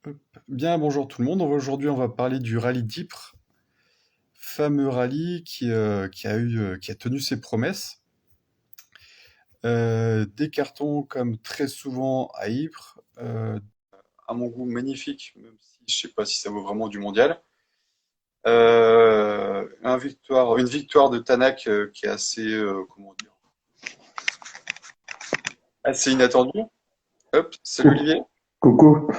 Hop. Bien, bonjour tout le monde. Aujourd'hui, on va parler du rallye d'Ypres, fameux rallye qui a tenu ses promesses. Des cartons comme très souvent à Ypres, à mon goût magnifique, même si je sais pas si ça vaut vraiment du mondial. Une victoire de Tanak qui est assez, comment dire, assez inattendue. Hop, salut Cou- Olivier. Coucou.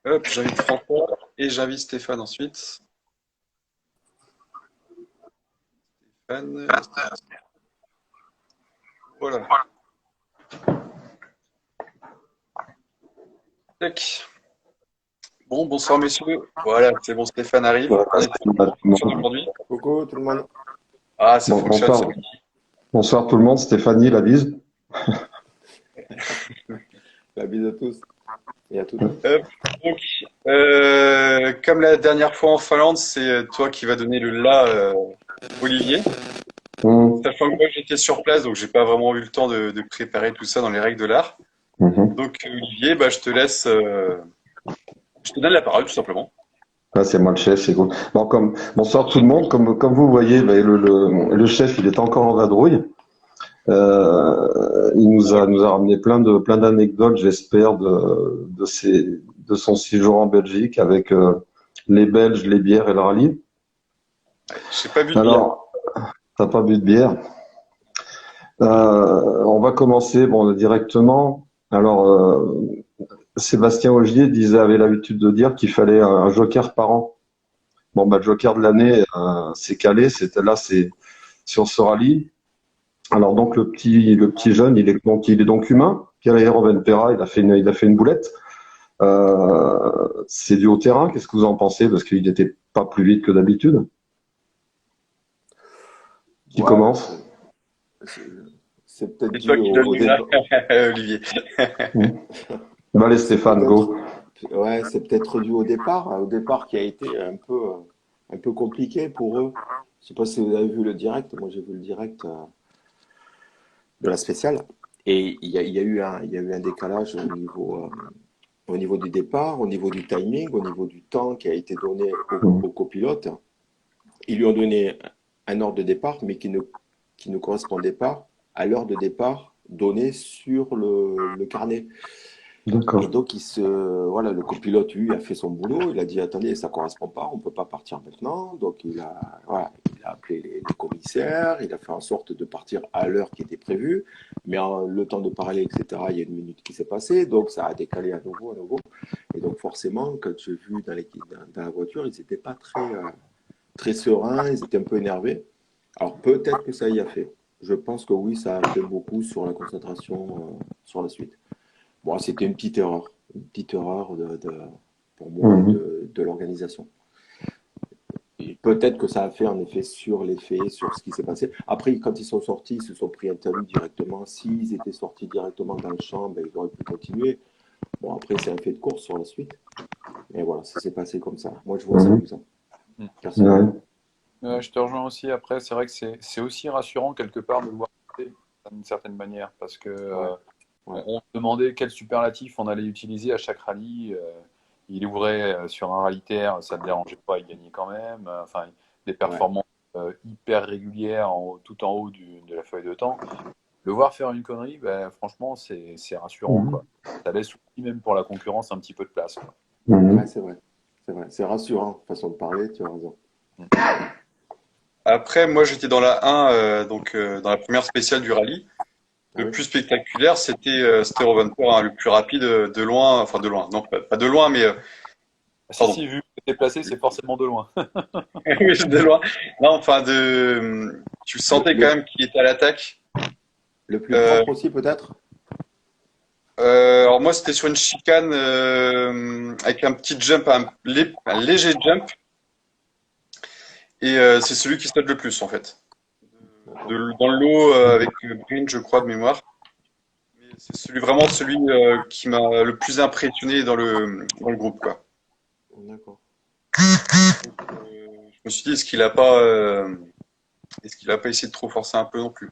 Hop, j'invite François et j'invite Stéphane ensuite. Voilà. Tac. Bon, bonsoir messieurs. Voilà, c'est bon, Stéphane arrive. Voilà, On est salut à tout le sur monde. aujourd'hui. Coucou tout le monde. Ah, ça fonctionne, Bonsoir. ça. Bonsoir tout le monde. Stéphanie, la bise. La bise à tous et à toutes. Hop, donc, comme la dernière fois en Finlande, c'est toi qui vas donner le là, Olivier. Hum, Sachant que moi j'étais sur place, donc j'ai pas vraiment eu le temps de préparer tout ça dans les règles de l'art. mhm. Donc Olivier, bah, je te donne la parole tout simplement. Là, c'est moi le chef, c'est cool. Bon, bonsoir tout le monde. Comme vous voyez, ben, le chef, il est encore en vadrouille. Il nous a ramené plein d'anecdotes, j'espère, de son séjour en Belgique avec les Belges, les bières et le rallye. J'ai pas bu de bière. Alors, t'as pas bu de bière? On va commencer bon, directement. Alors, Sébastien Ogier avait l'habitude de dire qu'il fallait un joker par an. Bon, bah, le joker de l'année, c'est calé. C'est sur ce rallye. Alors donc le petit jeune, il est donc humain. Pierre Venpera, il a fait une boulette. C'est dû au terrain. Qu'est-ce que vous en pensez? Parce qu'il n'était pas plus vite que d'habitude. Qui Ouais, commence? c'est c'est peut-être C'est toi dû qui au, donne au le là, départ. Olivier. Hmm. Bah, allez C'est Stéphane, peut-être, go. ouais, c'est peut-être dû au départ qui a été un peu compliqué pour eux. Je sais pas si vous avez vu le direct. Moi, j'ai vu le direct de la spéciale. Et il y a eu un décalage au niveau du départ, au niveau du timing, au niveau du temps qui a été donné Hmm. au copilote. Ils lui ont donné un ordre de départ, mais qui ne correspondait pas à l'heure de départ donnée sur le carnet. Et D'accord. donc, voilà, le copilote, lui, a fait son boulot. Il a dit, attendez, ça correspond pas, on peut pas partir maintenant. Donc, il a appelé les commissaires, il a fait en sorte de partir à l'heure qui était prévue. Mais le temps de parler, etc., il y a une minute qui s'est passée, donc ça a décalé à nouveau, à nouveau. Et donc, forcément, quand j'ai vu dans la voiture, ils n'étaient pas très sereins, ils étaient un peu énervés. Alors, peut-être que ça y a fait. Je pense que oui, ça a fait beaucoup sur la concentration sur la suite. Bon, c'était une petite erreur pour moi Mhm. de l'organisation. Et peut-être que ça a fait en effet sur les faits, sur ce qui s'est passé. Après, quand ils sont sortis, ils se sont pris un talus directement. S'ils étaient sortis directement dans le champ, ben, ils auraient pu continuer. Bon, après, c'est un fait de course sur la suite. Mais voilà, ça s'est passé comme ça. Moi, je vois ça Mhm. comme ça, Mm. personnellement. Ouais. Je te rejoins aussi. Après, c'est vrai que c'est aussi rassurant quelque part de le voir passer, d'une certaine manière, parce que Ouais, ouais. on se demandait quel superlatif on allait utiliser à chaque rallye. Il ouvrait sur un rallye terre, ça ne le dérangeait pas, il gagnait quand même. Enfin, des Ouais. performances hyper régulières tout en haut de la feuille de temps. Le voir faire une connerie, ben, franchement, c'est rassurant, Mhm. quoi. Ça laisse aussi, même pour la concurrence, un petit peu de place, quoi. Ouais, Mhm. c'est vrai. C'est vrai. C'est rassurant, façon de parler, tu as raison. Mm. Après, moi, j'étais dans la 1, donc dans la première spéciale du rallye. Ah Le oui? plus spectaculaire, c'était Rovanport, hein, le plus rapide de loin, enfin de loin, non, pas de loin, mais Si, Pardon. si, vu que c'était placé, c'est forcément de loin. Ouais. Oui, de loin. Non, enfin, tu Le, sentais quand le, même qu'il était à l'attaque. le plus Euh, propre aussi, peut-être? alors moi, c'était sur une chicane avec un petit jump, un léger jump, et c'est celui qui saute le plus en fait. D'accord. Dans le lot avec Green, je crois de mémoire. Mais c'est vraiment celui qui m'a le plus impressionné dans le groupe, quoi. D'accord. Donc, je me suis dit, est-ce qu'il a pas essayé de trop forcer un peu non plus?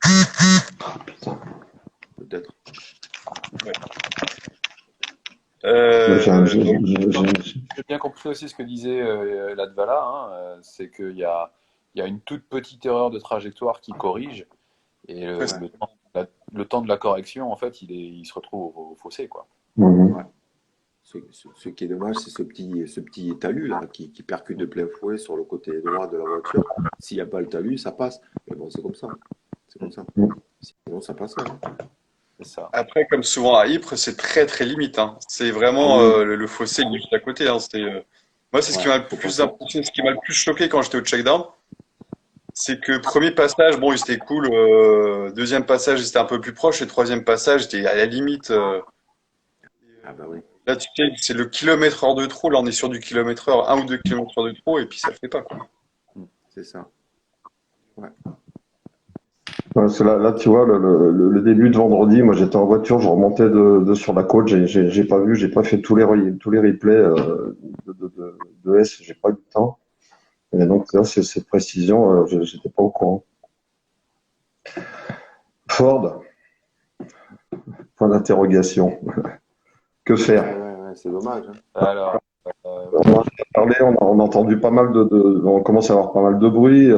Peut-être. Ouais. Moi, Donc, j'ai bien compris aussi ce que disait Latvala, hein, c'est qu'il y a une toute petite erreur de trajectoire qui corrige, et ouais, c'est- le temps de la correction, en fait, il se retrouve au fossé, quoi. Mhm. Ouais. Ce qui est dommage, c'est ce petit talus là qui percute de plein fouet sur le côté droit de la voiture. S'il n'y a pas le talus, ça passe. Mais bon, c'est comme ça. C'est comme ça. Sinon, ça passe pas. C'est ça. Après, comme souvent à Ypres, c'est très très limite, hein. C'est Ah vraiment oui, le fossé il est juste à côté, hein. Moi, c'est ce qui ouais, m'a le faut plus passer. impressionné, ce qui m'a le plus choqué quand j'étais au check-down, c'est que premier passage, bon, il était cool. Deuxième passage, il était un peu plus proche. Et troisième passage, c'était à la limite. Ah bah oui, Là, tu sais, c'est le kilomètre heure de trop. Là, on est sur du kilomètre heure, 1 ou 2 kilomètres heure de trop, et puis ça le fait pas, quoi. c'est ça. Ouais. Ouais, parce que là, tu vois, le début de vendredi, moi j'étais en voiture, je remontais sur la côte, j'ai pas vu, j'ai pas fait tous les replays de S, j'ai pas eu le temps. Et donc là, ces précisions, j'étais pas au courant. Ford, point d'interrogation. Que faire? Ouais, c'est dommage, hein. Alors, euh, On en a parlé, on a entendu pas mal on commence à avoir pas mal de bruit.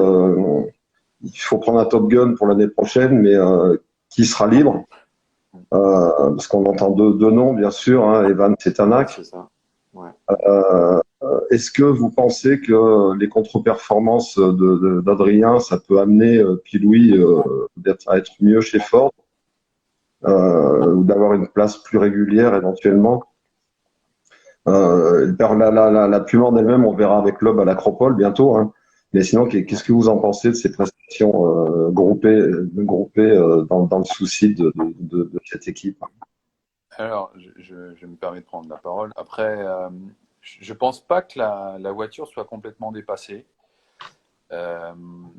Il faut prendre un Top Gun pour l'année prochaine, mais qui sera libre? Parce qu'on entend deux noms, bien sûr, hein, Evans et Ouais, Tanak. c'est ça. Ouais. Est-ce que vous pensez que les contre-performances d'Adrien, ça peut amener Pilouis à être mieux chez Ford ou d'avoir une place plus régulière éventuellement? La Puma en elle-même, on verra avec Loeb à l'Acropole bientôt. Hein. Mais sinon, qu'est-ce que vous en pensez de ces prestations groupées dans le souci de cette équipe? alors, je me permets de prendre la parole. Après, je pense pas que la voiture soit complètement dépassée. Euh,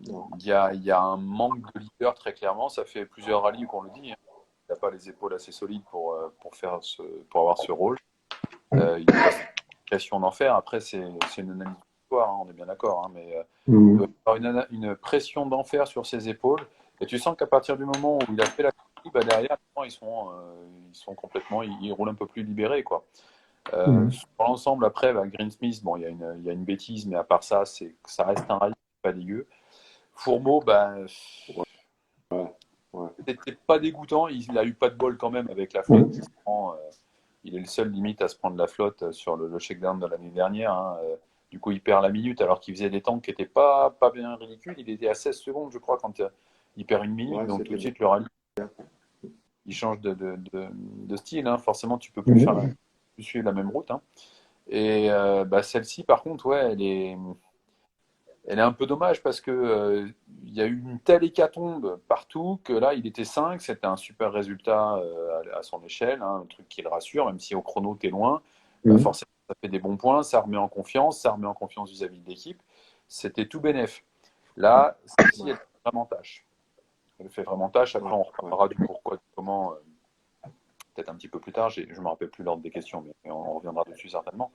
Non. il y a un manque de leader très clairement. Ça fait plusieurs rallyes qu'on le dit, hein. Il n'a pas les épaules assez solides pour avoir ce rôle. Il passe une pression d'enfer. Après, c'est une analyse d'histoire, hein, on est bien d'accord. Hein, mais il Mhm. doit y avoir une pression d'enfer sur ses épaules. Et tu sens qu'à partir du moment où il a fait la course, bah derrière, ils sont complètement, ils roulent un peu plus libérés, quoi. Mhm. Sur l'ensemble, après, bah, Greensmith, bon, il y a une bêtise, mais à part ça, ça reste un rallye pas dégueu. Fourmeau, ben, Ouais, ouais. c'était pas dégoûtant. Il a eu pas de bol quand même avec la flotte qui Mhm. se prend. Il est le seul limite à se prendre la flotte sur le shakedown de l'année dernière, hein. Du coup, il perd la minute alors qu'il faisait des temps qui n'étaient pas bien ridicules. Il était à 16 secondes, je crois, quand il perd une minute. Ouais, Donc tout c'était de bien. suite, le rallye, il change de style, hein. Forcément, tu peux plus Mhm. plus suivre la même route, hein. Et bah, celle-ci, par contre, ouais, elle est un peu dommage parce que il y a eu une telle hécatombe partout que là, il était 5, c'était un super résultat à son échelle, hein, un truc qui le rassure, même si au chrono, tu es loin. Bah, Mhm. forcément, ça fait des bons points, ça remet en confiance vis-à-vis de l'équipe. C'était tout bénef. Là, celle-ci, Ouais, elle fait vraiment tâche. Elle fait vraiment tâche. Après, ouais, on ouais. reparlera du pourquoi, du comment, peut-être un petit peu plus tard. Je ne me rappelle plus l'ordre des questions, mais on reviendra dessus certainement.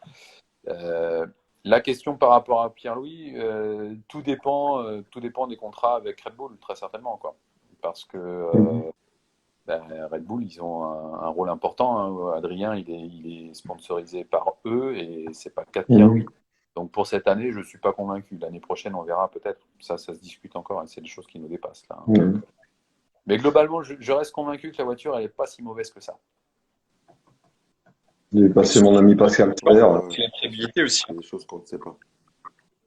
Euh, la question par rapport à Pierre-Louis, tout dépend des contrats avec Red Bull, très certainement, quoi. Parce que Mhm. ben, Red Bull, ils ont un rôle important, hein. Adrien, il est sponsorisé par eux et c'est pas le cas de Pierre-Louis. Mhm. Donc pour cette année, je ne suis pas convaincu. L'année prochaine, on verra peut-être. Ça se discute encore et c'est des choses qui nous dépassent là, hein. Mhm. Mais globalement, je reste convaincu que la voiture, elle n'est pas si mauvaise que ça. J'ai passé mon ami Pascal tout à l'heure. Ouais, C'est la bien sûr. fiabilité aussi, Il hein. y a des choses qu'on ne sait pas.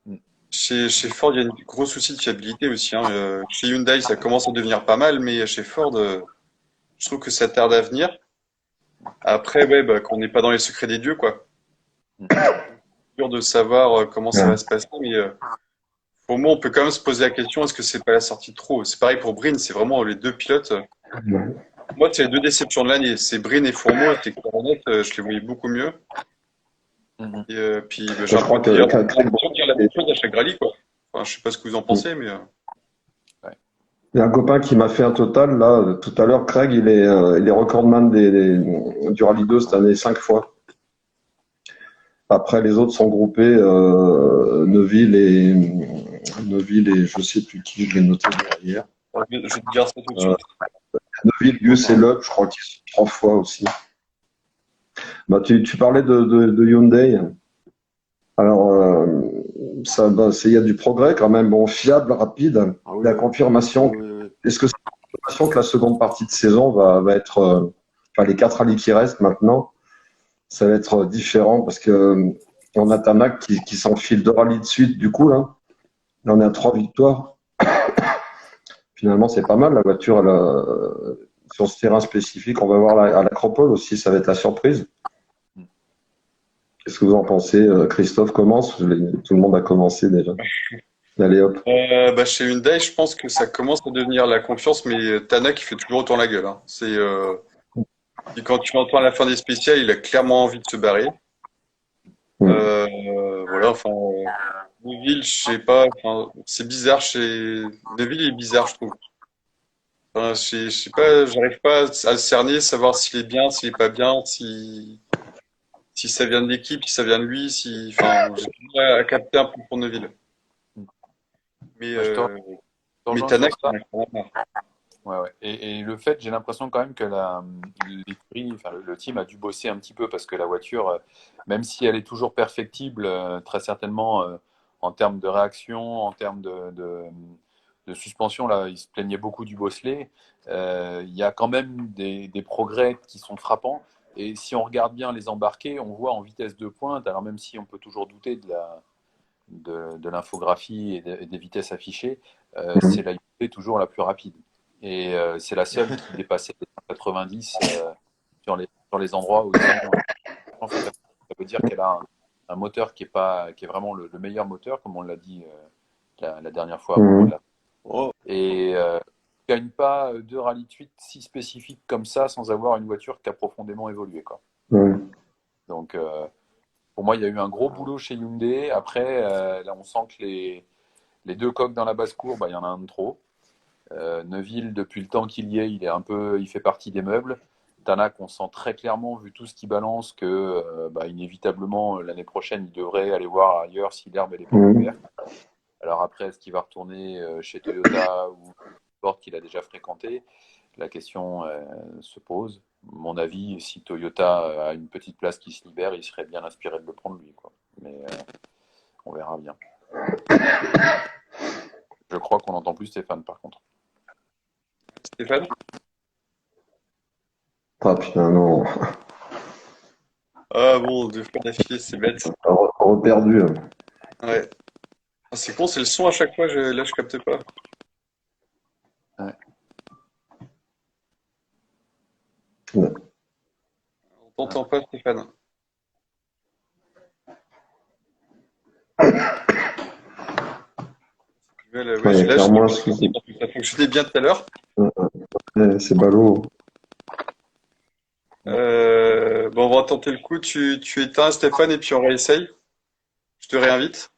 Mm. Chez Ford, il y a un gros souci de fiabilité aussi, hein. Chez Hyundai, ça commence à devenir pas mal, mais chez Ford, je trouve que ça tarde à venir. Après, ouais, bah, qu'on n'est pas dans les secrets des dieux, quoi. Mm. Dur de savoir comment ça va Ouais. se passer, mais pour moi, on peut quand même se poser la question, est-ce que c'est pas la sortie de trop? C'est pareil pour Brin, c'est vraiment les deux pilotes. Ouais. Moi, c'est les deux déceptions de l'année. C'est Brin et Fourmeau, et c'est clair et net, je les voyais beaucoup mieux. Mm. Et puis, bah, j'ai Je un peu crois d'ailleurs Craig, l'impression de dire la même chose à chaque rallye, quoi. Enfin, je sais pas ce que vous en pensez, mais Ouais. il y a un copain qui m'a fait un total là tout à l'heure. Craig, il est recordman du Rallye 2 cette année 5 fois. Après, les autres sont groupés Neuville et je sais plus qui, je l'ai noté derrière. je vais te dire ça tout de Euh, suite. Neuville, Moi, Gus et Loeb, je crois qu'ils sont 3 fois aussi. Bah, tu parlais de Hyundai. Alors, il y a du progrès quand même. Bon, fiable, rapide. Ah oui, La oui, oui, confirmation. oui, oui. Est-ce que c'est la confirmation que la seconde partie de saison va être, enfin, les 4 rallyes qui restent maintenant, ça va être différent parce que on a Tanak qui s'enfile 2 rallyes de suite. Du coup, là, on est à 3 victoires. Finalement, c'est pas mal. La voiture, sur ce terrain spécifique, on va voir à l'Acropole aussi. Ça va être la surprise. Qu'est-ce que vous en pensez? Christophe commence. Tout le monde a commencé déjà. Allez hop. Chez Hyundai, je pense que ça commence à devenir la confiance, mais Tanak, il fait toujours autant la gueule, hein. Et quand tu l'entends à la fin des spéciales, il a clairement envie de se barrer. Voilà, enfin, Neville, je sais pas, enfin, c'est bizarre Neville, il est bizarre, je trouve. Enfin, je sais pas, j'arrive pas à le cerner, savoir s'il est bien, s'il est pas bien, si ça vient de l'équipe, si ça vient de lui, enfin, j'ai du mal à capter un peu pour Neville. Mais, Moi, je te mais rejoins sur Tanak, ça. il en a quand même marre. Ouais, ouais. Et le fait, j'ai l'impression quand même que l'écurie, enfin, le team a dû bosser un petit peu parce que la voiture, même si elle est toujours perfectible, très certainement en termes de réaction, en termes de suspension, là, il se plaignait beaucoup du bosselet. Il y a quand même des progrès qui sont frappants. Et si on regarde bien les embarqués, on voit en vitesse de pointe, alors même si on peut toujours douter de l'infographie et des vitesses affichées, c'est la Hyundai toujours la plus rapide. Et c'est la seule qui dépassait les 190 sur les endroits où ils ont. Ça veut dire qu'elle a un moteur qui est vraiment le meilleur moteur, comme on l'a dit la dernière fois à propos de la. Oh, Et ne gagne pas 2 rallyes de suite si spécifiques comme ça sans avoir une voiture qui a profondément évolué, quoi. Donc, pour moi, il y a eu un gros boulot chez Hyundai. Après, là, on sent que les 2 coques dans la basse-cour, bah, il y en a un de trop. Neuville, depuis le temps qu'il y est, il fait partie des meubles. Tanak, on sent très clairement, vu tout ce qu'il balance, que inévitablement, l'année prochaine, il devrait aller voir ailleurs si l'herbe elle est pas plus verte. Alors après, est-ce qu'il va retourner chez Toyota ou Ford qu'il a déjà fréquenté? La question se pose. Mon avis, si Toyota a une petite place qui se libère, il serait bien inspiré de le prendre lui, quoi. Mais on verra bien. Je crois qu'on n'entend plus Stéphane, par contre. Stéphane? Ah putain, non. Ah bon, 2 fois d'affilée, c'est bête. Reperdu. Ouais. Ah, c'est con, c'est le son à chaque fois, là je capte pas. Ouais. On t'entend pas, Stéphane. Ouais, il y a Là, je clairement un parce souci. que ça fonctionnait bien tout à l'heure. C'est ballot. Bon, on va tenter le coup. Tu éteins, Stéphane, et puis on réessaye. Je te réinvite.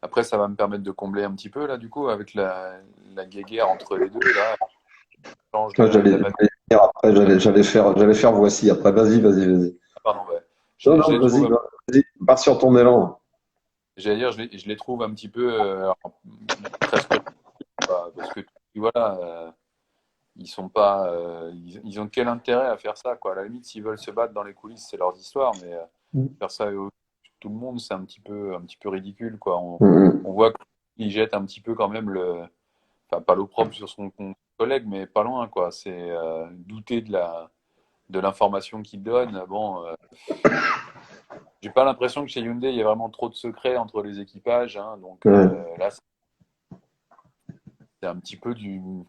Après, ça va me permettre de combler un petit peu, là, du coup, avec la guéguerre entre les deux, là. Change Moi, la après, j'allais faire voici. Après, vas-y. pardon, ouais. Non, Je non, les trouve, vas-y, pars sur ton élan. j'allais dire, je les trouve un petit peu presque, parce que, voilà, ils sont pas, ils ont quel intérêt à faire ça, quoi. À la limite, s'ils veulent se battre dans les coulisses, c'est leurs histoires, mais faire ça au tout le monde, c'est un petit peu ridicule, quoi. On voit qu'il jette un petit peu quand même enfin, pas l'opprobre sur son collègue, mais pas loin, quoi. C'est douter de l'information qu'il donne. Bon, j'ai pas l'impression que chez Hyundai, il y a vraiment trop de secrets entre les équipages, hein. Donc là, c'est un petit peu de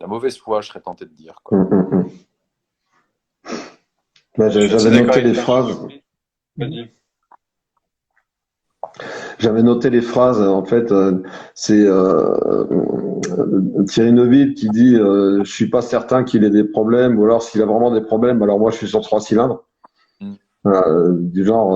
la mauvaise foi, je serais tenté de dire, quoi. Bah, Je suis assez j'avais d'accord noté avec les toi. phrases. Vas-y. J'avais noté les phrases. En fait, c'est Thierry Neuville qui dit je suis pas certain qu'il ait des problèmes, ou alors s'il a vraiment des problèmes, alors moi je suis sur 3 cylindres. Mm. Du genre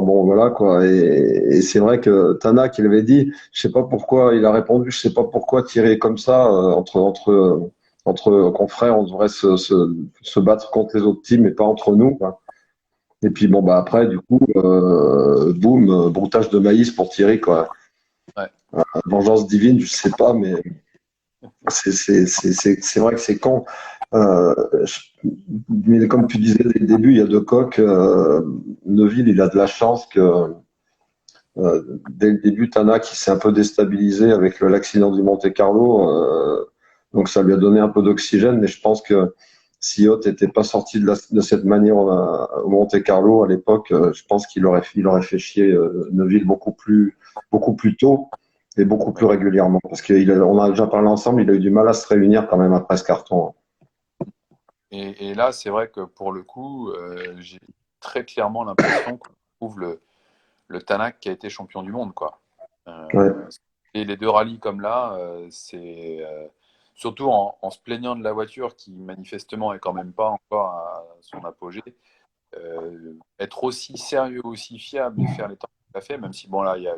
bon voilà quoi. Et c'est vrai que Tanak il avait dit, je sais pas pourquoi, il a répondu, je sais pas pourquoi Thierry est comme ça entre confrères, on devrait se battre contre les autres teams et pas entre nous, quoi. Et puis bon bah après du coup boum, broutage de maïs pour Thierry, quoi. Ouais. Vengeance divine, je sais pas, mais C'est vrai que c'est con. Mais comme tu disais dès le début, il y a deux coques. Neuville, il a de la chance que dès le début, Tana qui s'est un peu déstabilisé avec l'accident du Monte-Carlo. Donc ça lui a donné un peu d'oxygène. Mais je pense que si Haute n'était pas sorti de cette manière au Monte-Carlo à l'époque, je pense qu'il aurait fait chier Neuville beaucoup plus tôt et beaucoup plus régulièrement. Parce qu'on a déjà parlé ensemble, il a eu du mal à se réunir quand même après ce carton. Et là, c'est vrai que pour le coup, j'ai très clairement l'impression qu'on trouve le Tanak qui a été champion du monde, quoi. Ouais. Et les deux rallyes comme là, c'est surtout en se plaignant de la voiture qui manifestement est quand même pas encore à son apogée. Être aussi sérieux, aussi fiable et faire les temps qu'il a fait, même si bon là il y a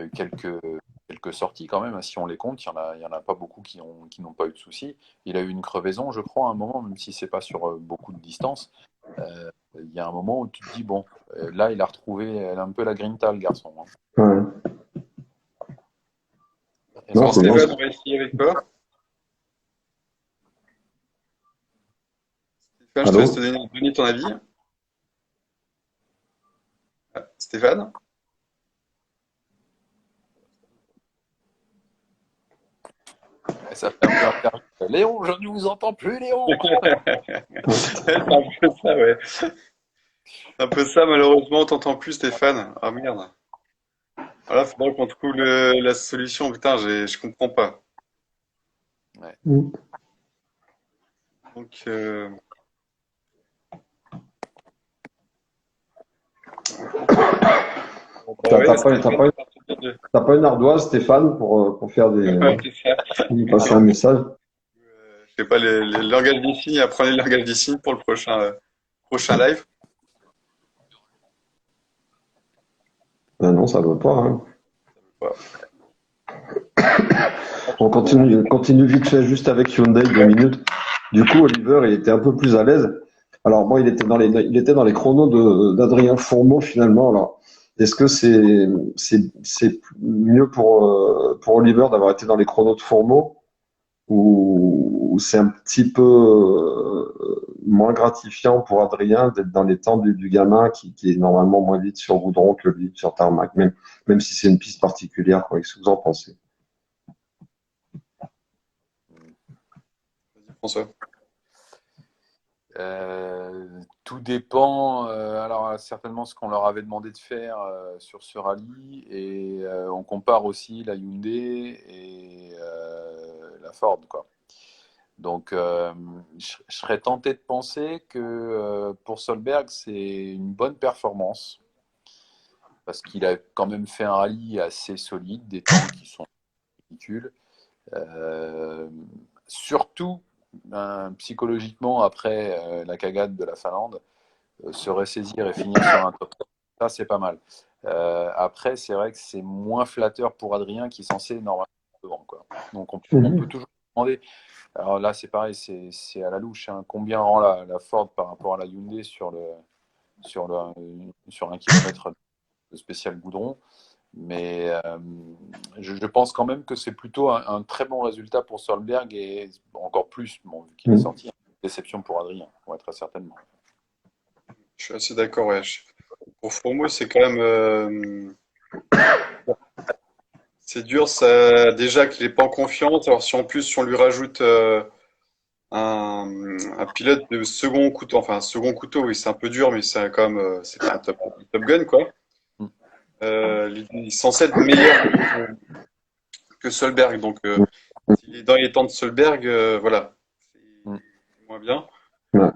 eu quelques sorties quand même, hein, si on les compte, il y en a pas beaucoup qui n'ont pas eu de soucis. Il a eu une crevaison, je crois, à un moment, même si c'est pas sur beaucoup de distance. Il y a un moment où tu te dis bon, là il a retrouvé un peu la grinta, le garçon, hein. Ouais. Est-ce Non, Bon, qu'on c'est peut bon. Stéphane, on va essayer avec toi. Stéphane, je te laisse te Allô? donner ton avis. Ah, Stéphane? Ça fait un peu interview. Léon, je ne vous entends plus, Léon. C'est un peu ça, ouais. C'est un peu ça, malheureusement, on t'entend plus, Stéphane. Ah merde. Voilà, faudrait qu'on trouve la solution. Putain, je comprends pas. Ouais. Mm. Donc, bah T'as ouais, t'as pas, t'as Stéphane, pas, à partir de... t'as pas une ardoise, Stéphane, pour faire Ouais, c'est ça. lui passer un message? Je sais pas, les langages des signes, apprenez le langage des signes pour le prochain live. Ben non, ça veut pas, hein. Voilà. On continue vite fait juste avec Hyundai 2 minutes. Du coup, Oliver, il était un peu plus à l'aise. Alors moi, il était dans les chronos d'Adrien Fourmeau finalement. Alors, est-ce que c'est mieux pour Oliver d'avoir été dans les chronos de Fourmeau ou c'est un petit peu moins gratifiant pour Adrien d'être dans les temps du gamin qui est normalement moins vite sur goudron que lui sur tarmac, même si c'est une piste particulière, quoi. Qu'est-ce que vous en pensez? Vas-y, François. Tout dépend. Alors certainement ce qu'on leur avait demandé de faire sur ce rallye et on compare aussi la Hyundai et la Ford, quoi. Donc je serais tenté de penser que pour Solberg c'est une bonne performance parce qu'il a quand même fait un rallye assez solide, des temps qui sont ridicules. Euh, Surtout psychologiquement après la cagade de la Finlande, se ressaisir et finir sur un top 10, ça c'est pas mal. Après, c'est vrai que c'est moins flatteur pour Adrien qui est censé normalement être devant, quoi. Donc on peut toujours demander. Alors là, c'est pareil, c'est à la louche, hein. Combien rend la Ford par rapport à la Hyundai sur, le, sur 1 kilomètre de spécial goudron? Mais je pense quand même que c'est plutôt un très bon résultat pour Solberg et encore plus, bon, vu qu'il est sorti, une déception pour Adrien, ouais, très certainement. Je suis assez d'accord, ouais. Pour Fourmeau, c'est quand même... c'est dur, ça, déjà qu'il est pas en confiance. Alors si en plus on lui rajoute un pilote de second couteau, enfin second couteau, oui, c'est un peu dur, mais c'est quand même, c'est pas un top gun, quoi. Mm. Il est censé être meilleur que Solberg, donc s'il est dans les temps de Solberg, voilà, Mm. c'est moins bien. Ouais.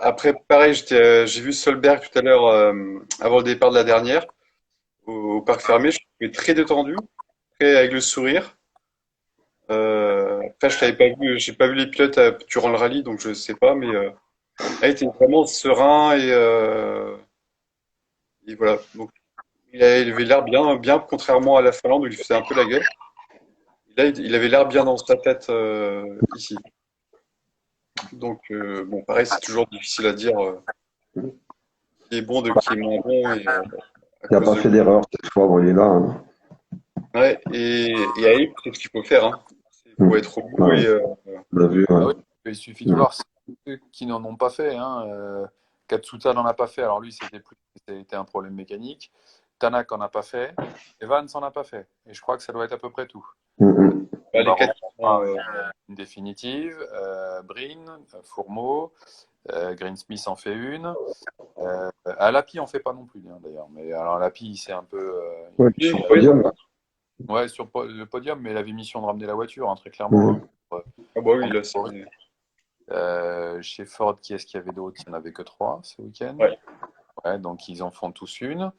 Après, pareil, j'ai vu Solberg tout à l'heure avant le départ de la dernière au parc fermé. Je trouvais très détendu, très avec le sourire. Après, je t'avais pas vu, j'ai pas vu les pilotes durant le rallye, donc je sais pas, mais là, il était vraiment serein et voilà. Donc, il avait l'air bien, contrairement à la Finlande où il faisait un peu la gueule. Et là, il avait l'air bien dans sa tête ici. Donc, bon, pareil, c'est toujours difficile à dire qui est bon de qui est moins bon et à Il n'a cause pas de fait quoi. d'erreur cette fois, bon, il est là, hein. Ouais, et à Ypres, c'est ce qu'il faut faire, hein. faut être au bout Ouais, et on l'a vu, Ah ouais. oui, il suffit de Mm. voir ceux qui n'en ont pas fait. Hein. Katsuta n'en a pas fait. Alors lui, c'était un problème mécanique. Tanak en a pas fait. Evans en a pas fait. Et je crois que ça doit être à peu près tout. Mm, mm. bah, les Baron quatre. a une définitive. Brin, Fourmeau, Greensmith en fait une. Lapi en fait pas non plus, hein, d'ailleurs. Mais alors Lapi, c'est un peu. Ouais, puis sur le podium, là. Ouais, sur le podium, mais il avait mission de ramener la voiture, hein, très clairement. Mm. Hein, pour, Ah bah oui, prendre le là, c'est. favori. Chez Ford, qui est-ce qu'il y avait d'autre? Il n'y en avait que 3 ce week-end. Ouais. Ouais, donc ils en font tous une.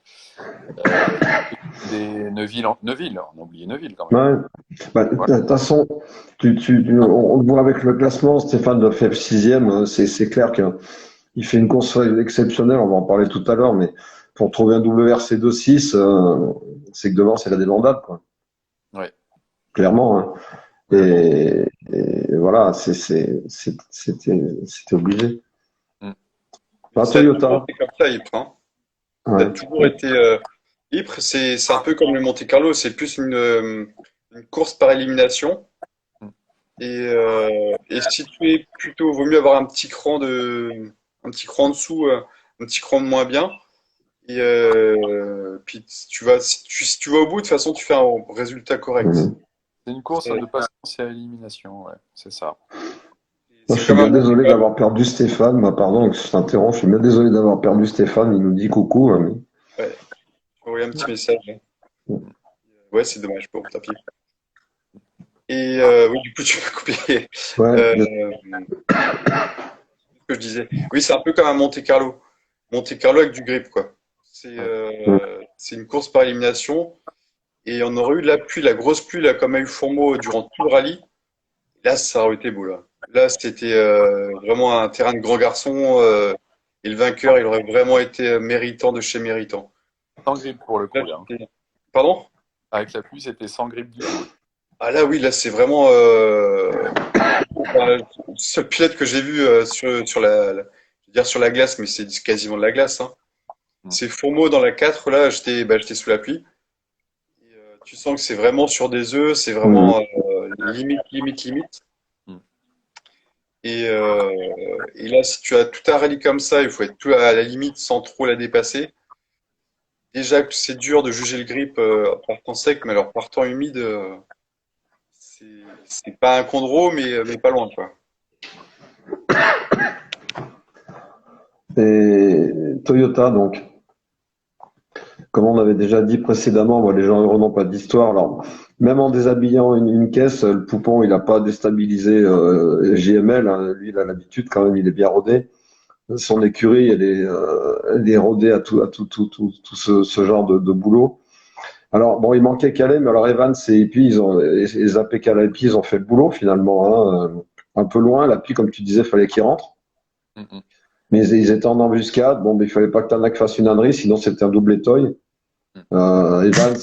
Euh, Neuville, on a oublié Neuville quand même. Ouais. Bah, de Voilà. toute façon, on le voit avec le classement, Stéphane de fait 6e, c'est clair qu'il fait une course exceptionnelle, on va en parler tout à l'heure, mais pour trouver un WRC 2.6, c'est que devant, c'est la débandade, quoi. Ouais. Clairement, hein. Mais bon. Et voilà, c'était obligé. Mm. Pas Ça a toujours Toyota. été comme ça, Ypres, hein. Ça a Ouais. toujours été. Ypres, c'est un peu comme le Monte-Carlo, c'est plus une course par élimination. Mm. Et si tu es plutôt, vaut mieux avoir un petit cran en dessous, un petit cran de moins bien. Et puis si tu vas au bout, de toute façon, tu fais un résultat correct. Mhm. C'est une course C'est de patience et à élimination, ouais, c'est ça. Moi, je c'est suis comme bien un désolé Monte-Carlo. d'avoir perdu Stéphane. Bah, pardon, je t'interromps. Je suis bien désolé d'avoir perdu Stéphane. Il nous dit coucou, hein, Ouais, j'ai envoyé un petit message. Ouais, c'est dommage, bon, tant pis. Et oui, du coup, tu m'as coupé. Ouais, Ce que je disais. Oui, c'est un peu comme un Monte-Carlo. Monte-Carlo avec du grip, quoi. Ouais. C'est une course par élimination. Et on aurait eu de la pluie, la grosse pluie, là, comme a eu Fourmeau durant tout le rallye. Là, ça aurait été beau, là. Là, c'était vraiment un terrain de grands garçons. Et le vainqueur, il aurait vraiment été méritant de chez méritant. Sans grippe pour le Là, coup, là. pardon? Avec la pluie, c'était sans grippe du tout. Ah là, oui, là, c'est vraiment enfin, le seul pilote que j'ai vu je veux dire sur la glace, mais c'est quasiment de la glace, hein. Mm. C'est Fourmeau dans la 4 là, j'étais sous la pluie. Et, tu sens que c'est vraiment sur des œufs, c'est mhm. vraiment limite, limite, limite. Mm. Et, euh, et là, si tu as tout un rallye comme ça, il faut être tout à la limite sans trop la dépasser. Déjà que c'est dur de juger le grip partant sec, mais alors partant humide, c'est pas un chondro, mais pas loin, quoi. Et Toyota, donc, comme on avait déjà dit précédemment, moi, les gens heureux n'ont pas d'histoire. Alors, même en déshabillant une caisse, le poupon, il n'a pas déstabilisé JML, hein. Lui, il a l'habitude quand même, il est bien rodé. Son écurie, elle est rodée à tout ce genre de boulot. Alors, bon, il manquait Calais, mais alors Evans et Epi, et Zappé Calais et Epi, ils ont fait le boulot finalement, hein. Un peu loin, la Pi, comme tu disais, fallait qu'il rentre. Mm, mm. Mais ils étaient en embuscade. Bon, mais il fallait pas que Tanak fasse une ânerie, sinon c'était un double étoile. Mm. Evans,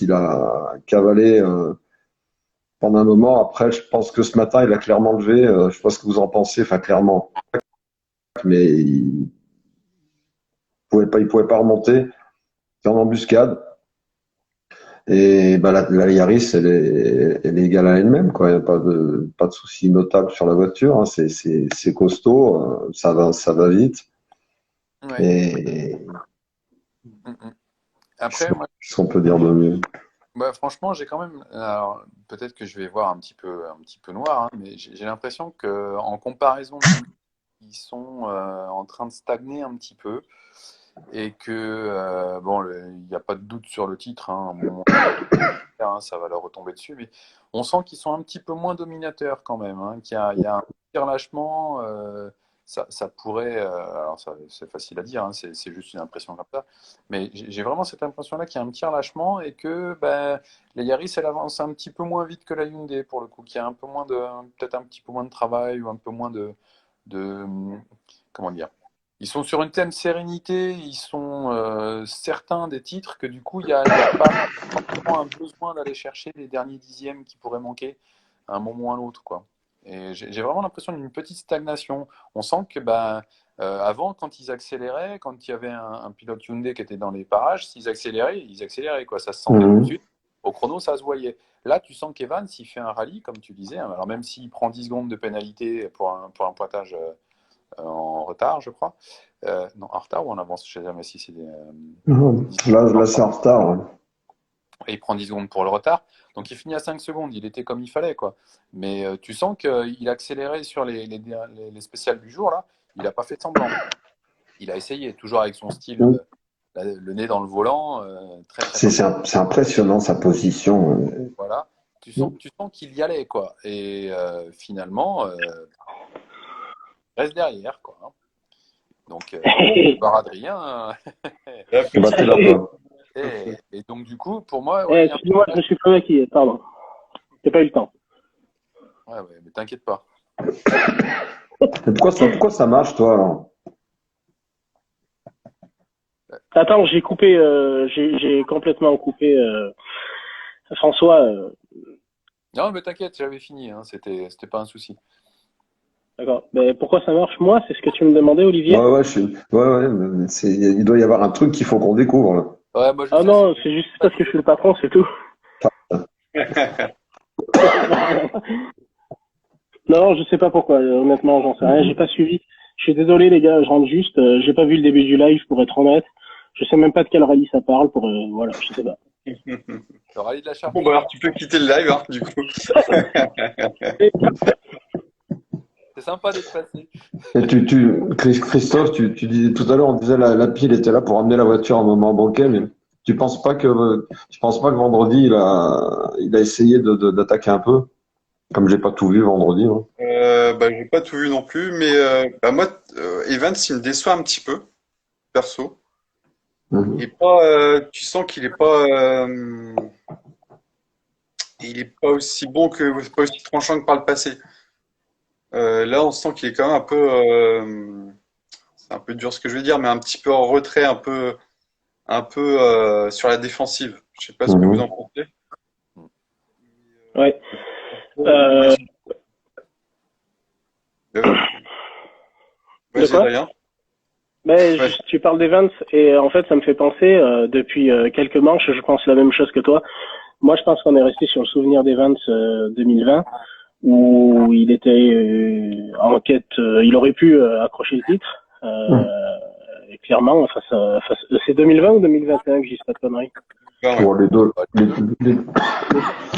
il a cavalé pendant un moment. Après, je pense que ce matin, il a clairement levé. Je sais pas ce que vous en pensez, enfin clairement, mais il pouvait pas remonter. C'est en embuscade. Et bah, la Yaris, elle est égale à elle-même, quoi. Il n'y a pas de souci notable sur la voiture, hein. C'est costaud, ça va vite. Ouais. Et Mm, mm. Après, moi, qu'est-ce qu'on peut dire de mieux? bah, franchement, j'ai quand même. Alors, peut-être que je vais voir un petit peu noir, hein, mais j'ai l'impression que, en comparaison de ils sont en train de stagner un petit peu et que bon, il n'y a pas de doute sur le titre, hein, à un moment, hein, ça va leur retomber dessus, mais on sent qu'ils sont un petit peu moins dominateurs quand même, hein, il y a un petit relâchement. Ça pourrait, alors c'est facile à dire, hein, c'est juste une impression comme ça, mais j'ai vraiment cette impression-là qu'il y a un petit relâchement et que ben, la Yaris elle avance un petit peu moins vite que la Hyundai pour le coup, qu'il y a un peu moins de, peut-être un petit peu moins de travail ou un peu moins de comment dire. Ils sont sur une telle sérénité, ils sont certains des titres que du coup il y a pas forcément un besoin d'aller chercher les derniers dixièmes qui pourraient manquer à un moment ou à l'autre, quoi. Et j'ai vraiment l'impression d'une petite stagnation. On sent que ben, avant, quand ils accéléraient, quand il y avait un pilote Hyundai qui était dans les parages, s'ils accéléraient, ils accéléraient, quoi. Ça se sentait tout de Mhm. suite. Au chrono, ça se voyait. Là, tu sens qu'Evans, il fait un rallye, comme tu disais. Hein. Alors, même s'il prend 10 secondes de pénalité pour un pointage en retard, je crois. Non, en retard ou en avance, je ne sais jamais si c'est des. Là, c'est en retard. Ouais. Et il prend 10 secondes pour le retard. Donc, il finit à 5 secondes. Il était comme il fallait, quoi. Mais tu sens qu'il a accéléré sur les spéciales du jour, là. Il n'a pas fait de semblant. Il a essayé, toujours avec son style, le nez dans le volant, très, très fort. C'est impressionnant sa position. Voilà. Tu sens qu'il y allait, quoi. Et finalement, il reste derrière, quoi. Hein. Donc, par Adrien. Battez la main. Et donc, du coup, pour moi. Ouais, excuse-moi, je me suis pas maquillé, pardon. J'ai pas eu le temps. Ouais, mais t'inquiète pas. Pourquoi ça marche, toi, alors? Attends, j'ai coupé, j'ai complètement coupé François. Non, mais t'inquiète, j'avais fini. Hein, c'était pas un souci. D'accord. Mais pourquoi ça marche, moi? C'est ce que tu me demandais, Olivier? Ouais, mais il doit y avoir un truc qu'il faut qu'on découvre, là. Ouais, moi, je Ah sais, non, c'est juste parce que je suis le patron, c'est tout. Non, je sais pas pourquoi. Honnêtement, j'en sais rien. J'ai pas suivi. Je suis désolé, les gars. Je rentre juste. J'ai pas vu le début du live, pour être honnête. Je sais même pas de quel rallye ça parle. Voilà, je sais pas. le rallye de la Charpie. Bon, bah alors tu peux quitter le live, hein, du coup. C'est sympa d'être passé. Et Christophe, tu disais tout à l'heure, on disait la pile était là pour amener la voiture à un moment banquet, mais tu penses pas que vendredi il a essayé d'attaquer un peu, comme j'ai pas tout vu vendredi. Hein. Bah, j'ai pas tout vu non plus, mais bah, moi, Evans, il me déçoit un petit peu, perso. Mhm. Il est pas, tu sens il est pas aussi bon pas aussi tranchant que par le passé. Là, on sent qu'il est quand même un peu, c'est un peu dur ce que je vais dire, mais un petit peu en retrait, un peu sur la défensive. Je sais pas ce que vous Mhm. en pensez. Ouais. Euh, De Vas-y, quoi? Adrien. Ben, Ouais. tu parles d'Evans et en fait, ça me fait penser depuis quelques manches, je pense la même chose que toi. Moi, je pense qu'on est resté sur le souvenir d'Evans 2020 où il était en quête, il aurait pu accrocher le titre. Clairement, c'est 2020 ou 2021 que je dis pas de conneries. Ben, ouais. Pour les deux.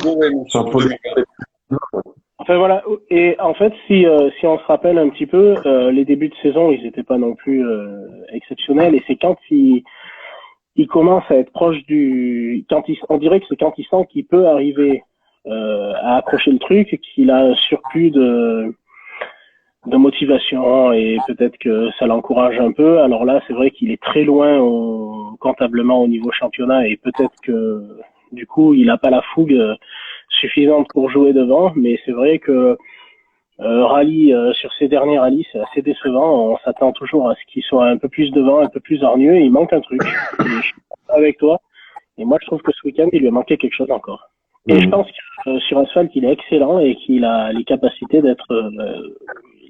Ouais, mais C'est un surtout peu 2020. Enfin voilà, et en fait, si on se rappelle un petit peu, les débuts de saison, ils n'étaient pas non plus exceptionnels, et c'est quand il commence à être proche on dirait que c'est quand il sent qu'il peut arriver à accrocher le truc, qu'il a un surplus de motivation, et peut-être que ça l'encourage un peu. Alors là, c'est vrai qu'il est très loin comptablement au niveau championnat, et peut-être que du coup, il n'a pas la fougue suffisante pour jouer devant, mais c'est vrai que sur ces derniers rallyes, c'est assez décevant. On s'attend toujours à ce qu'il soit un peu plus devant, un peu plus hargneux, et il manque un truc. Et je suis d'accord avec toi. Et moi, je trouve que ce week-end, il lui a manqué quelque chose encore. Et je pense que sur asphalte, il est excellent et qu'il a les capacités d'être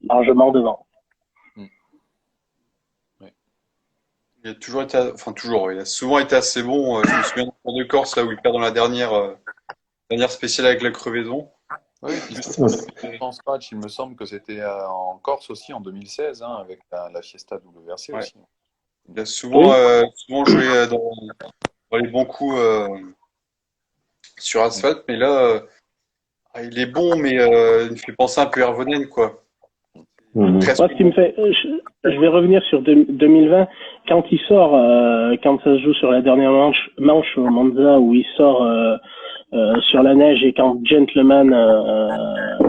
largement devant. Ouais. Il a toujours été, enfin toujours, il a souvent été assez bon. Je me souviens du Tour de Corse là où il perd dans la dernière spéciale avec la crevaison. Oui, et puis je pense pas, il me semble que c'était en Corse aussi en 2016, hein, avec la Fiesta WRC Ouais. aussi. Il a souvent joué dans les bons coups sur asphalte, mais là, il est bon, mais il me fait penser un peu à Hervonen, quoi. Mhm. Presque Moi, ce qui me fait, je vais revenir sur 2020. Quand il sort, quand ça se joue sur la dernière manche au Monza, où il sort sur la neige, et quand Gentleman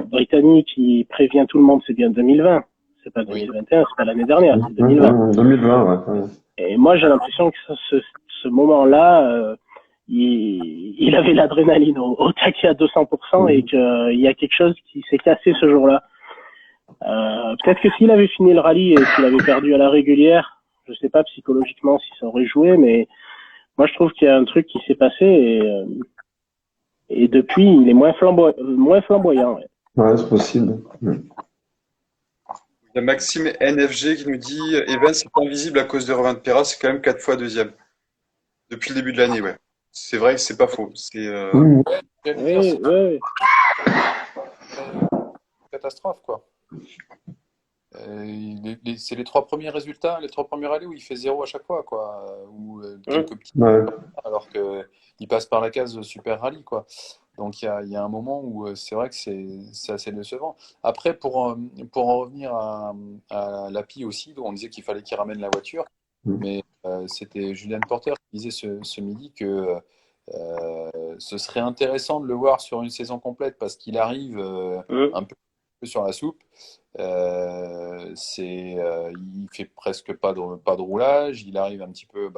britannique il prévient tout le monde, c'est bien 2020. C'est pas 2021, c'est pas l'année dernière, c'est 2020. 2020, ouais. Et moi, j'ai l'impression que ce moment-là, il avait l'adrénaline au taquet à 200%, et qu'il y a quelque chose qui s'est cassé ce jour-là. Peut-être que s'il avait fini le rallye et qu'il avait perdu à la régulière, je sais pas psychologiquement si ça aurait joué, mais moi je trouve qu'il y a un truc qui s'est passé, et depuis il est moins flamboyant. Ouais. Ouais, c'est possible. Il y a Maxime NFG qui nous dit Evans est invisible à cause de Romain Pera, c'est quand même 4 fois deuxième. Depuis le début de l'année, ouais. C'est vrai que c'est pas faux. Mmh. Ouais, j'allais dire, Oui, oui. une catastrophe, quoi. C'est les 3 premiers résultats, les 3 premiers rallyes où il fait 0 à chaque fois, quoi. Ou Hum. quelques petits, Ouais. alors qu'il passe par la case Super Rallye, quoi. Donc il y a un moment où c'est vrai que c'est assez décevant. Après, pour en revenir à l'API aussi, dont on disait qu'il fallait qu'il ramène la voiture, Mmh. mais c'était Julian Porter qui disait ce midi que ce serait intéressant de le voir sur une saison complète parce qu'il arrive Hum. un peu sur la soupe. Il fait presque pas de roulage. Il arrive un petit peu,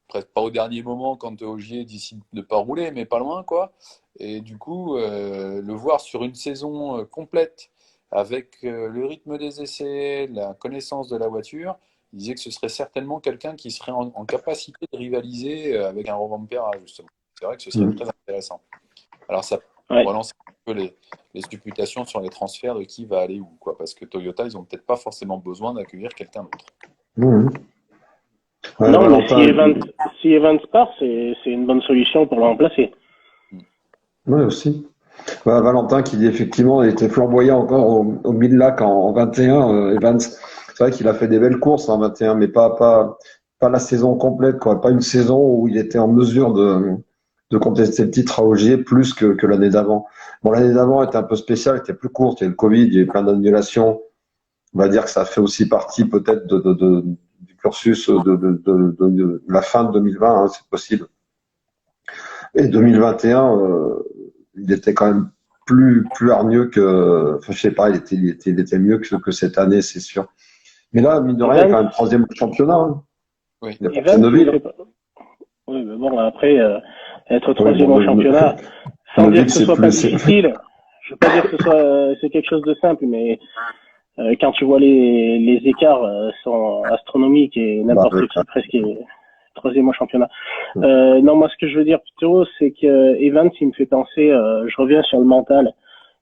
presque pas au dernier moment quand Ogier décide de pas rouler, mais pas loin, quoi. Et du coup, le voir sur une saison complète avec le rythme des essais, la connaissance de la voiture, il disait que ce serait certainement quelqu'un qui serait en capacité de rivaliser avec un Rovanpera, justement. C'est vrai que ce serait Mmh. très intéressant. Alors ça Ouais. relance un peu les supputations sur les transferts de qui va aller où, quoi, parce que Toyota, ils ont peut-être pas forcément besoin d'accueillir quelqu'un d'autre. Mmh. Ouais, Non, mais Valentin, si Evans part, c'est une bonne solution pour le remplacer. ouais, aussi. Ouais, Valentin qui dit effectivement, il était flamboyant encore au Mille-Lacs en 21, Evans. C'est vrai qu'il a fait des belles courses en 21, mais pas la saison complète, quoi. Pas une saison où il était en mesure de contester le titre à Ogier plus que l'année d'avant. Bon, l'année d'avant était un peu spéciale, était plus courte, il y a eu le Covid, il y a eu plein d'annulations. On va dire que ça fait aussi partie peut-être du cursus de la fin de 2020, hein, c'est possible. Et 2021, il était quand même plus hargneux que, enfin, je sais pas, il était mieux que cette année, c'est sûr. Mais là, mine de rien, il est Evans, quand même troisième au championnat, hein. Oui. Il a passé Evans, il Neuville, fait pas. Oui, mais bon, après, être hein. Oui, troisième bon, au championnat, sans dire Neuville, que ce c'est soit pas plus, difficile, je veux pas dire que ce soit, c'est quelque chose de simple, mais quand tu vois les écarts sont astronomiques et bah, n'importe qui presque est troisième au championnat. Non, moi ce que je veux dire plutôt, c'est que Evans, il me fait penser, je reviens sur le mental,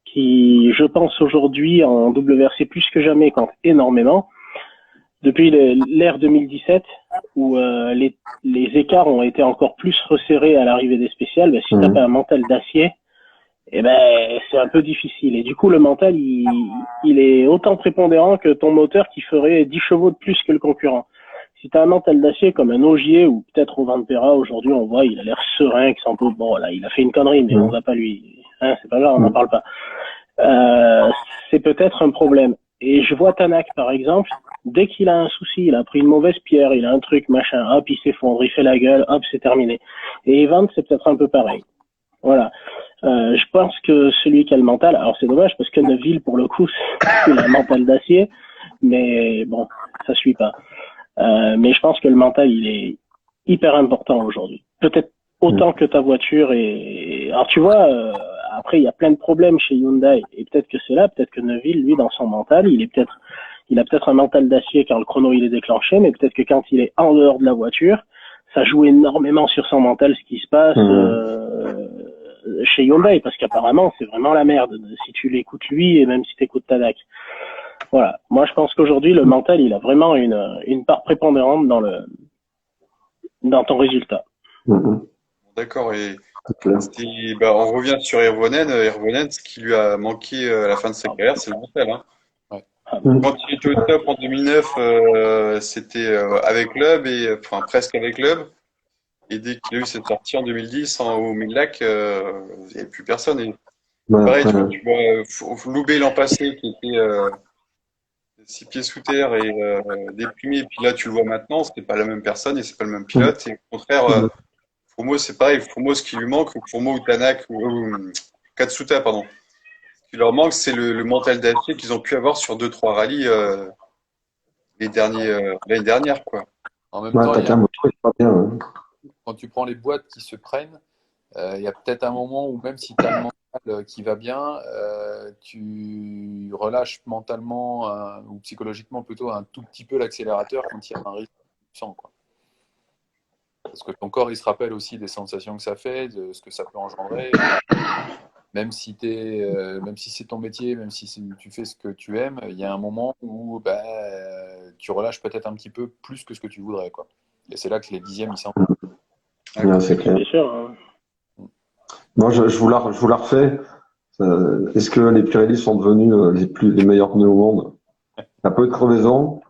qui, je pense aujourd'hui en WRC plus que jamais compte énormément. Depuis l'ère 2017, où les écarts ont été encore plus resserrés à l'arrivée des spéciales, ben, si t'as pas un mental d'acier, eh ben, c'est un peu difficile. Et du coup, le mental, il est autant prépondérant que ton moteur qui ferait 10 chevaux de plus que le concurrent. Si tu as un mental d'acier comme un Ogier ou peut-être au Vanpera, aujourd'hui, on voit, il a l'air serein, que sans doute, bon, là, il a fait une connerie, mais on va pas lui, hein, c'est pas grave, on n'en parle pas. C'est peut-être un problème. Et je vois Tanak, par exemple, dès qu'il a un souci, il a pris une mauvaise pierre, il a un truc, machin, hop, il s'effondre, il fait la gueule, hop, c'est terminé. Et Evans, c'est peut-être un peu pareil. Voilà. Je pense que celui qui a le mental, alors c'est dommage parce que Neuville, pour le coup, il a un mental d'acier, mais bon, ça suit pas. Mais je pense que le mental, il est hyper important aujourd'hui. Peut-être autant que ta voiture. Alors tu vois, après il y a plein de problèmes chez Hyundai et peut-être que c'est là, peut-être que Neuville, lui, dans son mental, il a peut-être un mental d'acier quand le chrono il est déclenché, mais peut-être que quand il est en dehors de la voiture, ça joue énormément sur son mental ce qui se passe chez Hyundai, parce qu'apparemment c'est vraiment la merde si tu l'écoutes lui et même si tu écoutes Tanak. Voilà. Moi je pense qu'aujourd'hui le mental il a vraiment une part prépondérante dans ton résultat. D'accord. Et c'est clair. on revient sur Hirvonen. Hirvonen, ce qui lui a manqué à la fin de sa carrière, c'est le mental, hein. Ouais. Quand il était au top en 2009, c'était avec club et enfin presque avec club. Et dès qu'il a eu cette sortie en 2010 au Mille-Lacs, il n'y avait plus personne. Et pareil, tu vois Loubet l'an passé qui était 6 pieds sous terre et déprimé. Et puis là, tu le vois maintenant, c'est pas la même personne et c'est pas le même pilote. Et au contraire, Fromo, c'est pareil. Fromo, ce qui lui manque, ou Fromo ou Tanak ou Katsuta, pardon. Ce qui leur manque, c'est le mental d'acier qu'ils ont pu avoir sur 2-3 rallyes l'année dernière, quoi. En même Ouais, temps, t'as qu'un moteur, il va bien, hein. quand tu prends les boîtes qui se prennent, il y a peut-être un moment où même si tu as le mental qui va bien, tu relâches mentalement ou psychologiquement plutôt un tout petit peu l'accélérateur quand il y a un risque puissant, quoi. Parce que ton corps, il se rappelle aussi des sensations que ça fait, de ce que ça peut engendrer. Même si c'est ton métier, même si tu fais ce que tu aimes, il y a un moment où tu relâches peut-être un petit peu plus que ce que tu voudrais, quoi. Et c'est là que les dixièmes, ils s'en. Ouais, c'est clair. C'est sûr. Hein. Moi, je vous la refais. Est-ce que les Pirelli sont devenus les meilleurs pneus au monde? Il y a peu de crevaisons.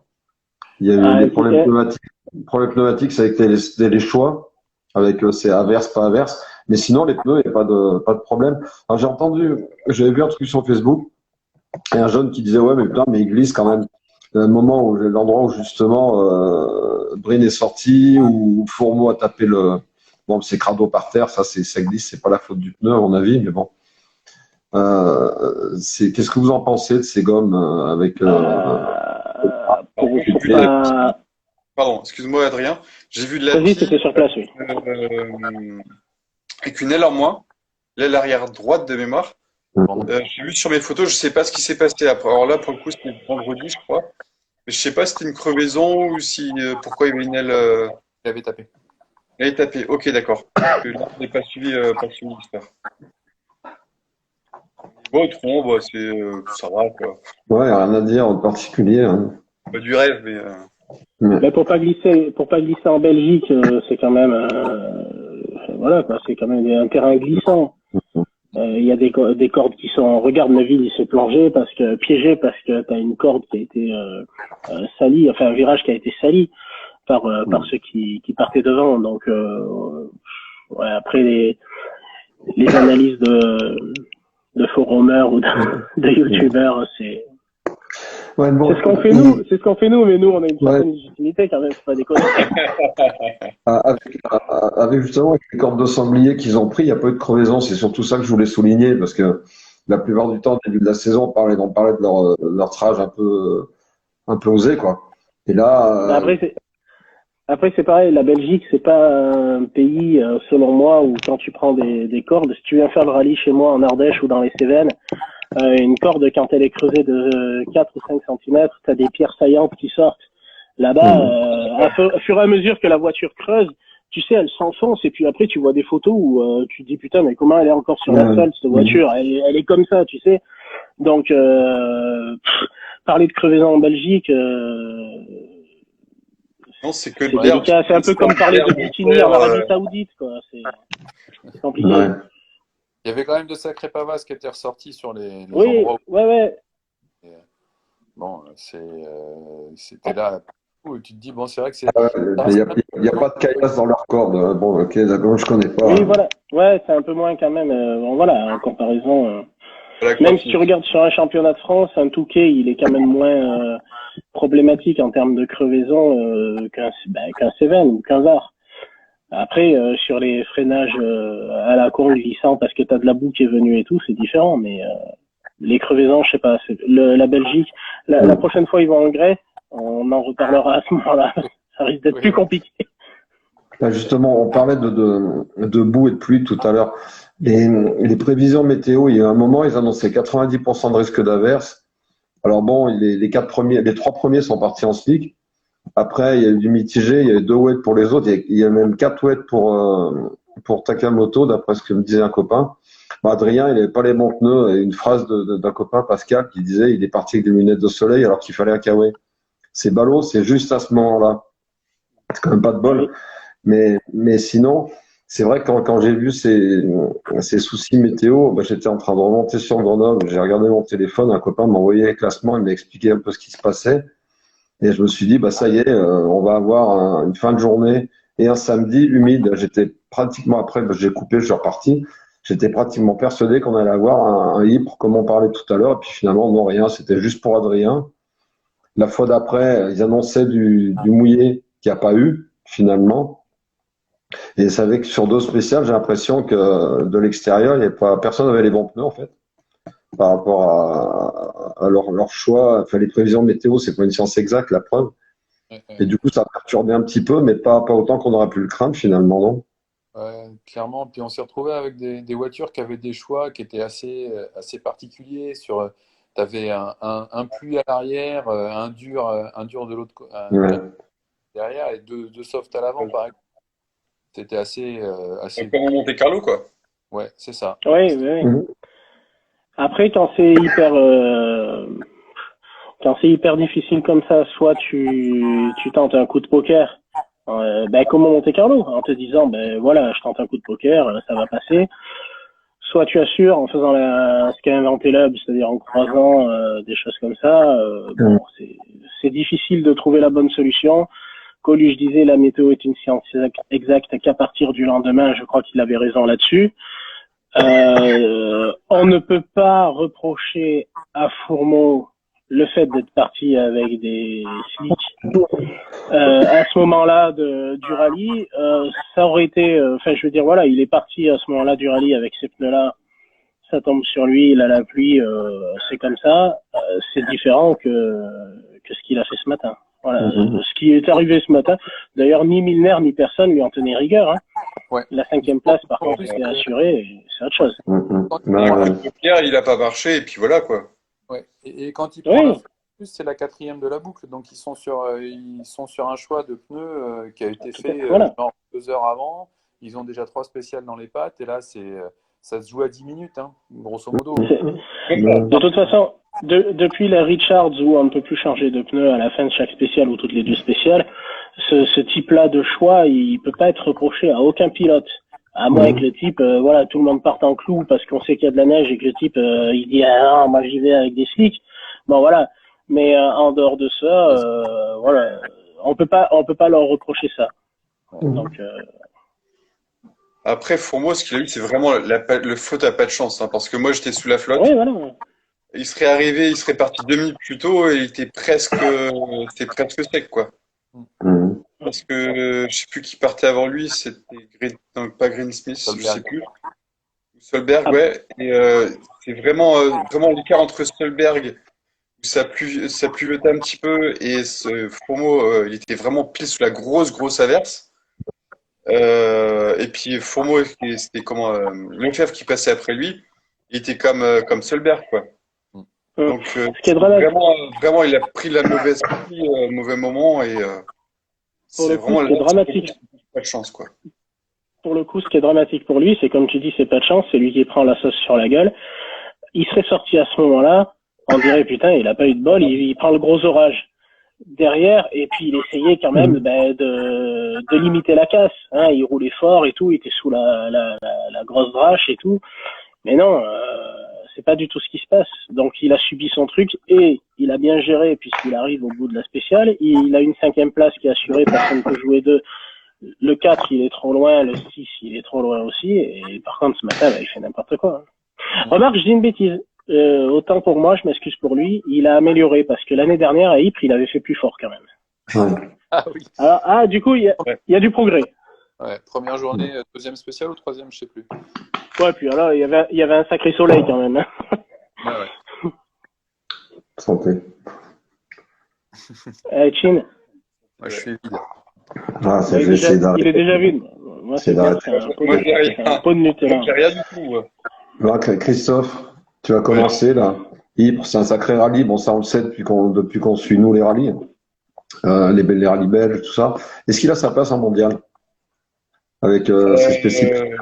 Il y a eu Ah, des problèmes pneumatiques. Les problèmes pneumatiques, c'est avec les choix, avec c'est averse, pas averse. Mais sinon, les pneus, il n'y a pas de problème. Alors, j'avais vu un truc sur Facebook, et un jeune qui disait, ouais, mais putain, mais il glisse quand même. Il y a un moment où l'endroit où justement Brin est sorti, où Fourmeau a tapé c'est crado par terre, ça glisse, c'est pas la faute du pneu à mon avis, mais bon. Qu'est-ce que vous en pensez de ces gommes avec pour J'ai vu pas... Pardon, excuse-moi Adrien, j'ai vu de la Vas-y, pie c'était sur place, oui. avec une aile en moins, l'aile arrière droite de mémoire. Pardon. J'ai vu sur mes photos, je sais pas ce qui s'est passé après. Alors là, pour le coup, c'était vendredi, je crois. Mais je sais pas si c'était une crevaison ou si pourquoi il y avait une aile. Il avait tapé. Elle est tapée. Ok, d'accord. Parce que là, je n'ai pas suivi l'histoire. Bon, autrement, bah, ça va quoi. ouais, rien à dire en particulier. Hein. Pas du rêve, mais Mais pour pas glisser en Belgique, c'est quand même, voilà, quoi, c'est quand même un terrain glissant. Il y a des cordes qui sont, regarde Neville, il s'est piégé parce que t'as une corde qui a été salie, enfin un virage qui a été sali par ceux qui partaient devant. Donc ouais, après les analyses de forumers ou de youtubeurs, c'est Ouais, bon, c'est ce qu'on fait nous, mais nous on a une certaine légitimité quand même, c'est pas déconner. avec justement avec les cordes de sanglier qu'ils ont pris, il n'y a pas eu de crevaison. C'est surtout ça que je voulais souligner parce que la plupart du temps, au début de la saison, on parlait de leur trage un peu osé, quoi. Et là, Après, c'est pareil, la Belgique, c'est pas un pays, selon moi, où quand tu prends des cordes, si tu viens faire le rallye chez moi en Ardèche ou dans les Cévennes, une corde, quand elle est creusée de 4 ou 5 centimètres, t'as des pierres saillantes qui sortent. Là-bas, à fur et à mesure que la voiture creuse, tu sais, elle s'enfonce, et puis après, tu vois des photos où tu te dis, putain, mais comment elle est encore sur l'asphalte, cette voiture? Elle est comme ça, tu sais. Donc, parler de crevaison en Belgique, non, c'est que c'est de l'herbe. délicat. C'est un peu comme parler de bikini en Arabie Saoudite, quoi. C'est compliqué. ouais. Il y avait quand même de sacrés pavasses qui étaient ressortis sur les Oui, endroits où... ouais. Bon, c'était là où tu te dis, bon, c'est vrai que c'est... Il n'y a pas de caillasse dans leur corde. Bon, ok, d'accord, je connais pas. Oui, voilà. Ouais, c'est un peu moins quand même. Bon, voilà, en comparaison. Même si tu regardes sur un championnat de France, un Touquet, il est quand même moins problématique en termes de crevaison qu'un Cévennes ou qu'un Var. Après, sur les freinages à la con glissant parce que t'as de la boue qui est venue et tout, c'est différent. Mais les crevaisons, je sais pas. La Belgique, la prochaine fois ils vont en Grèce, on en reparlera à ce moment-là. Ça risque d'être plus compliqué. Là, justement, on parlait de boue et de pluie tout à l'heure. Les prévisions météo, il y a un moment, ils annonçaient 90% de risque d'averse. Alors bon, les trois premiers sont partis en slick. Après, il y a eu du mitigé, il y a eu 2 wets pour les autres, il y a même 4 wets pour Takamoto, d'après ce que me disait un copain. Bah, Adrien, il n'avait pas les bons pneus, et une phrase d'un copain, Pascal, qui disait il est parti avec des lunettes de soleil alors qu'il fallait un kawaii. C'est ballot, c'est juste à ce moment-là. C'est quand même pas de bol. Mais sinon, c'est vrai que quand j'ai vu ces soucis météo, bah, j'étais en train de remonter sur Grenoble, j'ai regardé mon téléphone, un copain m'a envoyé les classements, il m'a expliqué un peu ce qui se passait. Et je me suis dit, bah ça y est, on va avoir une fin de journée et un samedi humide. J'étais pratiquement, après, j'ai coupé, je suis reparti. J'étais pratiquement persuadé qu'on allait avoir un Ypres, comme on parlait tout à l'heure. Et puis finalement, non, rien. C'était juste pour Adrien. La fois d'après, ils annonçaient du mouillé qu'il n'y a pas eu, finalement. Et c'est vrai que sur dos spécial, j'ai l'impression que de l'extérieur, il y avait pas, personne n'avait les bons pneus, en fait, par rapport à leur choix. Enfin, les prévisions météo, c'est pas une science exacte, la preuve. Et du coup, ça a perturbé un petit peu, mais pas autant qu'on aurait pu le craindre finalement, non? Ouais, clairement. Puis on s'est retrouvé avec des voitures qui avaient des choix qui étaient assez particuliers. Tu avais un pluie à l'arrière, un dur de l'autre Ouais. derrière et deux softs à l'avant, par exemple. C'était assez. Comme au Monte Carlo, quoi. Ouais, c'est ça. Oui. Mhm. Après, quand c'est hyper difficile comme ça, soit tu tentes un coup de poker comme au Monte Carlo, en te disant, voilà, je tente un coup de poker, ça va passer. Soit tu assures en faisant ce qu'a inventé l'Hub, c'est-à-dire en croisant des choses comme ça. C'est difficile de trouver la bonne solution. Coluche disait la météo est une science exacte qu'à partir du lendemain. Je crois qu'il avait raison là-dessus. On ne peut pas reprocher à Fourmeau le fait d'être parti avec des slicks à ce moment-là du rallye. Ça aurait été, je veux dire, voilà, il est parti à ce moment-là du rallye avec ces pneus-là. Ça tombe sur lui, il a la pluie, c'est comme ça. C'est différent que ce qu'il a fait ce matin. Voilà, ce qui est arrivé ce matin. D'ailleurs, ni Milner ni personne lui en tenait rigueur. Hein. Ouais. La 5e place, par contre, c'est assuré, c'est autre chose. Pierre, il a pas marché et puis voilà quoi. Ouais. Et quand il prend la plus, c'est la 4e de la boucle, donc ils sont sur un choix de pneus qui a été fait genre 2 heures avant. Ils ont déjà 3 spéciales dans les pattes et là ça se joue à 10 minutes, hein, grosso modo. De toute façon, depuis la Richards où on ne peut plus changer de pneus à la fin de chaque spéciale ou toutes les 2 spéciales, ce type-là de choix, il peut pas être reproché à aucun pilote. À moins que le type, tout le monde parte en clou parce qu'on sait qu'il y a de la neige et que le type, il dit, ah, moi j'y vais avec des slicks. Bon, voilà. Mais en dehors de ça, voilà, on peut pas leur reprocher ça. Donc, Après, Fourmeau, ce qu'il a eu, c'est vraiment le faute à pas de chance, hein, parce que moi j'étais sous la flotte. oui, voilà. Il serait parti 2 minutes plus tôt et il était c'était presque sec, quoi. Parce que je sais plus qui partait avant lui, c'était pas Greensmith, je sais plus. Solberg, ouais. Et c'est vraiment l'écart entre Solberg où ça pluviotait un petit peu et ce Fourmeau, il était vraiment pile sous la grosse averse. Et puis Fourmeau, c'était comment Lefebvre qui passait après lui, il était comme Solberg, quoi. Donc ce qui est dramatique, vraiment, il a pris la mauvaise partie au mauvais moment et c'est vraiment dramatique. Pas de chance, quoi. Pour le coup, ce qui est dramatique pour lui, c'est comme tu dis, c'est pas de chance, c'est lui qui prend la sauce sur la gueule. Il serait sorti à ce moment-là, on dirait putain, il a pas eu de bol, il prend le gros orage derrière et puis il essayait quand même de limiter la casse. Hein, il roulait fort et tout, il était sous la grosse drache et tout. Mais non, c'est pas du tout ce qui se passe. Donc il a subi son truc et il a bien géré puisqu'il arrive au bout de la spéciale. Il a une 5e place qui est assurée, personne ne peut jouer 2. Le 4, il est trop loin, le 6, il est trop loin aussi. Et par contre, ce matin, il fait n'importe quoi. Hein. Remarque, je dis une bêtise. Autant pour moi, je m'excuse pour lui. Il a amélioré parce que l'année dernière, à Ypres, il avait fait plus fort quand même. Ah oui. Alors, du coup, il y a du progrès. Ouais, première journée, 2e spéciale ou 3e, je sais plus. Ouais, puis alors, il y avait un sacré soleil quand même. Hein. Ouais. Santé. Chin. Moi, je suis vide. Ah, c'est j'essaie d'arrêter. Il est déjà vide. Moi, c'est un pot de Nutella. J'ai rien du tout. Là, Christophe, tu vas commencer là. Ypres, c'est un sacré rallye. Bon, ça on le sait depuis qu'on suit nous les rallyes, les rallyes belges, tout ça. Est-ce qu'il a sa place en mondial avec ses spécificités,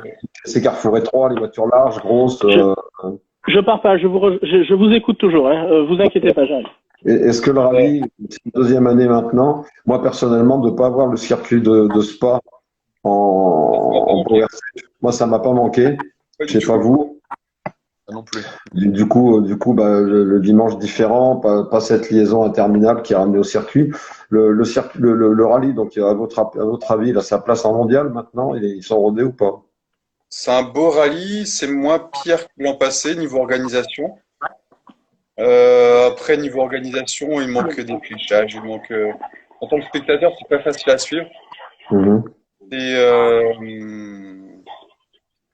ses carrefours étroits, les voitures larges, grosses. Je pars pas. Je vous écoute toujours. Hein. Vous inquiétez pas, j'arrive. Est-ce que le rallye, c'est une 2e année maintenant, moi personnellement, de ne pas avoir le circuit de Spa en PRC, moi ça m'a pas manqué. Je sais pas vous. Non plus. Du coup, le dimanche différent, pas cette liaison interminable qui est ramenée au circuit. Le rallye, donc à votre avis, il a sa place en mondial maintenant. Ils sont rodés ou pas? C'est un beau rallye, c'est moins pire que l'an passé niveau organisation. Après, niveau organisation, il manque des fléchages, en tant que spectateur, c'est pas facile à suivre.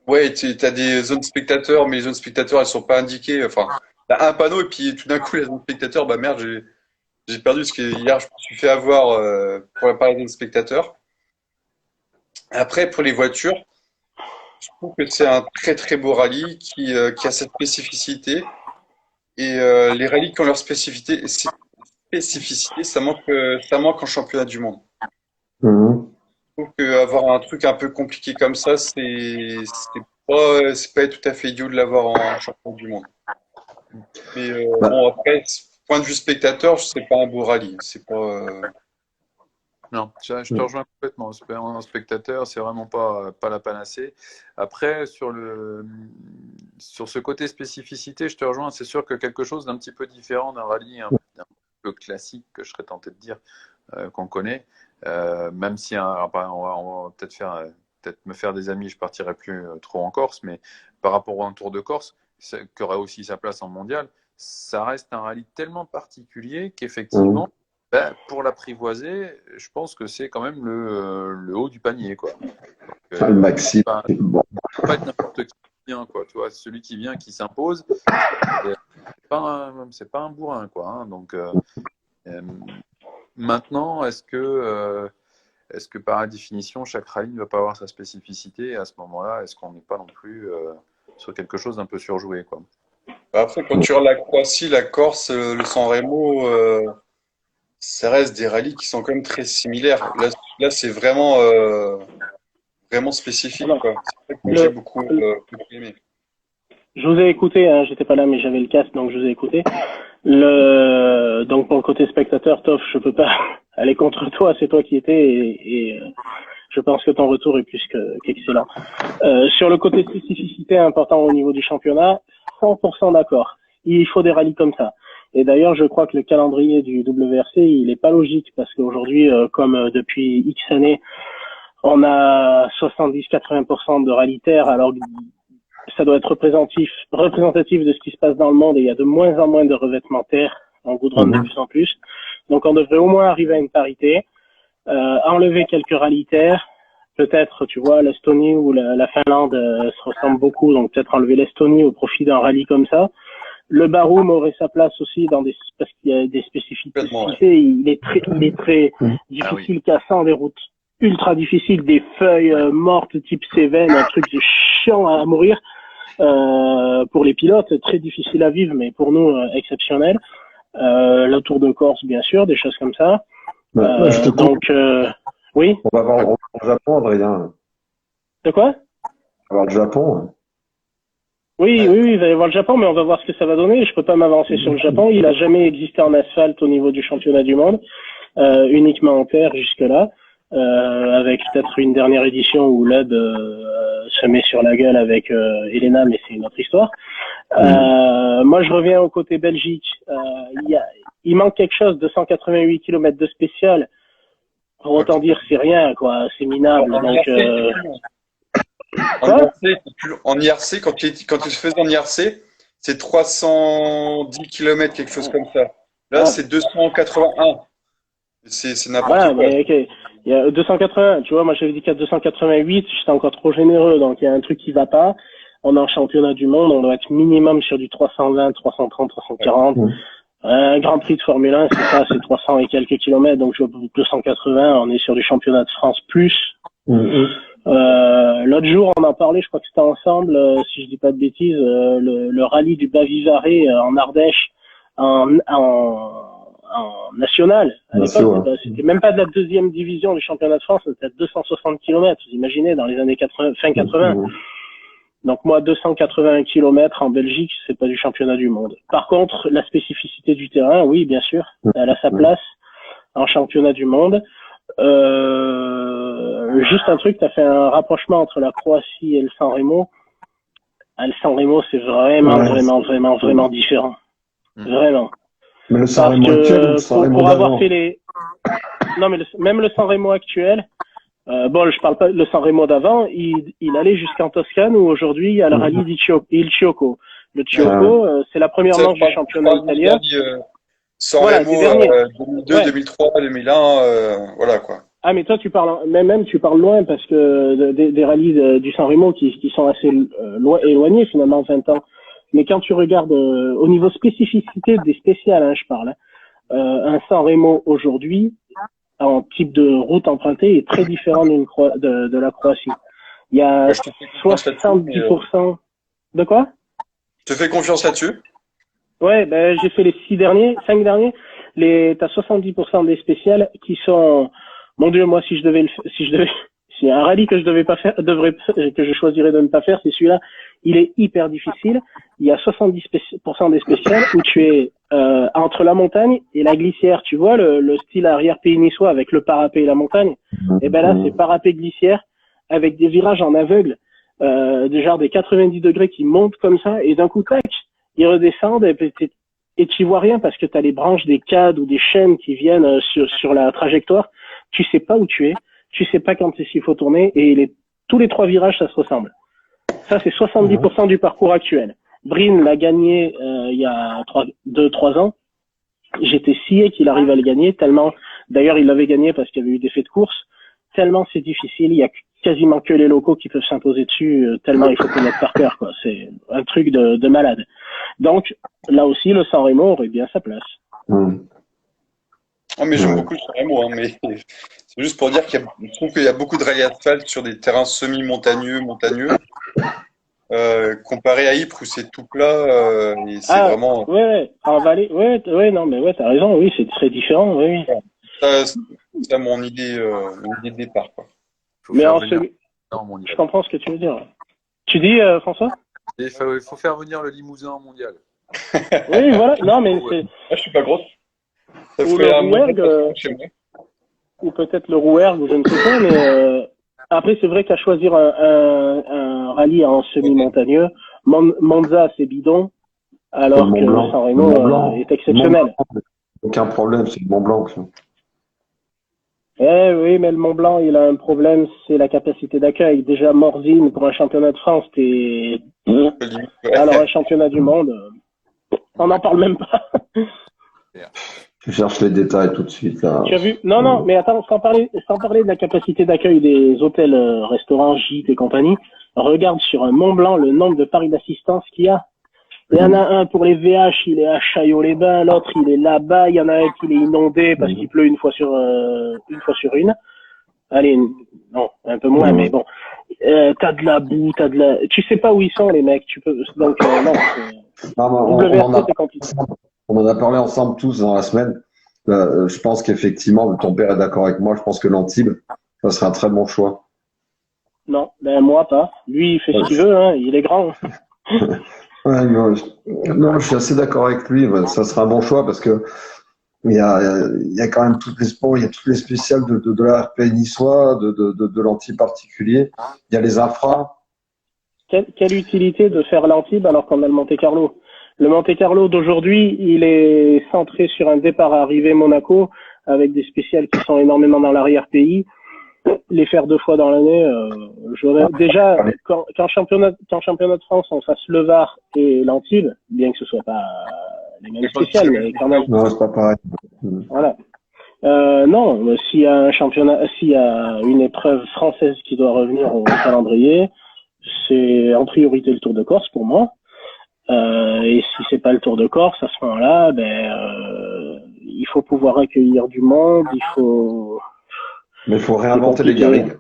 Ouais, t'as des zones spectateurs, mais les zones spectateurs, elles sont pas indiquées. Enfin, t'as un panneau et puis tout d'un coup, la zone spectateur, bah merde, j'ai perdu parce que hier, je me suis fait avoir pour parler des spectateurs. Après, pour les voitures, je trouve que c'est un très très beau rallye qui a cette spécificité. Et les rallyes qui ont leur spécificité, ça manque en championnat du monde. Je trouve qu'avoir un truc un peu compliqué comme ça, c'est pas tout à fait idiot de l'avoir en championnat du monde. Mais bon, après, point de vue spectateur, c'est pas un beau rallye. C'est pas. Non, je te rejoins complètement. En spectateur, c'est vraiment pas la panacée. Après, sur ce côté spécificité, je te rejoins. C'est sûr que quelque chose d'un petit peu différent d'un rallye un peu classique, que je serais tenté de dire, qu'on connaît, même si on va peut-être me faire des amis, je partirai plus trop en Corse, mais par rapport à un Tour de Corse, qui aurait aussi sa place en mondial, ça reste un rallye tellement particulier qu'effectivement, pour l'apprivoiser, je pense que c'est quand même le haut du panier, quoi. Donc, Enfin, le maxi. Bon. Pas être n'importe qui vient, quoi. Tu vois, celui qui vient, qui s'impose, c'est pas un bourrin, quoi. Hein. Donc, maintenant, est-ce que par définition, chaque rallye ne va pas avoir sa spécificité? Et à ce moment-là, est-ce qu'on n'est pas non plus sur quelque chose d'un peu surjoué, quoi? Après, quand tu regardes la Croatie, la Corse, le San Remo, ça reste des rallyes qui sont quand même très similaires. Là c'est vraiment spécifique, Alors, quoi. C'est vrai que j'ai beaucoup aimé. je vous ai écouté, hein, j'étais pas là, mais j'avais le casque, donc je vous ai écouté. Donc pour le côté spectateur, Toff, je peux pas aller contre toi, c'est toi qui étais, et je pense que ton retour est plus qu'excellent. Sur le côté spécificité important au niveau du championnat, 100% d'accord. Il faut des rallyes comme ça. Et d'ailleurs, je crois que le calendrier du WRC, il est pas logique, parce qu'aujourd'hui, comme depuis X années, on a 70-80% de rallye terre, alors ça doit être représentatif de ce qui se passe dans le monde, et il y a de moins en moins de revêtements terre, en goudron de plus en plus. Donc on devrait au moins arriver à une parité, enlever quelques rallyes terre, peut-être, tu vois, l'Estonie ou la Finlande se ressemblent beaucoup, donc peut-être enlever l'Estonie au profit d'un rallye comme ça. Le Baroum aurait sa place aussi parce qu'il y a des spécificités. Ouais. Il est très difficile, cassant, des routes ultra difficiles, des feuilles mortes type Cévennes, un truc de chiant à mourir. Pour les pilotes, très difficile à vivre, mais pour nous, exceptionnel. Le Tour de Corse, bien sûr, des choses comme ça. Oui. On va voir le Japon, Adrien. De quoi? On va voir le Japon. Oui, il va y avoir le Japon, mais on va voir ce que ça va donner. Je peux pas m'avancer sur le Japon. Il a jamais existé en asphalte au niveau du championnat du monde, uniquement en terre jusque-là, avec peut-être une dernière édition où Lud se met sur la gueule avec Elena, mais c'est une autre histoire. Moi, je reviens au côté Belgique. Il manque quelque chose de 188 km de spécial. Pour autant dire, c'est rien, quoi. C'est minable. Donc, en IRC, quand tu te faisais en IRC, c'est 310 km, quelque chose comme ça. Là, c'est 281. C'est n'importe quoi. Mais, okay. Il y a 280, tu vois, moi j'avais dit qu'à 288, j'étais encore trop généreux, donc il y a un truc qui va pas. On est en championnat du monde, on doit être minimum sur du 320, 330, 340. Un Grand Prix de Formule 1, c'est ça, c'est 300 et quelques kilomètres, donc je vois 280, on est sur du championnat de France plus. L'autre jour, on en parlait, je crois que c'était ensemble, si je dis pas de bêtises, le rallye du Bas-Vivarais en Ardèche, en national. À l'époque, c'était même pas de la deuxième division du championnat de France, c'était à 260 km, vous imaginez, dans les années 80, fin 80. Donc moi, 281 km en Belgique, c'est pas du championnat du monde. Par contre, la spécificité du terrain, oui, bien sûr, elle a sa place en championnat du monde. Juste un truc, tu as fait un rapprochement entre la Croatie et le San Remo. Le San Remo, c'est vraiment différent. Vraiment. Mais le San Remo actuel, pour avoir fait les... Non, mais même le San Remo actuel, je parle pas le San Remo d'avant, il allait jusqu'en Toscane où aujourd'hui il y a le rallye Il Ciocco. Le Ciocco, c'est la première manche du championnat italien. San Remo 2002, 2003, 2001, voilà quoi. Ah, mais toi, tu parles loin parce que des rallyes du San Remo qui sont assez éloignés finalement, 20 ans. Mais quand tu regardes au niveau spécificité des spéciales, hein, je parle, un San Remo aujourd'hui, en type de route empruntée, est très différent de la Croatie. Il y a 70%. De quoi? Je te fais confiance là-dessus. Ouais, j'ai fait les 5 derniers. T'as 70% des spéciales qui sont, mon Dieu, moi, si un rallye que je devais pas faire, que je choisirais de ne pas faire, c'est celui-là. Il est hyper difficile. Il y a 70% des spéciales où tu es entre la montagne et la glissière. Tu vois le style arrière-pays niçois avec le parapet et la montagne. Et ben là, c'est parapet glissière avec des virages en aveugle, de genre des 90 degrés qui montent comme ça et d'un coup, tac, ils redescendent et tu vois rien parce que tu as les branches des cadres ou des chaînes qui viennent sur la trajectoire. Tu sais pas où tu es, tu sais pas quand il faut tourner et tous les 3 virages, ça se ressemble. Ça, c'est 70% du parcours actuel. Breen l'a gagné il y a 2-3 ans. J'étais scié qu'il arrive à le gagner, tellement, d'ailleurs il l'avait gagné parce qu'il y avait eu des faits de course, tellement c'est difficile, il y a quasiment que les locaux qui peuvent s'imposer dessus, tellement il faut connaître par cœur, quoi. C'est un truc de malade. Donc, là aussi, le San Remo aurait bien sa place. Oh, mais j'aime beaucoup le San Remo, hein, mais c'est juste pour dire je trouve qu'il y a beaucoup de rallye asphalte sur des terrains semi-montagneux, comparé à Ypres où c'est tout plat, et c'est vraiment. Ouais, en vallée, ouais, non, mais ouais, t'as raison, oui, c'est très différent, oui. Ça, mon idée de départ, quoi. Mais je comprends ce que tu veux dire. Tu dis, François? Il faut faire venir le Limousin en mondial. Oui, voilà, non, mais c'est. Je suis pas grosse. Ça Ou ferait le un Rouergue, chez moi. ou peut-être le Rouergue, ou je ne sais pas, mais après, c'est vrai qu'à choisir un rallye en semi-montagneux, Monza, c'est bidon, alors que le San Remo est exceptionnel. Aucun problème, c'est le Mont Blanc. Ça. Oui, mais le Mont Blanc, il a un problème, c'est la capacité d'accueil. Déjà, Morzine, pour un championnat de France, alors un championnat du monde, on n'en parle même pas. Je cherche les détails tout de suite. Là. Tu as vu? Non, mais attends, sans parler de la capacité d'accueil des hôtels, restaurants, gîtes et compagnie, regarde sur un Mont Blanc le nombre de paris d'assistance qu'il y a. Il y en a un pour les VH, il est à Chaillot-les-Bains, l'autre il est là-bas, il y en a un qui est inondé parce qu'il pleut une fois sur une. Allez, non, un peu moins, mais bon. T'as de la boue, tu sais pas où ils sont les mecs, donc non, c'est compliqué. On en a parlé ensemble tous dans la semaine. Je pense qu'effectivement, ton père est d'accord avec moi, je pense que l'Antibes, ça serait un très bon choix. Non, ben moi pas. Lui, il fait ce qu'il veut, hein, il est grand. Ouais, non, je suis assez d'accord avec lui. Ça sera un bon choix parce que il y a quand même toutes les sports, il y a toutes les spéciales de la RP niçois, de l'Antibes particulier. Il y a les infras. Quelle utilité de faire l'Antibes alors qu'on a le Monte-Carlo? Le Monte-Carlo d'aujourd'hui, il est centré sur un départ-arrivée Monaco avec des spéciales qui sont énormément dans l'arrière-pays. Les faire 2 fois dans l'année, déjà quand championnat de France on fasse le Var et l'Antibes, bien que ce soit pas les mêmes spéciales, mais quand même. Non, c'est pas pareil. Voilà. Non, s'il y a une épreuve française qui doit revenir au calendrier, c'est en priorité le Tour de Corse pour moi. Et si c'est pas le Tour de Corse, à ce moment-là, il faut pouvoir accueillir du monde, Mais il faut réinventer les garrigues.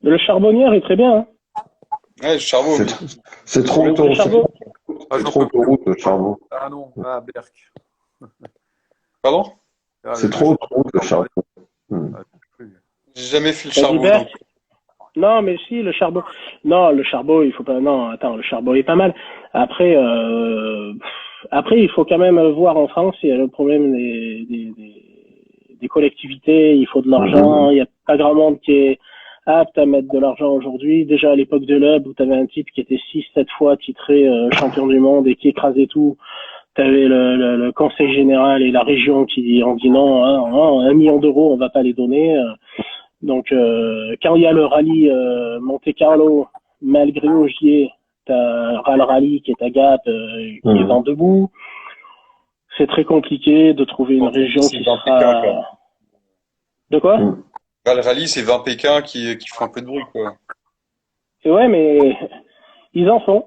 Le Charbonnière est très bien. Hein. Ouais, le Charbot. C'est trop autoroute. C'est trop autoroute, le Charbot. Ah non, Berck. Pardon? C'est trop autoroute, le Charbot. J'ai jamais fait le Charbot. Non, mais si, le Charbot. Non, le Charbot, il faut pas. Non, attends, le Charbot est pas mal. Après, il faut quand même voir en France, il y a le problème des collectivités, il faut de l'argent, il y a pas grand monde qui est apte à mettre de l'argent aujourd'hui. Déjà à l'époque de l'UB, où tu avais un type qui était 6-7 fois titré champion du monde et qui écrasait tout, tu avais le conseil général et la région qui ont dit non, 1 million d'euros, on va pas les donner. Donc quand il y a le rallye Monte-Carlo, malgré Ogier, t'as Ral Rally qui est à Gap, qui est vent debout. C'est très compliqué de trouver une région qui sera. De quoi? Le rallye, c'est 20 Pékin qui font un peu de bruit, quoi. Et ouais, mais ils en font.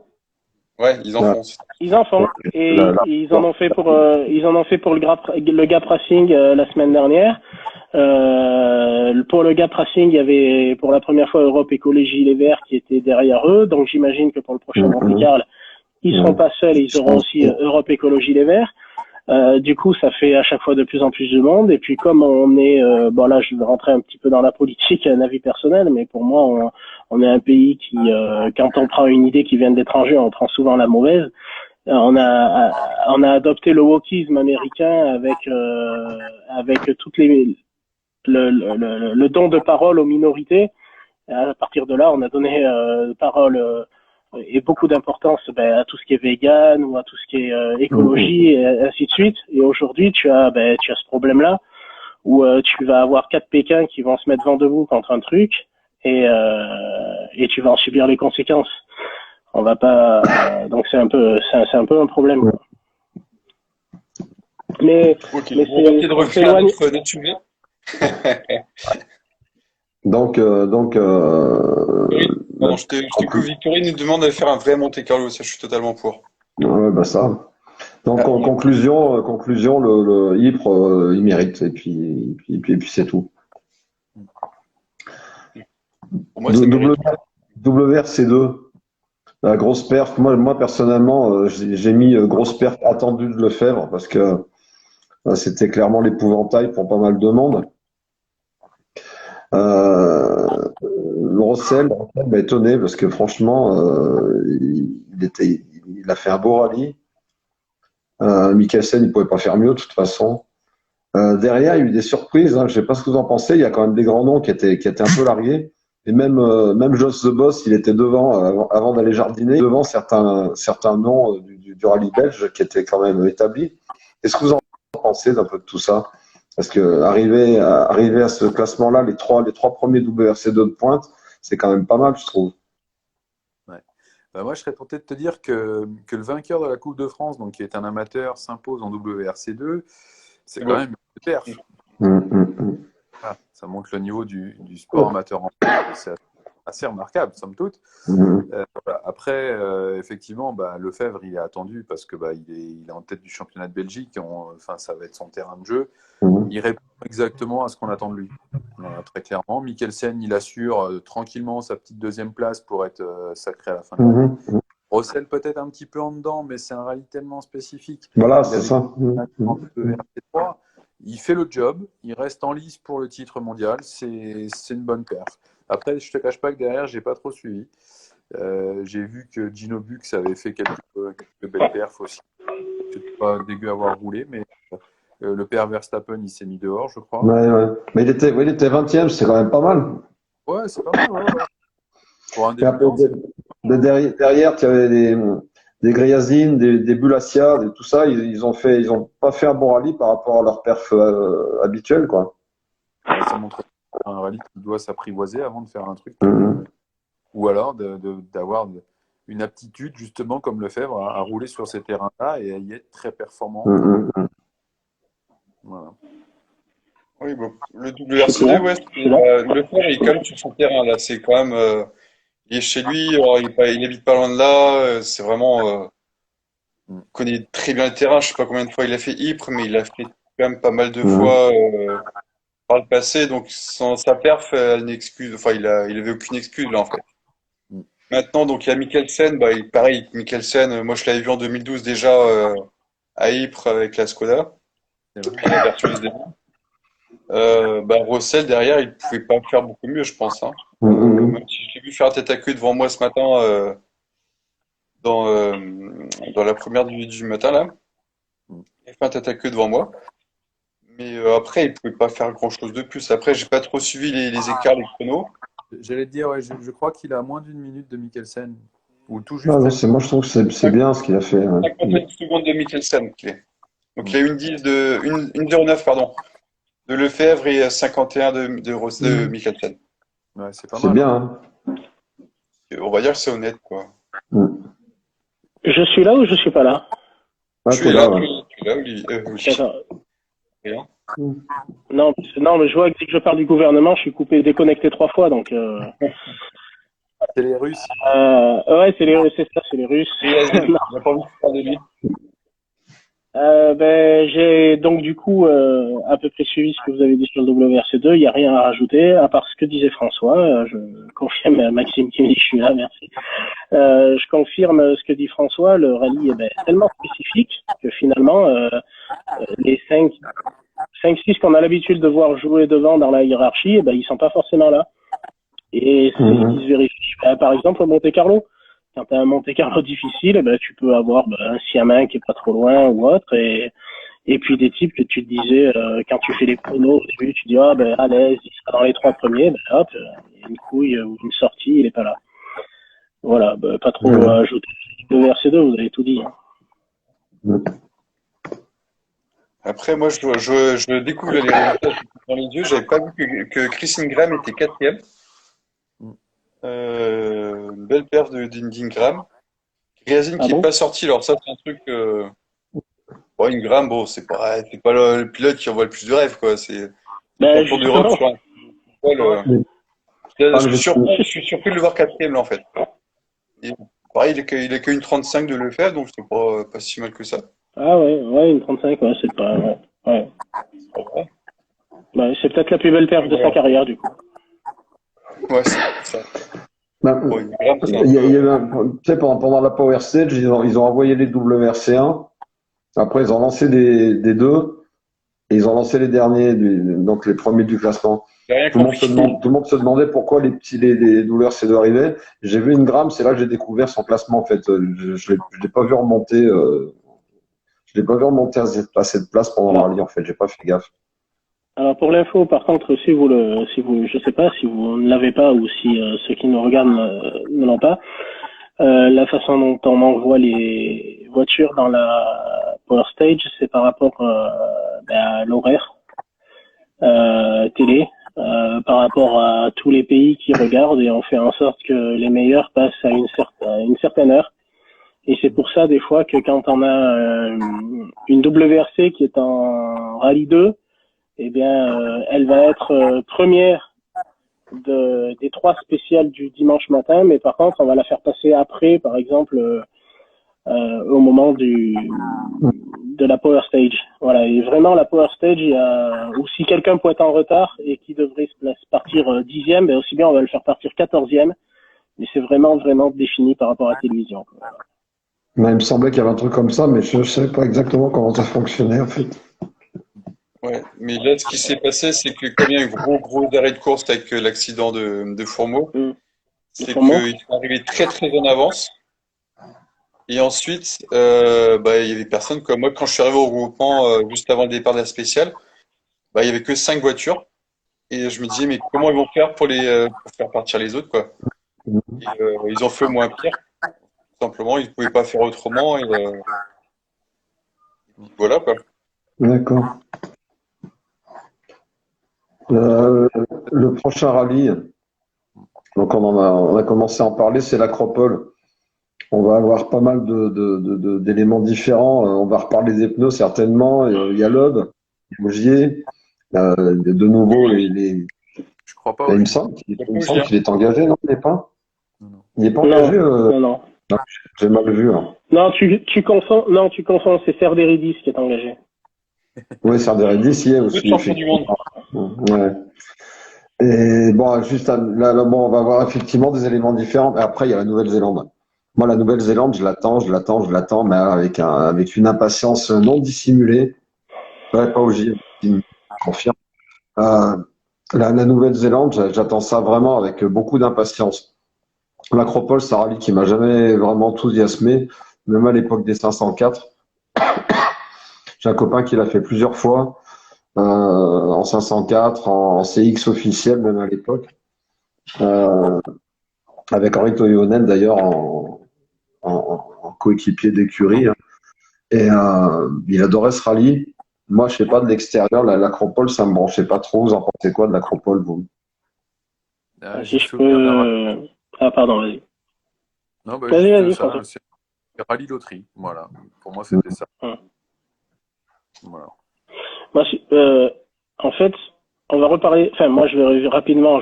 Ouais, ils en font. Ils en font. Et ils en ont fait pour le Gap Racing la semaine dernière. Pour le Gap Racing, il y avait pour la première fois Europe Écologie Les Verts qui était derrière eux. Donc j'imagine que pour le prochain Monte-Carlo, ils seront pas seuls, ils auront aussi Europe Écologie Les Verts. Du coup, ça fait à chaque fois de plus en plus de monde. Et puis comme on est, là, je vais rentrer un petit peu dans la politique, un avis personnel, mais pour moi, on est un pays qui, quand on prend une idée qui vient de l'étranger, on prend souvent la mauvaise. On a adopté le wokisme américain avec toutes le don de parole aux minorités. À partir de là, on a donné parole et beaucoup d'importance à tout ce qui est vegan ou à tout ce qui est écologie et ainsi de suite. Et aujourd'hui, tu as ce problème-là où tu vas avoir 4 Pékins qui vont se mettre vent debout contre un truc et tu vas en subir les conséquences. On va pas donc c'est un peu un problème. Quoi. Mais Ok, mais on va essayer de on refaire s'éloigne. notre sujet. Donc, Pardon, je te coupe. Victorine nous demande de faire un vrai Monte Carlo. Ça, je suis totalement pour. ouais, bah ça. Donc, en conclusion, le Ypres, il mérite. Et puis c'est tout. Pour moi, ça mérite. WRC2, la grosse perf. Moi personnellement, j'ai mis grosse perf attendue de Lefebvre parce que c'était clairement l'épouvantail pour pas mal de monde. Rossel m'a étonné parce que franchement, il a fait un beau rallye. Mikkelsen, il pouvait pas faire mieux de toute façon. Derrière, il y a eu des surprises. Hein. Je sais pas ce que vous en pensez. Il y a quand même des grands noms qui étaient un peu largués. Et même Joss the Boss, il était devant avant d'aller jardiner, devant certains noms du rallye belge qui étaient quand même établis. Qu'est-ce que vous en pensez d'un peu de tout ça? Parce que arriver à ce classement-là, les trois premiers WRC2 de pointe, c'est quand même pas mal, je trouve. Ouais. Moi, je serais tenté de te dire que le vainqueur de la Coupe de France, donc qui est un amateur, s'impose en WRC2. C'est quand même une perf. Ah, ça montre le niveau du sport amateur en France. C'est assez remarquable, somme toute. Voilà. Après, effectivement, Lefebvre, il est attendu parce que il est en tête du championnat de Belgique. Ça va être son terrain de jeu. Il répond exactement à ce qu'on attend de lui. Très clairement. Mikkelsen, il assure tranquillement sa petite deuxième place pour être sacré à la fin de l'année. Rossel peut-être un petit peu en dedans, mais c'est un rallye tellement spécifique. Voilà, c'est ça. Il fait le job, il reste en lice pour le titre mondial, c'est une bonne perf. Après, je te cache pas que derrière, j'ai pas trop suivi. J'ai vu que Gino Bux avait fait quelques belles perfs aussi. C'est pas dégueu à avoir roulé, mais le père Verstappen, il s'est mis dehors, je crois. Ouais. Mais il était 20e, c'est quand même pas mal. Ouais, c'est pas mal. Ouais. Pour un Après, débutant, derrière, tu avais des Griazine, des Bulassia, tout ça. Ils ont pas fait un bon rallye par rapport à leur perf habituelle, quoi. Ça montre un rallye qui doit s'apprivoiser avant de faire un truc. Ou alors d'avoir une aptitude, justement, comme Lefebvre, à rouler sur ces terrains-là et à y être très performant. Voilà. Oui, le WRC2, ouais, Lefebvre, il est quand même sur son terrain, là. C'est quand même, il est chez lui, alors il habite pas loin de là. C'est vraiment, il connaît très bien le terrain. Je sais pas combien de fois il a fait Ypres, mais il a fait quand même pas mal de fois par le passé. Donc, sa perf, elle n'excuse, enfin, il avait aucune excuse, là, en fait. Maintenant, donc, il y a Mikkelsen, pareil, Mikkelsen, moi, je l'avais vu en 2012 déjà, à Ypres avec la Skoda. La version SD. Rossel derrière, il pouvait pas faire beaucoup mieux, je pense. Hein. Même si je l'ai vu faire tête à queue devant moi ce matin dans la première du matin là, il a fait un tête à queue devant moi. Mais après, il pouvait pas faire grand-chose de plus. Après, j'ai pas trop suivi les écarts, les chronos. J'allais te dire, ouais, je crois qu'il a moins d'une minute de Mikkelsen. Ou tout juste. Moi, je trouve que c'est bien ce qu'il a fait. 51 secondes de Mikkelsen. Donc, il a une 10 une 09, pardon, de Lefebvre et 51 de Mikkelsen. Ouais, c'est pas mal. C'est bien. Hein. On va dire que c'est honnête, quoi. Je suis là ou je suis pas là? Je suis là, tu es là, Olivier. D'accord. Rien. Non, mais je vois que dès que je parle du gouvernement, je suis déconnecté 3 fois, donc. C'est les Russes. Ouais, c'est les Russes. J'ai pas envie de parler de lui. J'ai donc du coup à peu près suivi ce que vous avez dit sur le WRC2. Il n'y a rien à rajouter à part ce que disait François. Je confirme à Maxime qui me dit que je suis là, merci. Je confirme ce que dit François. Le rallye est tellement spécifique que finalement les 5-6 qu'on a l'habitude de voir jouer devant dans la hiérarchie, ils sont pas forcément là. Et c'est ce qui se vérifie. Par exemple, au Monte Carlo, quand tu as un Monte Carlo difficile, eh ben, tu peux avoir un Siamin qui est pas trop loin ou autre. Et puis des types que tu te disais, quand tu fais les pronos au début, tu dis, ah ben à l'aise, il sera dans les 3 premiers, ben hop, il y a une couille ou une sortie, il est pas là. Voilà, ben, pas trop à ajouter. WRC2, vous avez tout dit. Hein. Après, moi, je découvre les résultats dans les yeux. J'avais pas vu que Chris Ingram était quatrième. Une belle perf d'Ingram. Griazin qui est pas sorti. Alors ça, c'est un truc. Bon, Ingram, bon, c'est pas le pilote qui envoie le plus de rêves, quoi. C'est Ben, champion d'Europe sur un vol. Je suis surpris de le voir quatrième, là, en fait. Et pareil, il a que une 35 de Lefebvre, donc c'est pas si mal que ça. Ah ouais, une 35, ouais, c'est pas. Ouais. C'est peut-être la plus belle perf de sa carrière, du coup. Ouais, c'est ça. Bon, il y a tu sais, pendant la Power Stage, ils ont envoyé les WRC1. Après, ils ont lancé des deux. Et ils ont lancé les derniers, donc les premiers du classement. Tout le monde se demandait pourquoi les WRC2 arrivaient. J'ai vu Ingram, c'est là que j'ai découvert son classement, en fait. Je l'ai pas vu remonter. Je l'ai pas vu remonter à cette place pendant le rallye, en fait. J'ai pas fait gaffe. Alors pour l'info, par contre, si vous, je sais pas si vous ne l'avez pas ou si ceux qui nous regardent ne l'ont pas, la façon dont on envoie les voitures dans la Power Stage, c'est par rapport à l'horaire télé, par rapport à tous les pays qui regardent, et on fait en sorte que les meilleurs passent à une certaine heure. Et c'est pour ça, des fois, que quand on a une WRC qui est en Rallye 2, eh bien, elle va être première des 3 spéciales du dimanche matin, mais par contre, on va la faire passer après, par exemple, au moment de la Power Stage. Voilà. Et vraiment, la Power Stage, ou si quelqu'un peut être en retard et qui devrait partir 10e, ben aussi bien on va le faire partir 14e. Mais c'est vraiment défini par rapport à la télévision. Voilà. Mais il me semblait qu'il y avait un truc comme ça, mais je ne savais pas exactement comment ça fonctionnait, en fait. Ouais, mais là, ce qui s'est passé, c'est que comme il y a eu un gros arrêt de course avec l'accident de Fourmeau, c'est qu'ils sont arrivés très très en avance. Et ensuite, il y avait personne. Comme moi, quand je suis arrivé au regroupement juste avant le départ de la spéciale, il y avait que 5 voitures. Et je me disais, mais comment ils vont faire pour faire partir les autres, quoi. Et, ils ont fait au moins pire. Tout simplement, ils ne pouvaient pas faire autrement. Et voilà, quoi. D'accord. Le prochain rallye, donc on a commencé à en parler, c'est l'Acropole. On va avoir pas mal d'éléments différents. On va reparler des pneus certainement. Il y a Loeb, Ogier, de nouveau Je crois pas. Il me semble qu'il est engagé, non? Il n'est pas? Non. Il n'est pas engagé? Non. Non, j'ai mal vu. Hein. Non, tu confonds. C'est Ferderidis qui est engagé. Oui, Ferderidis y est aussi. Le champion du monde. Ouais. Et bon, juste là, bon, on va avoir effectivement des éléments différents. Mais après, il y a la Nouvelle-Zélande. Moi, la Nouvelle-Zélande, je l'attends, mais avec une impatience non dissimulée. Ouais, pas Ogier, je confirme. La Nouvelle-Zélande, j'attends ça vraiment avec beaucoup d'impatience. L'Acropole, c'est un rallye qui m'a jamais vraiment enthousiasmé, même à l'époque des 504. J'ai un copain qui l'a fait plusieurs fois, en 504, en CX officiel, même à l'époque, avec Henri Toivonen d'ailleurs en coéquipier d'écurie. Hein. Et il adorait ce rallye. Moi, je sais pas, de l'extérieur, l'Acropole, ça me branchait pas trop. Vous en pensez quoi de l'Acropole, vous? Si je peux... Ah, pardon, vas-y. Non, vas-y, ça, c'est rallye loterie. Voilà. Pour moi, c'était ça. Voilà. Moi, en fait, on va reparler. Enfin, moi, je vais rapidement.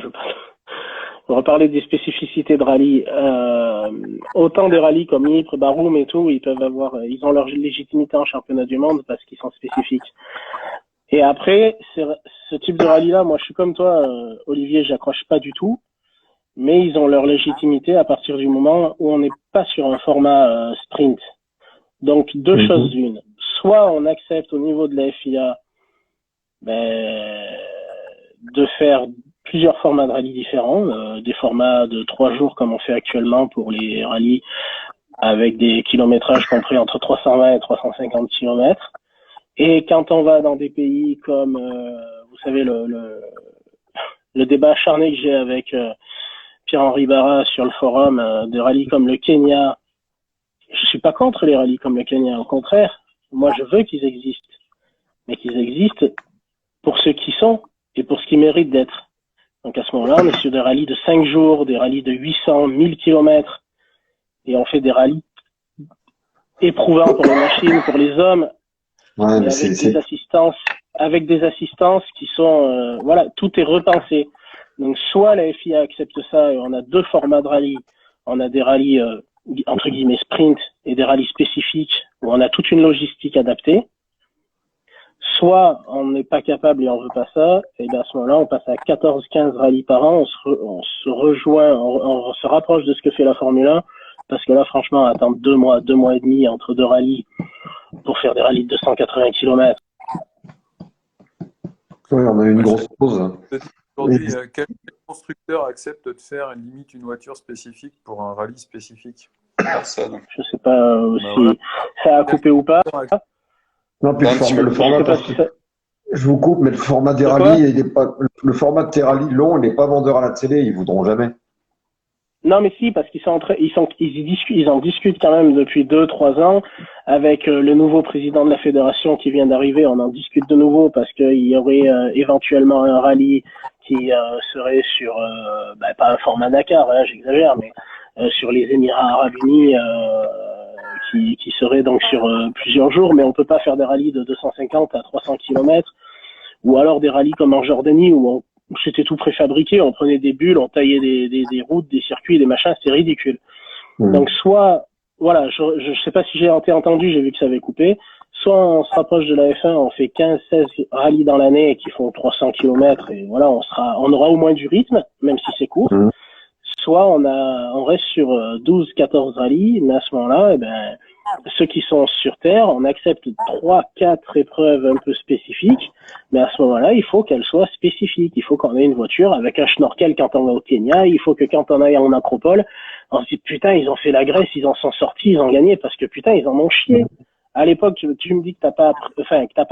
On va reparler des spécificités de rallye. Autant des rallyes comme Ypres, Baroum et tout, ils ont leur légitimité en championnat du monde parce qu'ils sont spécifiques. Et après, ce type de rallye-là, moi, je suis comme toi, Olivier, j'accroche pas du tout. Mais ils ont leur légitimité à partir du moment où on n'est pas sur un format sprint. Donc, deux choses d'une. Soit on accepte au niveau de la FIA de faire plusieurs formats de rallye différents, des formats de 3 jours comme on fait actuellement pour les rallyes avec des kilométrages compris entre 320 et 350 kilomètres. Et quand on va dans des pays comme, vous savez, le débat acharné que j'ai avec Pierre-Henri Barra sur le forum, des rallyes comme le Kenya, je suis pas contre les rallyes comme le Kenya, au contraire, moi je veux qu'ils existent, mais qu'ils existent pour ceux qui sont et pour ce qu'ils méritent d'être. Donc à ce moment-là, on est sur des rallyes de 5 jours, des rallyes de 800, 1000 kilomètres, et on fait des rallyes éprouvants pour les machines, pour les hommes, Ouais, mais avec des assistances qui sont, voilà, tout est repensé. Donc soit la FIA accepte ça et on a 2 formats de rallye, on a des rallyes entre guillemets sprint et des rallyes spécifiques où on a toute une logistique adaptée. Soit on n'est pas capable et on veut pas ça, et bien à ce moment-là on passe à 14-15 rallyes par an, on se rejoint, on se rapproche de ce que fait la Formule 1, parce que là franchement attendre 2 mois et demi entre 2 rallyes pour faire des rallyes de 280 km. oui, on a eu une grosse pause. Aujourd'hui, quel constructeur accepte de faire limite une voiture spécifique pour un rallye spécifique? Personne. Je sais pas Bah si voilà. ça a coupé ou pas. Non, puis Un petit peu. le format, Je sais pas parce si que ça... je vous coupe, mais le format des De quoi? rallyes, il est pas, le format de tes rallyes long, il n'est pas vendeur à la télé, ils voudront jamais. Non, mais si, parce qu'ils en discutent quand même depuis 2-3 ans avec le nouveau président de la fédération qui vient d'arriver. On en discute de nouveau parce qu'il y aurait éventuellement un rallye qui serait sur, pas un format Dakar, hein, j'exagère, mais sur les Émirats Arabes Unis, qui serait donc sur plusieurs jours. Mais on peut pas faire des rallyes de 250 à 300 kilomètres, ou alors des rallyes comme en Jordanie où c'était tout préfabriqué, on prenait des bulles, on taillait des routes, des circuits, des machins, c'est ridicule. Donc soit, voilà, je sais pas si j'ai été entendu, j'ai vu que ça avait coupé, soit on se rapproche de la F1, on fait 15-16 rallyes dans l'année qui font 300 km et voilà, on aura au moins du rythme, même si c'est court. Soit on reste sur 12-14 rallyes, mais à ce moment-là, eh ben, ceux qui sont sur Terre, on accepte 3-4 épreuves un peu spécifiques, mais à ce moment-là, il faut qu'elles soient spécifiques. Il faut qu'on ait une voiture avec un schnorkel quand on va au Kenya, il faut que quand on aille en Acropole, on se dit putain, ils ont fait la Grèce, ils en sont sortis, ils ont gagné, parce que putain, ils en ont chié. À l'époque, tu me dis que t'as pas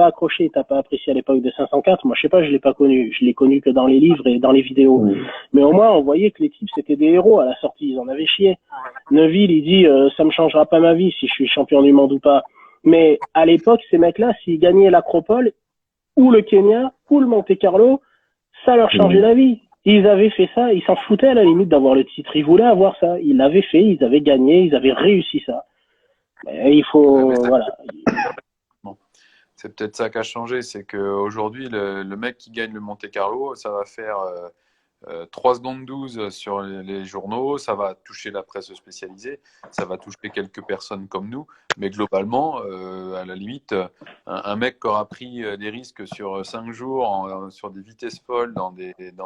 accroché, t'as pas apprécié à l'époque de 504. Moi, je sais pas, je l'ai pas connu. Je l'ai connu que dans les livres et dans les vidéos. Mais au moins, on voyait que les types, c'était des héros à la sortie. Ils en avaient chié. Neuville, il dit, ça me changera pas ma vie si je suis champion du monde ou pas. Mais à l'époque, ces mecs-là, s'ils gagnaient l'Acropole, ou le Kenya, ou le Monte-Carlo, ça leur changeait la vie. Ils avaient fait ça, ils s'en foutaient à la limite d'avoir le titre. Ils voulaient avoir ça. Ils l'avaient fait, ils avaient gagné, ils avaient réussi ça. Et il faut, voilà. C'est peut-être ça qui a changé, c'est qu'aujourd'hui, le mec qui gagne le Monte-Carlo, ça va faire 3 secondes 12 sur les journaux, ça va toucher la presse spécialisée, ça va toucher quelques personnes comme nous, mais globalement, à la limite, un mec qui aura pris des risques sur 5 jours, sur des vitesses folles, dans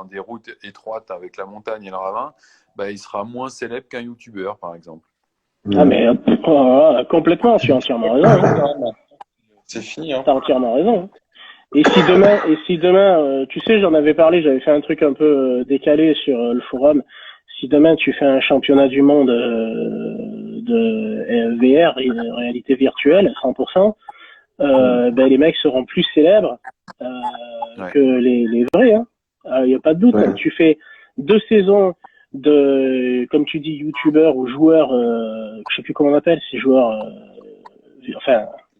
des routes étroites avec la montagne et le ravin, bah, il sera moins célèbre qu'un youtubeur, par exemple. Ah mais complètement, tu as entièrement raison. Hein. C'est fini. Hein. Tu as entièrement raison. Hein. Et si demain, tu sais, j'en avais parlé, j'avais fait un truc un peu décalé sur le forum. Si demain tu fais un championnat du monde de VR, réalité virtuelle, 100%, ben les mecs seront plus célèbres que les vrais. Hein. Y a pas de doute. Ouais. Hein. Tu fais 2 saisons de, comme tu dis, youtubeurs ou joueurs, je sais plus comment on appelle ces joueurs,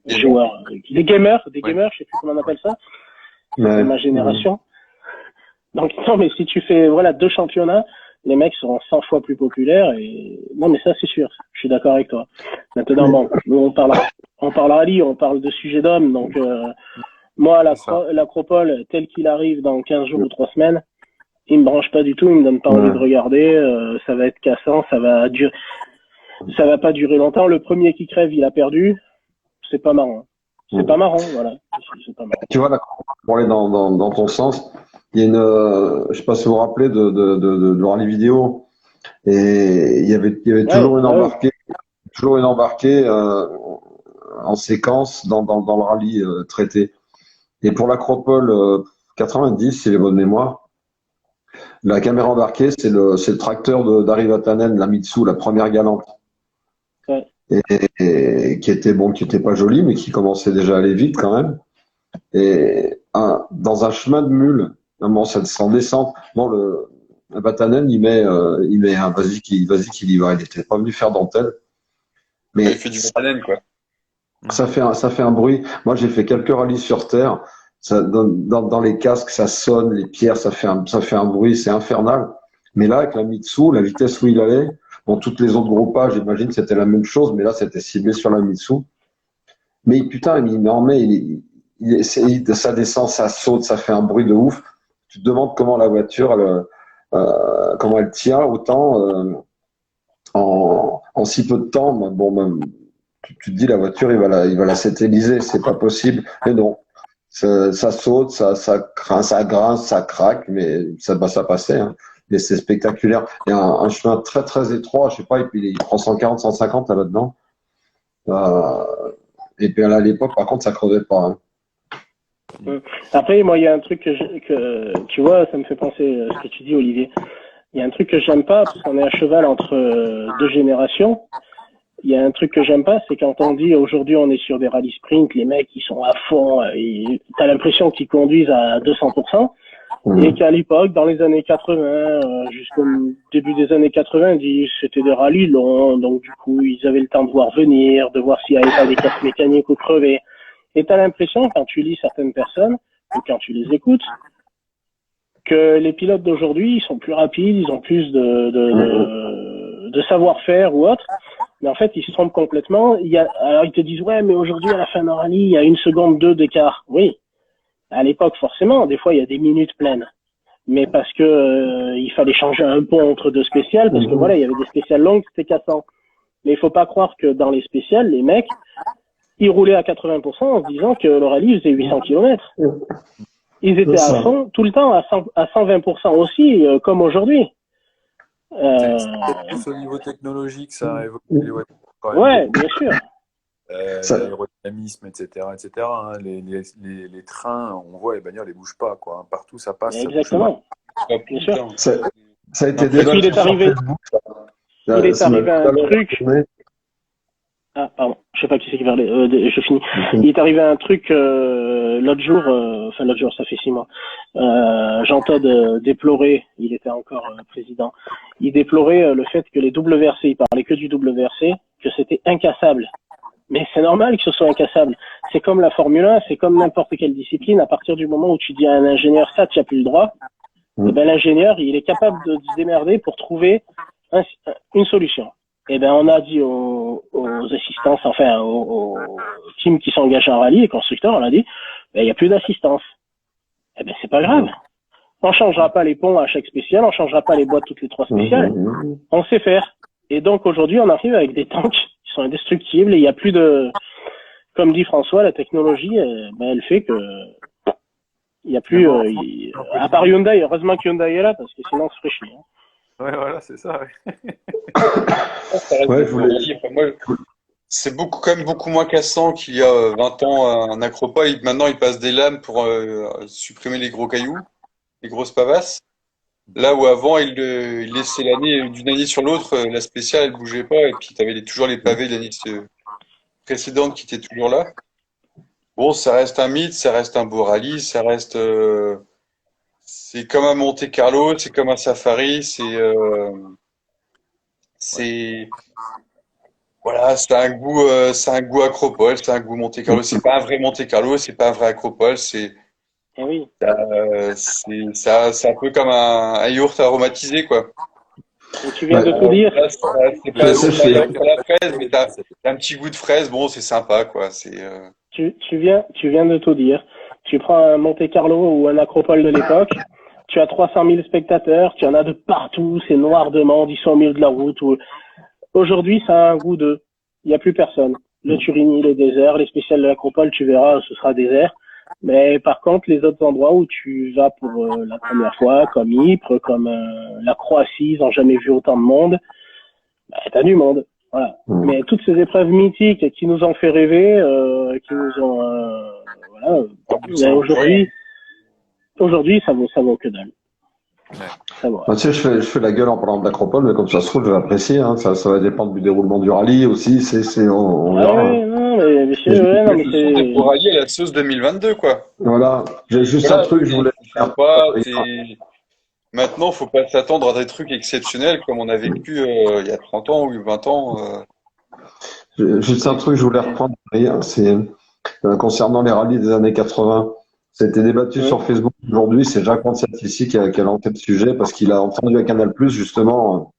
joueurs, des gamers, je sais plus comment on appelle ça, c'est ma génération. Donc non, mais si tu fais 2 championnats, les mecs seront 100 fois plus populaires et non, mais ça c'est sûr, je suis d'accord avec toi. Maintenant, bon, nous on parle rallye, on parle de sujet d'homme, donc moi l'Acropole tel qu'il arrive dans 15 jours ou 3 semaines, il me branche pas du tout, il me donne pas envie de regarder, ça va être cassant, ça va pas durer longtemps. Le premier qui crève, il a perdu. C'est pas marrant. C'est pas marrant, voilà. C'est pas marrant. Tu vois, là, pour aller dans ton sens, il y a je sais pas si vous vous rappelez de rallye vidéo, et il y avait toujours une embarquée en séquence dans le rallye traité. Et pour l'Acropole 90, c'est les bonnes mémoires. La caméra embarquée, c'est le tracteur d'Ari Vatanen, la Mitsu, la première galante. Ouais. Et qui était pas joli, mais qui commençait déjà à aller vite quand même. Et dans un chemin de mule, vraiment, ça sans descente. Bon, le Vatanen, il met un vas-y qu'il y va. Il était pas venu faire dentelle. Il Mais fait du Vatanen, quoi. ça fait un bruit. Moi, j'ai fait quelques rallyes sur terre. Ça, dans les casques, ça sonne, les pierres, ça fait un bruit, c'est infernal. Mais là, avec la Mitsu, la vitesse où il allait, bon, toutes les autres gros pas, j'imagine, c'était la même chose, mais là, c'était ciblé sur la Mitsu. Mais putain, il en met, ça descend, ça saute, ça fait un bruit de ouf. Tu te demandes comment la voiture, comment elle tient autant en si peu de temps. Bon, même, tu te dis la voiture, il va la satelliser, c'est pas possible. Mais non, ça saute, ça grince, ça craque, mais ça passait. Hein. Mais c'est spectaculaire. Il y a un chemin très très étroit, je sais pas, et puis il prend 140, 150 là-dedans. Et puis à l'époque, par contre, ça crevait pas. Hein. Après, moi, il y a un truc tu vois, ça me fait penser à ce que tu dis, Olivier. Il y a un truc que j'aime pas, parce qu'on est à cheval entre deux générations. Il y a un truc que j'aime pas, c'est quand on dit aujourd'hui on est sur des rallyes sprint, les mecs ils sont à fond, t'as l'impression qu'ils conduisent à 200%, et qu'à l'époque, dans les années 80, jusqu'au début des années 90, c'était des rallyes longs, donc du coup ils avaient le temps de voir venir, de voir s'il n'y avait pas des casques mécaniques ou crevés. Et t'as l'impression, quand tu lis certaines personnes, ou quand tu les écoutes, que les pilotes d'aujourd'hui, ils sont plus rapides, ils ont plus de savoir-faire ou autre. Mais en fait, ils se trompent complètement. Alors ils te disent, ouais, mais aujourd'hui, à la fin d'un rallye, il y a 1 seconde 2 d'écart. Oui. À l'époque, forcément, des fois, il y a des minutes pleines. Mais parce que, il fallait changer un pont entre deux spéciales, parce que voilà, il y avait des spéciales longues, c'était cassant. Mais il faut pas croire que dans les spéciales, les mecs, ils roulaient à 80% en se disant que le rallye faisait 800 km. Ils étaient à fond, tout le temps, à 120% aussi, comme aujourd'hui. C'est plus au niveau technologique, ça a évolué. Ouais, bien sûr. L'aérodynamisme, etc. Hein. Les trains, on voit les bagnoles, les bougent pas, quoi. Partout, ça passe. Exactement. Bien sûr. Ça a été débattu. Il est arrivé un truc. Ah, pardon, je sais pas qui c'est qui parlait, je finis. Il est arrivé un truc l'autre jour, ça fait 6 mois. Jean-Todt déplorait, il était encore président, il déplorait le fait que les WRC, il parlait que du WRC, que c'était incassable. Mais c'est normal que ce soit incassable. C'est comme la Formule 1, c'est comme n'importe quelle discipline. À partir du moment où tu dis à un ingénieur ça, tu n'as plus le droit, et ben l'ingénieur, il est capable de se démerder pour trouver une solution. Et ben on a dit aux assistances, enfin aux teams qui s'engagent en rallye, les constructeurs, on a dit, ben il y a plus d'assistance. Eh ben c'est pas grave. On changera pas les ponts à chaque spécial, on changera pas les boîtes toutes les 3 spéciales. On sait faire. Et donc aujourd'hui, on arrive avec des tanks qui sont indestructibles et il y a plus de, comme dit François, la technologie, elle fait que il y a plus, à part Hyundai, heureusement que Hyundai est là parce que sinon on se ferait chier. Hein. Ouais, voilà, c'est ça. C'est quand même beaucoup moins cassant qu'il y a 20 ans un Acropole. Maintenant, il passe des lames pour supprimer les gros cailloux, les grosses pavasses. Là où avant, il laissait d'une année sur l'autre, la spéciale, elle bougeait pas, et puis tu avais toujours les pavés de l'année précédente qui étaient toujours là. Bon, ça reste un mythe, ça reste un beau rallye, ça reste... c'est comme un Monte Carlo, c'est comme un Safari, voilà, c'est un goût Acropole, c'est un goût Monte Carlo. C'est pas un vrai Monte Carlo, c'est pas un vrai Acropole, c'est un peu comme un yaourt aromatisé, quoi. Et tu viens de tout dire. C'est pas la fraise, mais t'as un petit goût de fraise, bon, c'est sympa, quoi. Tu viens de tout dire. Tu prends un Monte Carlo ou un Acropole de l'époque, tu as 300 000 spectateurs, tu en as de partout, c'est noir de monde, ils sont au milieu de la route. Aujourd'hui, ça a un goût de... Il n'y a plus personne. Le Turini, le désert, les spéciales de l'Acropole, tu verras, ce sera désert. Mais par contre, les autres endroits où tu vas pour la première fois, comme Ypres, comme la Croatie, ils n'ont jamais vu autant de monde, t'as du monde. Voilà. Mais toutes ces épreuves mythiques qui nous ont fait rêver, qui nous ont... aujourd'hui, ça vaut que dalle. Ça va. Tu sais, je fais la gueule en parlant de l'Acropole, mais comme ça se trouve, je vais apprécier. Hein. Ça va dépendre du déroulement du rallye aussi. On Ah verra. Hein. ouais, non, mais Mais c'est, ouais, non, mais Ce sont des c'est, beaux rallyes à la sauce 2022, quoi. voilà. J'ai juste un Voilà, truc, je voulais c'est faire. sympa, Maintenant, faut pas s'attendre à des trucs exceptionnels comme on a vécu il y a 30 ans ou 20 ans. Juste un truc, je voulais reprendre. C'est concernant les rallyes des années 80. Ça a été débattu hum, sur Facebook aujourd'hui. C'est Jacques Rancière ici qui a lancé le sujet parce qu'il a entendu à Canal+, justement,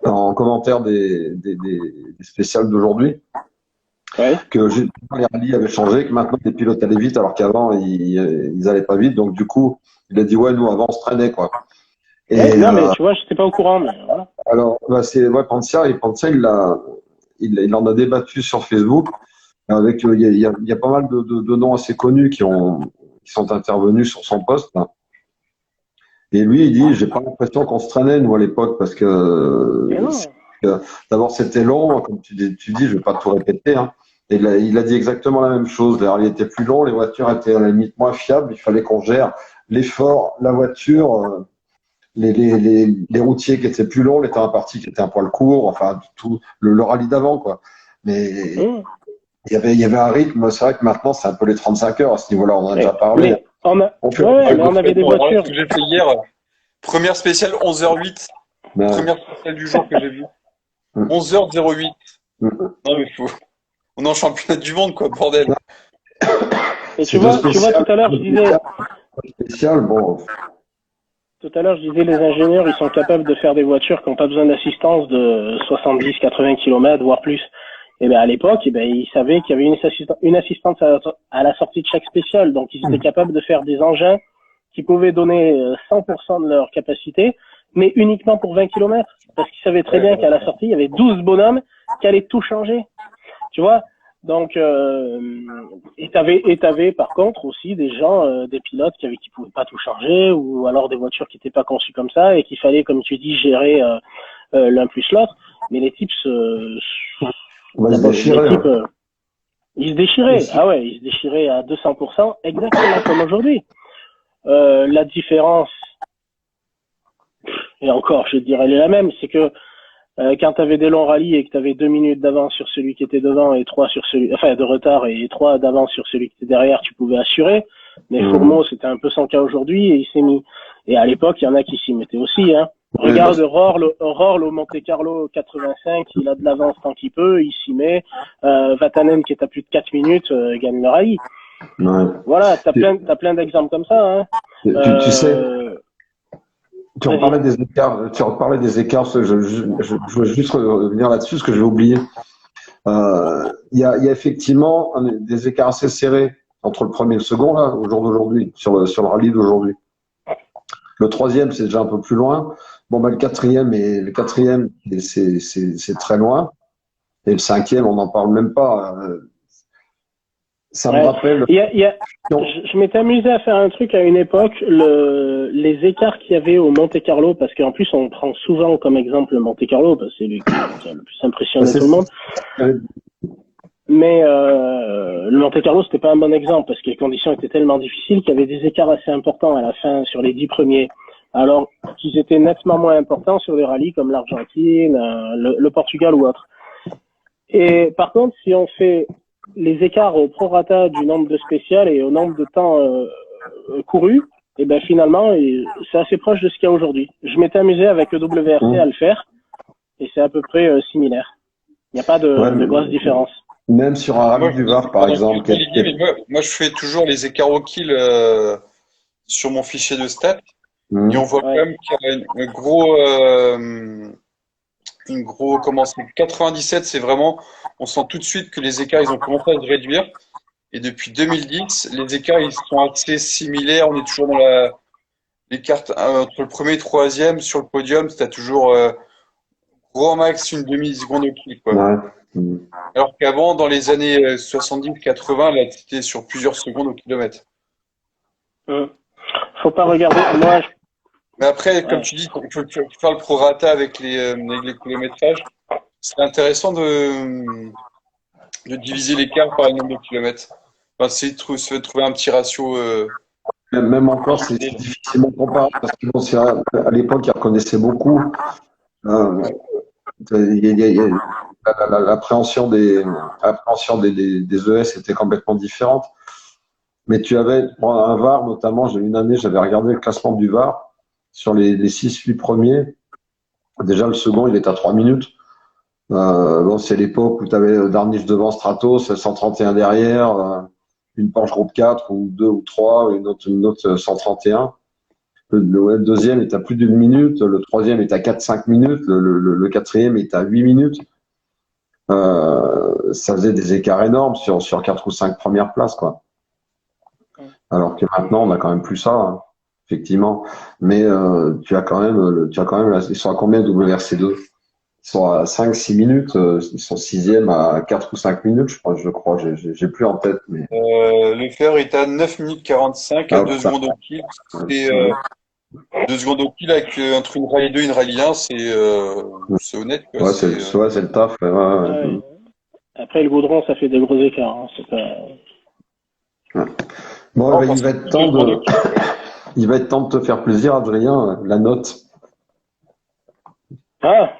en commentaire des spéciales d'aujourd'hui, ouais. que justement, les rallyes avaient changé, que maintenant les pilotes allaient vite alors qu'avant ils allaient pas vite. Donc du coup, il a dit ouais, nous avant on se traînait quoi. Ouais, Et non, mais tu vois, j'étais pas au courant, mais voilà. alors bah, c'est ouais, Pantia il en a débattu sur Facebook avec il y a pas mal de noms assez connus qui sont intervenus sur son poste. Hein. Et lui, il dit, j'ai pas l'impression qu'on se traînait, nous, à l'époque, parce que Mais non. d'abord, c'était long, comme tu dis, je vais pas tout répéter, hein. Et il a dit exactement la même chose. Les rallyes étaient plus longs, les voitures étaient à la limite moins fiables, il fallait qu'on gère l'effort, la voiture, les routiers qui étaient plus longs, les temps impartis qui étaient un poil court, enfin, tout, le rallye d'avant, quoi. Mais Hum. il y avait un rythme, c'est vrai que maintenant, c'est un peu les 35 heures à ce niveau-là, on en a déjà parlé. Mais on a, On fait, ouais, Ouais, mais on avait des complètement. Alors là, voitures. ce que j'ai fait hier, première spéciale 11h08, mais, première spéciale du jour que j'ai vue. 11h08. Non mais on est en championnat du monde quoi, bordel. Et c'est deux tu vois, spéciales, spéciales, bon, tout à l'heure, je disais, les ingénieurs, ils sont capables de faire des voitures qui n'ont pas besoin d'assistance de 70-80 km, voire plus. Et ben à l'époque, eh ben, ils savaient qu'il y avait une assistance à la sortie de chaque spéciale. Donc, ils étaient capables de faire des engins qui pouvaient donner 100% de leur capacité, mais uniquement pour 20 km. Parce qu'ils savaient très bien qu'à la sortie, il y avait 12 bonhommes qui allaient tout changer. Tu vois? Donc, et t'avais par contre aussi des gens, des pilotes qui pouvaient pas tout changer, ou alors des voitures qui n'étaient pas conçues comme ça et qu'il fallait, comme tu dis, gérer l'un plus l'autre. Mais les types, on va se d'abord, déchirer. les types, Hein. ils se déchiraient. Ah ouais, ils se déchiraient à 200%, exactement comme aujourd'hui. La différence, et encore, je dirais elle est la même, c'est que quand tu avais des longs rallyes et que tu avais 2 minutes d'avance sur celui qui était devant et 3 sur celui, enfin de retard et 3 d'avance sur celui qui était derrière, tu pouvais assurer. Mais Fourmeau, c'était un peu son cas aujourd'hui et il s'est mis. Et à l'époque, il y en a qui s'y mettaient aussi. Hein. Regarde Rohrl au Monte Carlo 85, il a de l'avance tant qu'il peut, il s'y met. Vatanen qui est à plus de 4 minutes gagne le rallye. Ouais. Voilà, t'as plein d'exemples comme ça. Hein. Tu sais, tu Vas-y. reparlais des écarts, je veux juste revenir là-dessus, parce que je vais oublier. Il y a effectivement des écarts assez serrés entre le premier et le second, là, au jour d'aujourd'hui, sur le rallye d'aujourd'hui. Le troisième, c'est déjà un peu plus loin. Bon, bah, le quatrième, c'est très loin. Et le cinquième, on n'en parle même pas. Ça me Ouais. rappelle. Je m'étais amusé à faire un truc à une époque, les écarts qu'il y avait au Monte Carlo, parce qu'en plus on prend souvent comme exemple le Monte Carlo, parce que c'est lui qui a le plus impressionné tout le monde. Mais le Monte Carlo, c'était pas un bon exemple, parce que les conditions étaient tellement difficiles qu'il y avait des écarts assez importants à la fin sur les 10 premiers, alors qu'ils étaient nettement moins importants sur des rallyes comme l'Argentine, le Portugal ou autre. Et par contre, si on fait les écarts au prorata du nombre de spéciales et au nombre de temps couru, et ben finalement, c'est assez proche de ce qu'il y a aujourd'hui. Je m'étais amusé avec le WRC à le faire, et c'est à peu près similaire. Il n'y a pas de grosse différence. Même sur un rallye du Var, par exemple. Moi, je fais toujours les écarts au kill sur mon fichier de stats. Et on voit quand même qu'il y a une gros, comment c'est, 97, c'est vraiment, on sent tout de suite que les écarts, ils ont commencé à se réduire. Et depuis 2010, les écarts, ils sont assez similaires. On est toujours dans l'écart entre le premier et le troisième sur le podium. T'as toujours gros max une demi-seconde au kill, quoi. Ouais. Alors qu'avant, dans les années 70-80, là, c'était sur plusieurs secondes au kilomètre. Faut pas regarder. Moi, Mais après, comme tu dis, il faut faire le prorata avec les kilométrages. C'est intéressant de diviser l'écart par le nombre de kilomètres. Enfin, c'est de trouver un petit ratio même encore, c'est difficilement comparable parce que bon, à l'époque, ils reconnaissaient beaucoup. Hein, Ouais. l'appréhension des ES était complètement différente. Mais tu avais, bon, un VAR notamment, j'ai une année, j'avais regardé le classement du VAR sur les 6-8 premiers. Déjà, le second, il est à 3 minutes. Bon, c'est l'époque où tu avais Darniche devant Stratos, 131 derrière, une Porsche Groupe 4 ou 2 ou 3, une autre 131. Le deuxième est à plus d'une minute, le troisième est à 4-5 minutes, le quatrième est à 8 minutes. Ça faisait des écarts énormes sur 4 ou 5 premières places, quoi. Alors que maintenant, on n'a quand même plus ça, hein, effectivement. Mais tu as quand même, ils sont à combien WRC2? Ils sont à 5-6 minutes, ils sont sixième à 4 ou 5 minutes, je crois, j'ai plus en tête, mais Le fer est à 9 minutes 45 à ah, 2 putain, secondes au kill. ouais, C'est 2 secondes au kill avec entre une rallye 2 et une rallye 1, c'est honnête, quoi. ouais, c'est le taf, ouais, ouais, Ouais. Après, le goudron, ça fait des gros écarts. Hein. C'est pas... ouais. Bon, Non, eh ben, parce que 2 secondes au kill. il va être temps de te faire plaisir, Adrien, la note. Ah,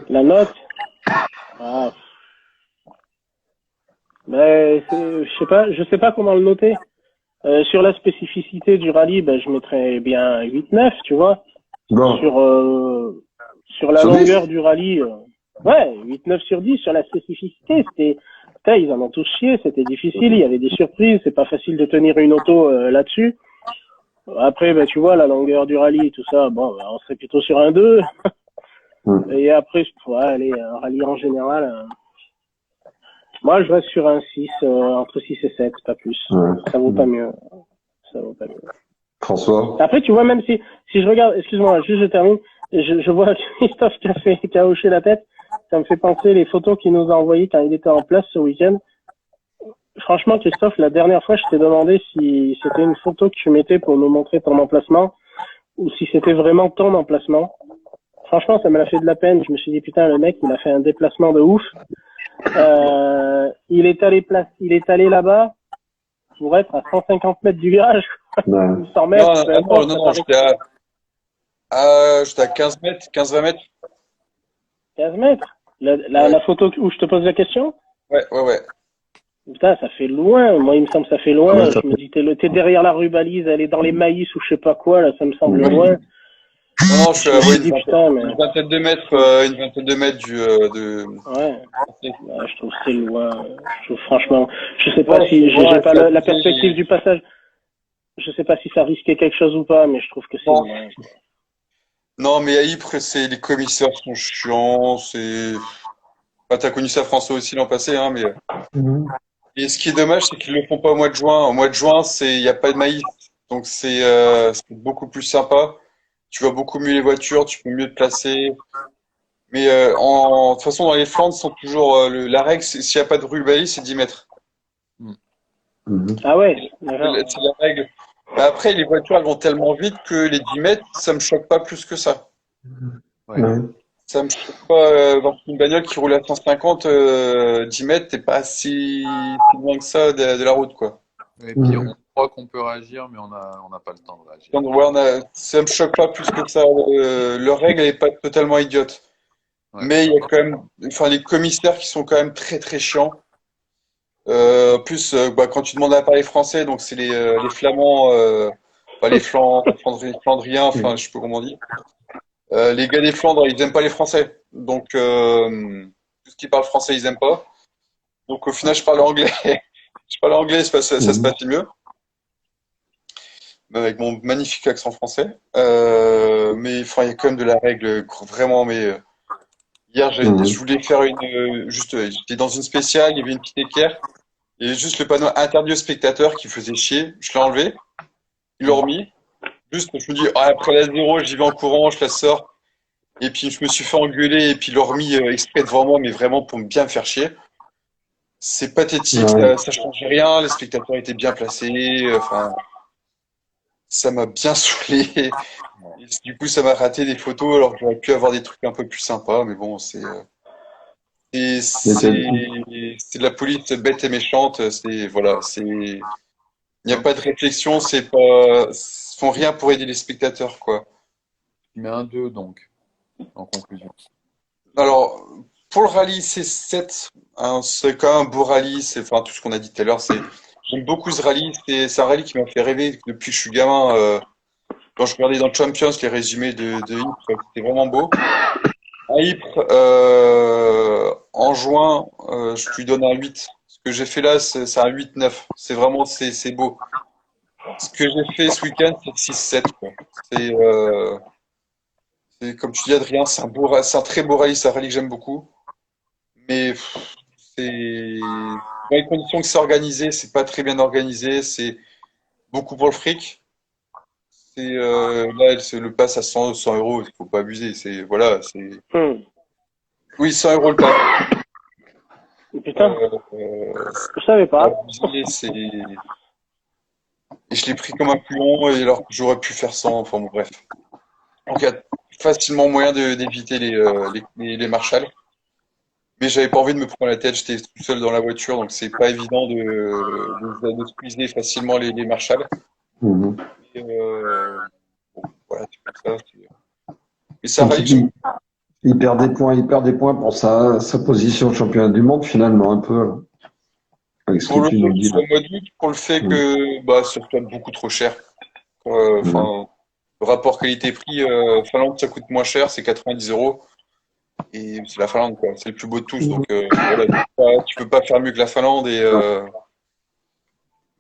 la note. Ah. Ben, je sais pas comment le noter. Sur la spécificité du rallye, ben, je mettrais bien 8-9, tu vois. Bon, Sur la sur 10? longueur du rallye, ouais, 8-9 sur 10 sur la spécificité. Putain, ils en ont tous chié, c'était difficile, il y avait des surprises, c'est pas facile de tenir une auto là-dessus. Après, ben, tu vois, la longueur du rallye, tout ça, bon, ben, on serait plutôt sur un 2. Hmm, Et après, ouais, allez, un rallye en général, moi, je reste sur un 6, entre 6 et 7, pas plus. ouais. Ça vaut pas mieux. Ça vaut pas mieux. François? Après, tu vois, même si je regarde, excuse-moi, juste je termine, je vois Christophe qui a hoché la tête, ça me fait penser les photos qu'il nous a envoyées quand il était en place ce week-end. Franchement, Christophe, la dernière fois, je t'ai demandé si c'était une photo que tu mettais pour nous montrer ton emplacement ou si c'était vraiment ton emplacement. Franchement, ça m'a fait de la peine. Je me suis dit, putain, le mec, il a fait un déplacement de ouf. Il est allé là-bas pour être à 150 mètres du virage, Ouais. ou 100 Non, mètres, peu non, importe, non, ça non, paraît j'étais à 15 mètres, 15-20 mètres. 15 mètres. Ouais, La photo où je te pose la question, ouais, ouais, ouais. putain, ça fait loin. Moi, il me semble que ça fait Ouais, loin. ça Je me dis, t'es derrière la rubalise, elle est dans les maïs ou je sais pas quoi, là, ça me semble fait. loin. Non, non, je suis Je à me ouais, suis dit, putain, mais, une vingtaine de mètres de. ouais. Ouais, je trouve que c'est loin. Je trouve, franchement, je sais pas Ouais, si, j'ai ouais, pas c'est la abusé. perspective du passage. Je sais pas si ça risquait quelque chose ou pas, mais je trouve que c'est Non, loin. non, mais à Ypres, les commissaires sont chiants. Enfin, t'as connu ça, François, aussi l'an passé, hein, mais. Mhm. Et ce qui est dommage, c'est qu'ils le font pas au mois de juin. Au mois de juin, il y a pas de maïs, donc c'est beaucoup plus sympa. Tu vois beaucoup mieux les voitures, tu peux mieux te placer. Mais de toute façon, dans les Flandres, sont toujours la règle, s'il n'y a pas de ruelle, c'est 10 mètres. Mm. Mhm. Ah ouais, C'est d'accord. c'est la règle. Mais après, les voitures, elles vont tellement vite que les 10 mètres, ça me choque pas plus que ça. Ouais. Ouais. Ça me choque pas. Dans une bagnole qui roule à 150, 10 mètres, t'es pas si loin que ça de la route, quoi. Et puis Mhm. on croit qu'on peut réagir, mais on n'a pas le temps de réagir. Donc, ouais, ça me choque pas plus que ça. Leur règle n'est pas totalement idiote. Ouais. Mais il y a quand même, enfin, les commissaires qui sont quand même très très chiants. En plus, bah, quand tu demandes à parler français, donc c'est les Flamands, enfin les Flandriens, enfin, je sais pas comment on dit. Les gars des Flandres, ils aiment pas les Français. Donc, tout ce qui parle français, ils aiment pas. Donc, au final, je parle anglais. Je parle anglais, ça se Mhm. passe mieux. Avec mon magnifique accent français. Mais, enfin, il y a quand même de la règle, vraiment, mais. Hier, je Mhm. voulais faire j'étais dans une spéciale, il y avait une petite équerre, il y avait juste le panneau interdit aux spectateurs qui faisait chier. Je l'ai enlevé, ils l'ont remis. Juste, je me dis, ah, après la zéro, j'y vais en courant, je la sors. Et puis, je me suis fait engueuler et puis ils l'ont remis exprès devant moi, mais vraiment pour bien me faire chier. C'est pathétique, Ouais. ça changeait rien, les spectateurs étaient bien placés, enfin, ça m'a bien saoulé. Bon. Et du coup, ça m'a raté des photos alors que j'aurais pu avoir des trucs un peu plus sympas, mais bon, Et Mais c'est de la police bête et méchante. C'est voilà, c'est Il n'y a pas de réflexion, c'est pas, ils font rien pour aider les spectateurs, quoi. Tu mets un 2 donc, en conclusion. Alors, pour le rallye, c'est 7. Hein, c'est quand même un beau rallye. C'est, enfin, tout ce qu'on a dit tout à l'heure, j'aime beaucoup ce rallye. C'est un rallye qui m'a fait rêver depuis que je suis gamin. Quand je regardais dans Champions les résumés de Ypres, c'était vraiment beau. À Ypres, en juin, je lui donne un 8. Ce que j'ai fait là, c'est un 8-9. C'est beau. Ce que j'ai fait ce week-end, c'est 6-7, quoi. C'est, euh, c'est comme tu dis, Adrien, c'est un très beau rallye. C'est un rallye que j'aime beaucoup. Mais c'est dans les conditions que c'est organisé, c'est pas très bien organisé, c'est beaucoup pour le fric. Là, le pass à 100 euros, il faut pas abuser. C'est voilà, c'est oui 100 euros le pass. Putain, Euh, je savais c'est pas. abusé, et je l'ai pris comme un puant, et alors que j'aurais pu faire sans. Enfin bon, bref. Donc il y a facilement moyen d'éviter les marshals. Mais j'avais pas envie de me prendre la tête, j'étais tout seul dans la voiture, donc c'est pas évident de squeezer facilement les marshals. Mhm. Et, bon, voilà, c'est comme ça. Mais ça Donc, rallye que j'aime. il perd des points pour sa position au championnat du monde, finalement, un peu, là, avec ce que Pour le tu fait nous que ce dis là. soit modique, pour le fait Mhm. que bah, ça soit beaucoup trop cher. Mhm. Enfin, le rapport qualité-prix, Finlande, ça coûte moins cher, c'est 90 euros. Et c'est la Finlande, quoi. C'est le plus beau de tous. Donc voilà, tu peux pas faire mieux que la Finlande.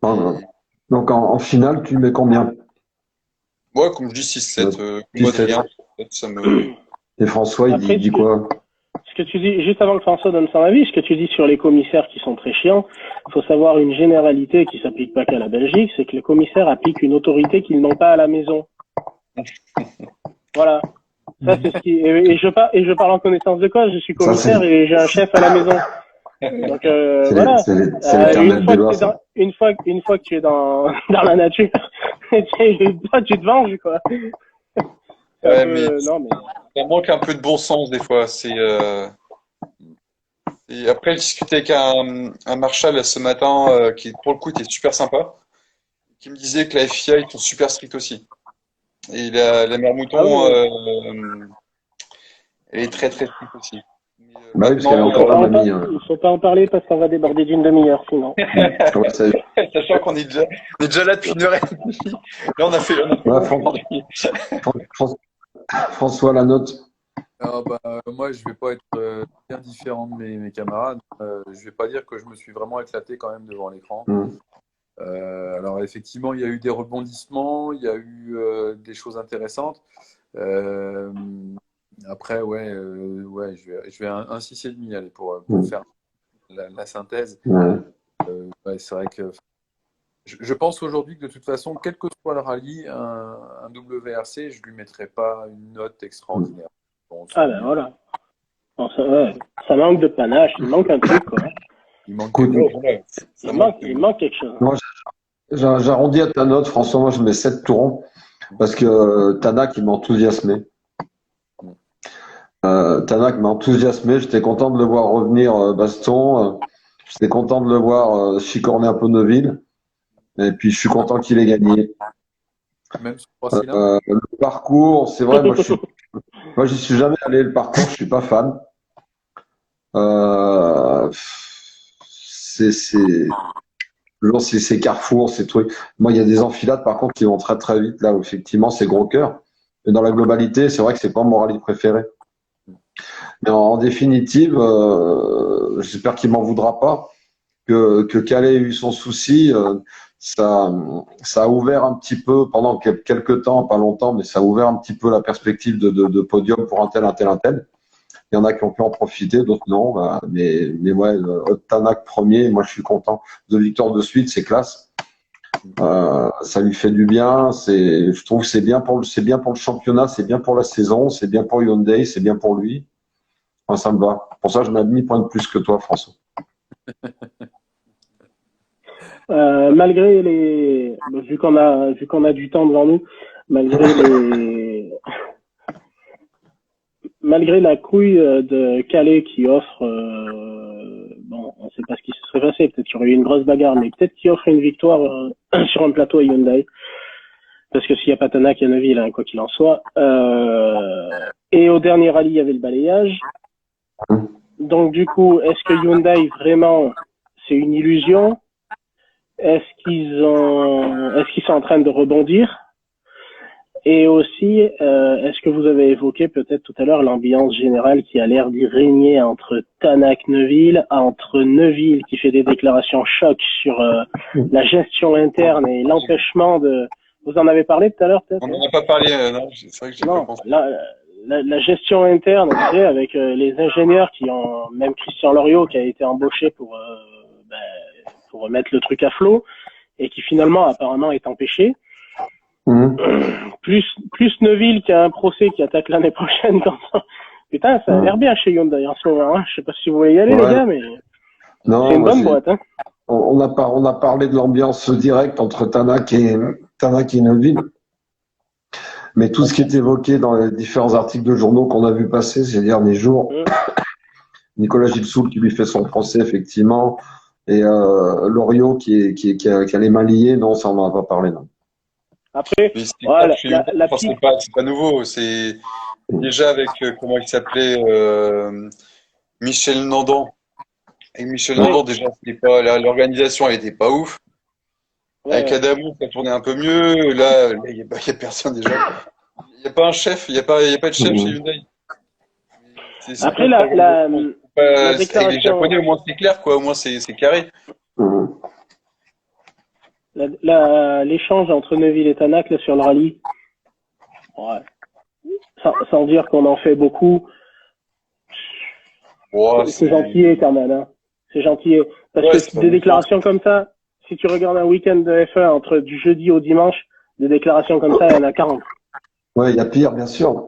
Voilà. Et Donc, en finale, tu mets combien? moi, comme je dis, 6-7, comme 17. Adrien, ça me. Et François, il Après, dit quoi? ce que tu dis, juste avant que François donne son avis, ce que tu dis sur les commissaires qui sont très chiants, il faut savoir une généralité qui s'applique pas qu'à la Belgique, c'est que les commissaires appliquent une autorité qu'ils n'ont pas à la maison. Voilà. Ça, c'est ce qui, et je parle en connaissance de cause, je suis Ça, commissaire et j'ai un chef à la maison. Donc, voilà. c'est l'éternel débat, ça. Une fois que tu es dans, dans la nature, toi, tu te venges, quoi. C'est un Ouais, mais peu, non, mais, ça manque un peu de bon sens des fois. Et après, j'ai discuté avec un Marshall ce matin qui, pour le coup, était super sympa, qui me disait que la FIA, ils sont super stricts aussi. Et la mère ah Mouton, oui, elle elle est très très stricte aussi. Mais, Bah oui, parce qu'elle est il faut encore pas la en mamie. il faut pas en parler parce qu'on va déborder d'une demi-heure, sinon. Ouais, sachant on est déjà là depuis 1 heure et demie. Là, on a fait ouais, long aujourd'hui. François, la note. Ah bah, moi, je vais pas être bien différent de mes camarades. Je vais pas dire que je me suis vraiment éclaté quand même devant l'écran. Mhm. Alors effectivement, il y a eu des rebondissements, il y a eu des choses intéressantes. Euh, Après, ouais, je vais un 6,5 allez, pour Mhm. faire la synthèse. Ouais. Ouais, c'est vrai que je pense aujourd'hui que de toute façon, quel que soit le rallye, un WRC, je lui mettrai pas une note extraordinaire. Bon, Ah ben voilà. Bon, ça, ouais. Ça manque de panache, il manque un truc, quoi. il manque Écoute, quelque chose. Ouais, voilà. Ça manque Il de- manque quelque chose. moi, j'arrondis à ta note, François. Moi, je mets 7 tourons parce que Tanak, il m'a enthousiasmé. Tanak m'a enthousiasmé. J'étais content de le voir revenir Baston. J'étais content de le voir chicorner un peu Neuville. Et puis, je suis content qu'il ait gagné. Même sur 3 cylindres. Le parcours, c'est vrai, moi, j'y suis jamais allé. Le parcours, je suis pas fan. Euh, toujours ces carrefours, ces trucs. Moi, il y a des enfilades, par contre, qui vont très très vite, là, où effectivement, c'est gros cœur. Mais dans la globalité, c'est vrai que c'est pas mon rallye préféré. Mais en définitive, j'espère qu'il m'en voudra pas, que Calais ait eu son souci. Ça a ouvert un petit peu, pendant quelques temps, pas longtemps, mais ça a ouvert un petit peu la perspective de podium pour un tel, un tel, un tel. Il y en a qui ont pu en profiter, d'autres non. Bah, mais ouais, Tanak premier, moi je suis content. 2 victoires de suite, c'est classe. Ça lui fait du bien. Je trouve que c'est bien pour le championnat, c'est bien pour la saison, c'est bien pour Hyundai, c'est bien pour lui. Enfin, ça me va. Pour ça, je mets un demi-point de plus que toi, François. Malgré les, vu qu'on a du temps devant nous, malgré les, malgré la couille de Calais qui offre, bon, on ne sait pas ce qui se serait passé. Peut-être qu'il y aurait eu une grosse bagarre, mais peut-être qu'il offre une victoire sur un plateau à Hyundai. Parce que s'il n'y a pas Tanak, il y a Neuville, hein, quoi qu'il en soit. Et au dernier rallye, il y avait le balayage. Donc du coup, est-ce que Hyundai vraiment, c'est une illusion? Est-ce qu'ils sont en train de rebondir? Et aussi, est-ce que vous avez évoqué peut-être tout à l'heure l'ambiance générale qui a l'air d'y régner entre Tanak-Neuville, entre Neuville qui fait des déclarations choc sur la gestion interne et l'empêchement de... Vous en avez parlé tout à l'heure peut-être? On n'en a pas parlé, non, c'est vrai que j'ai pas Non, pensé. la gestion interne, tu sais, avec les ingénieurs qui ont, même Christian Loriot qui a été embauché pour remettre le truc à flot et qui finalement apparemment est empêché. Plus Neuville qui a un procès qui attaque l'année prochaine. Putain, ça a l'air bien chez Hyundai en ce moment. Hein. Je sais pas si vous voulez y aller, les gars, mais Non, c'est une bonne boîte. Hein. On a parlé de l'ambiance directe entre Tanak et Neuville. Mais tout ce qui est évoqué dans les différents articles de journaux qu'on a vu passer ces derniers jours, Nicolas Gilsoul qui lui fait son procès, effectivement, et Loriot qui a les mains liées, non, ça on n'en a pas parlé, non. Après, Mais c'est voilà, c'est pas nouveau. C'est déjà avec, comment il s'appelait, Michel Nandan. Et Michel Nandan, déjà, c'était pas, l'organisation, elle était pas ouf. Avec Adamo, ça tournait un peu mieux. Là, il y a personne déjà. Il n'y a pas un chef, il n'y a pas de chef chez Hyundai. Après, la déclaration... Les Japonais, au moins, c'est clair, quoi. Au moins, c'est carré. L'échange entre Neuville et Tanak là, sur le rallye, ouais. Sans dire qu'on en fait beaucoup, c'est gentil quand même. Hein. C'est gentil. Parce que des déclarations comme ça, si tu regardes un week-end de F1 entre du jeudi au dimanche, des déclarations comme ça, il y en a 40. Ouais, il y a pire, bien sûr.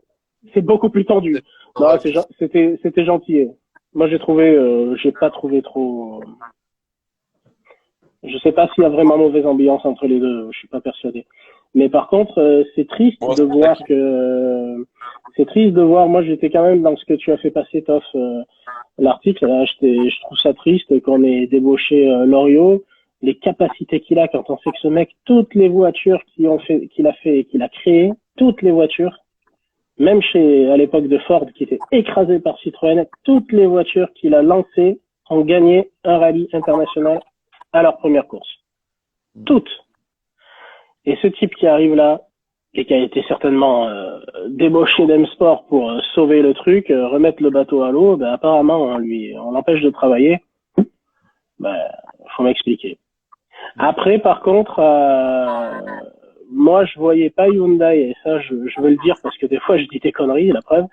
C'est beaucoup plus tendu. Non, c'était gentil. Moi, j'ai pas trouvé trop... Je sais pas s'il y a vraiment mauvaise ambiance entre les deux, je suis pas persuadé. Mais par contre, c'est triste de voir moi j'étais quand même dans ce que tu as fait passer, Toff, l'article, là, je trouve ça triste qu'on ait débauché Loriot, les capacités qu'il a quand on sait que ce mec, toutes les voitures qu'il a créées, toutes les voitures, même à l'époque de Ford qui était écrasé par Citroën, toutes les voitures qu'il a lancées ont gagné un rallye international à leur première course. Toutes. Et ce type qui arrive là, et qui a été certainement débauché d'M-Sport pour sauver le truc, remettre le bateau à l'eau, ben, apparemment on l'empêche de travailler. Ben, faut m'expliquer. Après, par contre, moi je voyais pas Hyundai, et ça je veux le dire parce que des fois je dis des conneries, la preuve.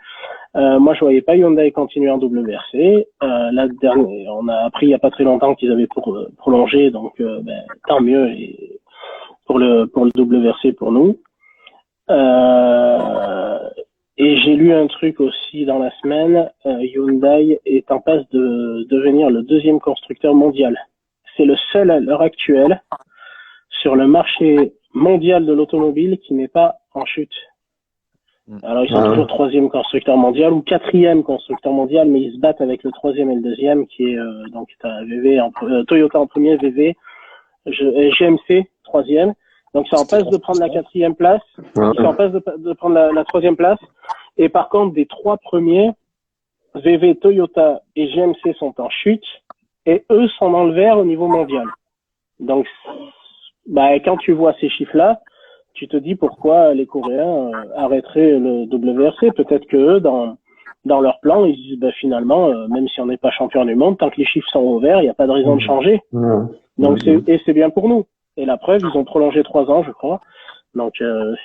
Moi je voyais pas Hyundai continuer en WRC. Là dernier, on a appris il y a pas très longtemps qu'ils avaient prolongé, donc tant mieux et pour le WRC pour nous. Et j'ai lu un truc aussi dans la semaine, Hyundai est en passe de devenir le deuxième constructeur mondial. C'est le seul à l'heure actuelle sur le marché mondial de l'automobile qui n'est pas en chute. Alors ils sont toujours troisième constructeur mondial ou quatrième constructeur mondial, mais ils se battent avec le troisième et le deuxième qui est donc Toyota en premier, GMC troisième. Donc ça en passe de prendre la quatrième place, ça en passe de prendre la troisième place. Et par contre des trois premiers, VV, Toyota et GMC sont en chute et eux sont dans le vert au niveau mondial. Donc quand tu vois ces chiffres-là, tu te dis pourquoi les Coréens arrêteraient le WRC. Peut-être que eux, dans leur plan, ils se disent finalement, même si on n'est pas champion du monde, tant que les chiffres sont au vert, il n'y a pas de raison de changer. Donc c'est bien pour nous. Et la preuve, ils ont prolongé 3 ans, je crois. Donc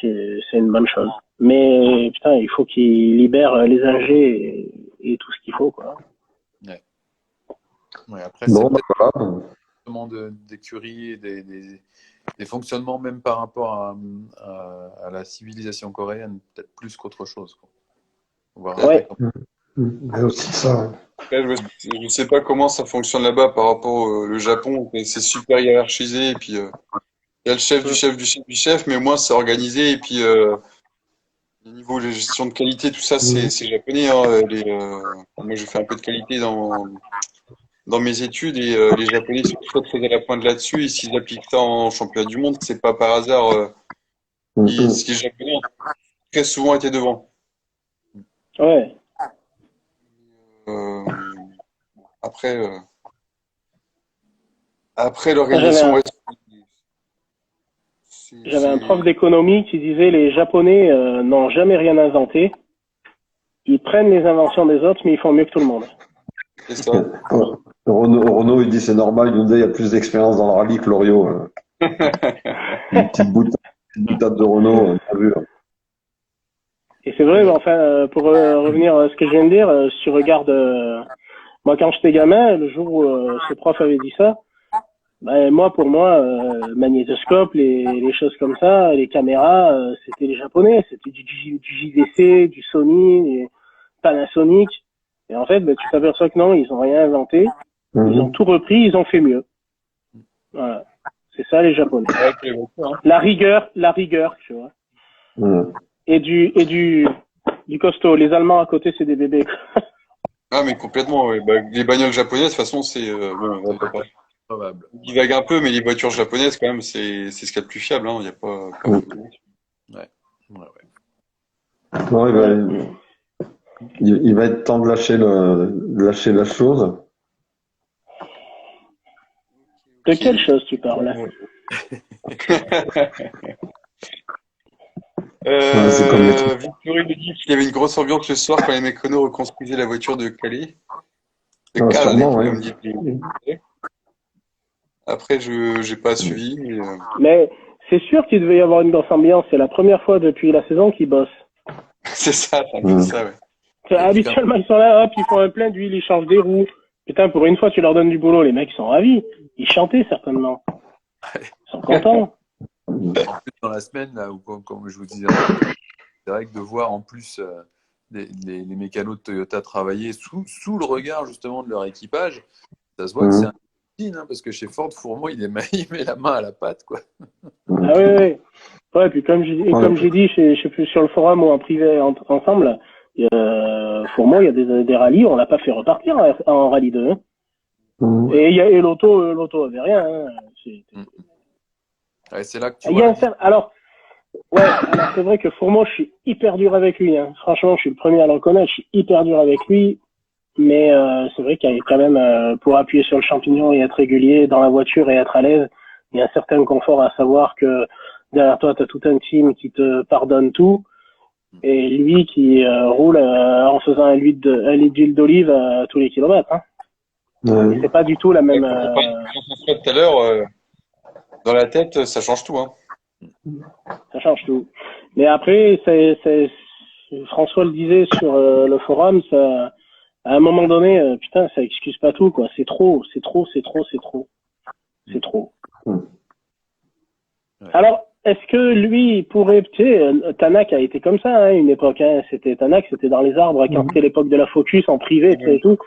c'est une bonne chose. Mais putain, il faut qu'ils libèrent les ingés et tout ce qu'il faut, quoi. Ouais, après, c'est peut-être d'écurie, des fonctionnements même par rapport à la civilisation coréenne, peut-être plus qu'autre chose, quoi. Mais aussi ça. Après, je sais pas comment ça fonctionne là-bas par rapport au Japon, c'est super hiérarchisé, et puis il y a le chef du chef du chef du chef, mais au moins c'est organisé, et puis au niveau de la gestion de qualité, tout ça, c'est japonais. Hein, moi, j'ai fait un peu de qualité dans dans mes études et les Japonais sont très très à la pointe là-dessus. Et s'ils appliquent ça en championnat du monde, c'est pas par hasard. Les Japonais ont très souvent été devant. Ouais. Euh, après, après J'avais l'organisation, un, ouais, j'avais un prof d'économie qui disait les Japonais n'ont jamais rien inventé. Ils prennent les inventions des autres, mais ils font mieux que tout le monde. c'est ça. Renault, il dit c'est normal, Hyundai a plus d'expérience dans le rallye que Loriot. Une petite boutade de Renault, bien vu. Et c'est vrai, mais enfin, pour revenir à ce que je viens de dire, si tu regardes, moi quand j'étais gamin, le jour où ce prof avait dit ça, ben, pour moi, magnétoscope, les choses comme ça, les caméras, c'était les Japonais, c'était du JVC, du Sony, du Panasonic. Et en fait, ben, tu t'aperçois que non, ils ont rien inventé, ils ont tout repris, ils ont fait mieux. Voilà. C'est ça les Japonais. La rigueur, tu vois. Et du costaud. Les Allemands à côté, c'est des bébés. Ah, mais complètement, ouais. Bah, les bagnoles japonaises, de toute façon, c'est bon, on va pas Probable. divague un peu, mais les voitures japonaises, quand même, c'est ce qu'il y a de plus fiable. Hein. Il y a pas Ouais. Non, il va être temps de lâcher la chose. De quelle chose tu parles là? C'est comme les trucs. Victor Hugo dit qu'il y avait une grosse ambiance le soir quand les mécanos reconstruisaient la voiture de Calais. De Calais, Sûrement, oui. comme dit. Après, je n'ai pas suivi. Mais c'est sûr qu'il devait y avoir une grosse ambiance. C'est la première fois depuis la saison qu'ils bossent. C'est ça, c'est un peu ça, ouais. Habituellement, ils sont là, hop, ils font un plein d'huile, ils changent des roues. Putain, pour une fois, tu leur donnes du boulot. Les mecs sont ravis. Ils chantaient certainement. Ils sont contents. En plus, dans la semaine, là, où, comme je vous disais, c'est vrai que de voir en plus les mécanos de Toyota travailler sous le regard justement de leur équipage, ça se voit que c'est un usine, hein, parce que chez Ford, Fourmeau, il met la main à la pâte, quoi. Ah oui. Ouais, puis comme j'ai dit, je sais plus, sur le forum ou en privé ensemble, Fourmeau, il y a des rallyes, on l'a pas fait repartir en rallye 2. Hein. Et l'auto avait rien. Hein. Ouais, c'est là que tu il vois. Y a alors c'est vrai que Fourmeau, je suis hyper dur avec lui. Hein. Franchement, je suis le premier à le reconnaître, je suis hyper dur avec lui. Mais c'est vrai qu'il y a quand même, pour appuyer sur le champignon et être régulier dans la voiture et être à l'aise, il y a un certain confort à savoir que derrière toi, tu as tout un team qui te pardonne tout. Et lui qui roule en faisant un litre d'huile d'olive à tous les kilomètres. Hein. Et c'est pas du tout la même... Tout à l'heure, dans la tête, ça change tout. Hein. Ça change tout. Mais après, François le disait sur le forum, ça, à un moment donné, putain, ça excuse pas tout, quoi. C'est trop. C'est trop. Ouais. Alors, est-ce que lui, il pourrait, tu sais, Tanak a été comme ça, hein, une époque, hein. Tanak, c'était dans les arbres, quand c'était l'époque de la Focus, en privé, et tout.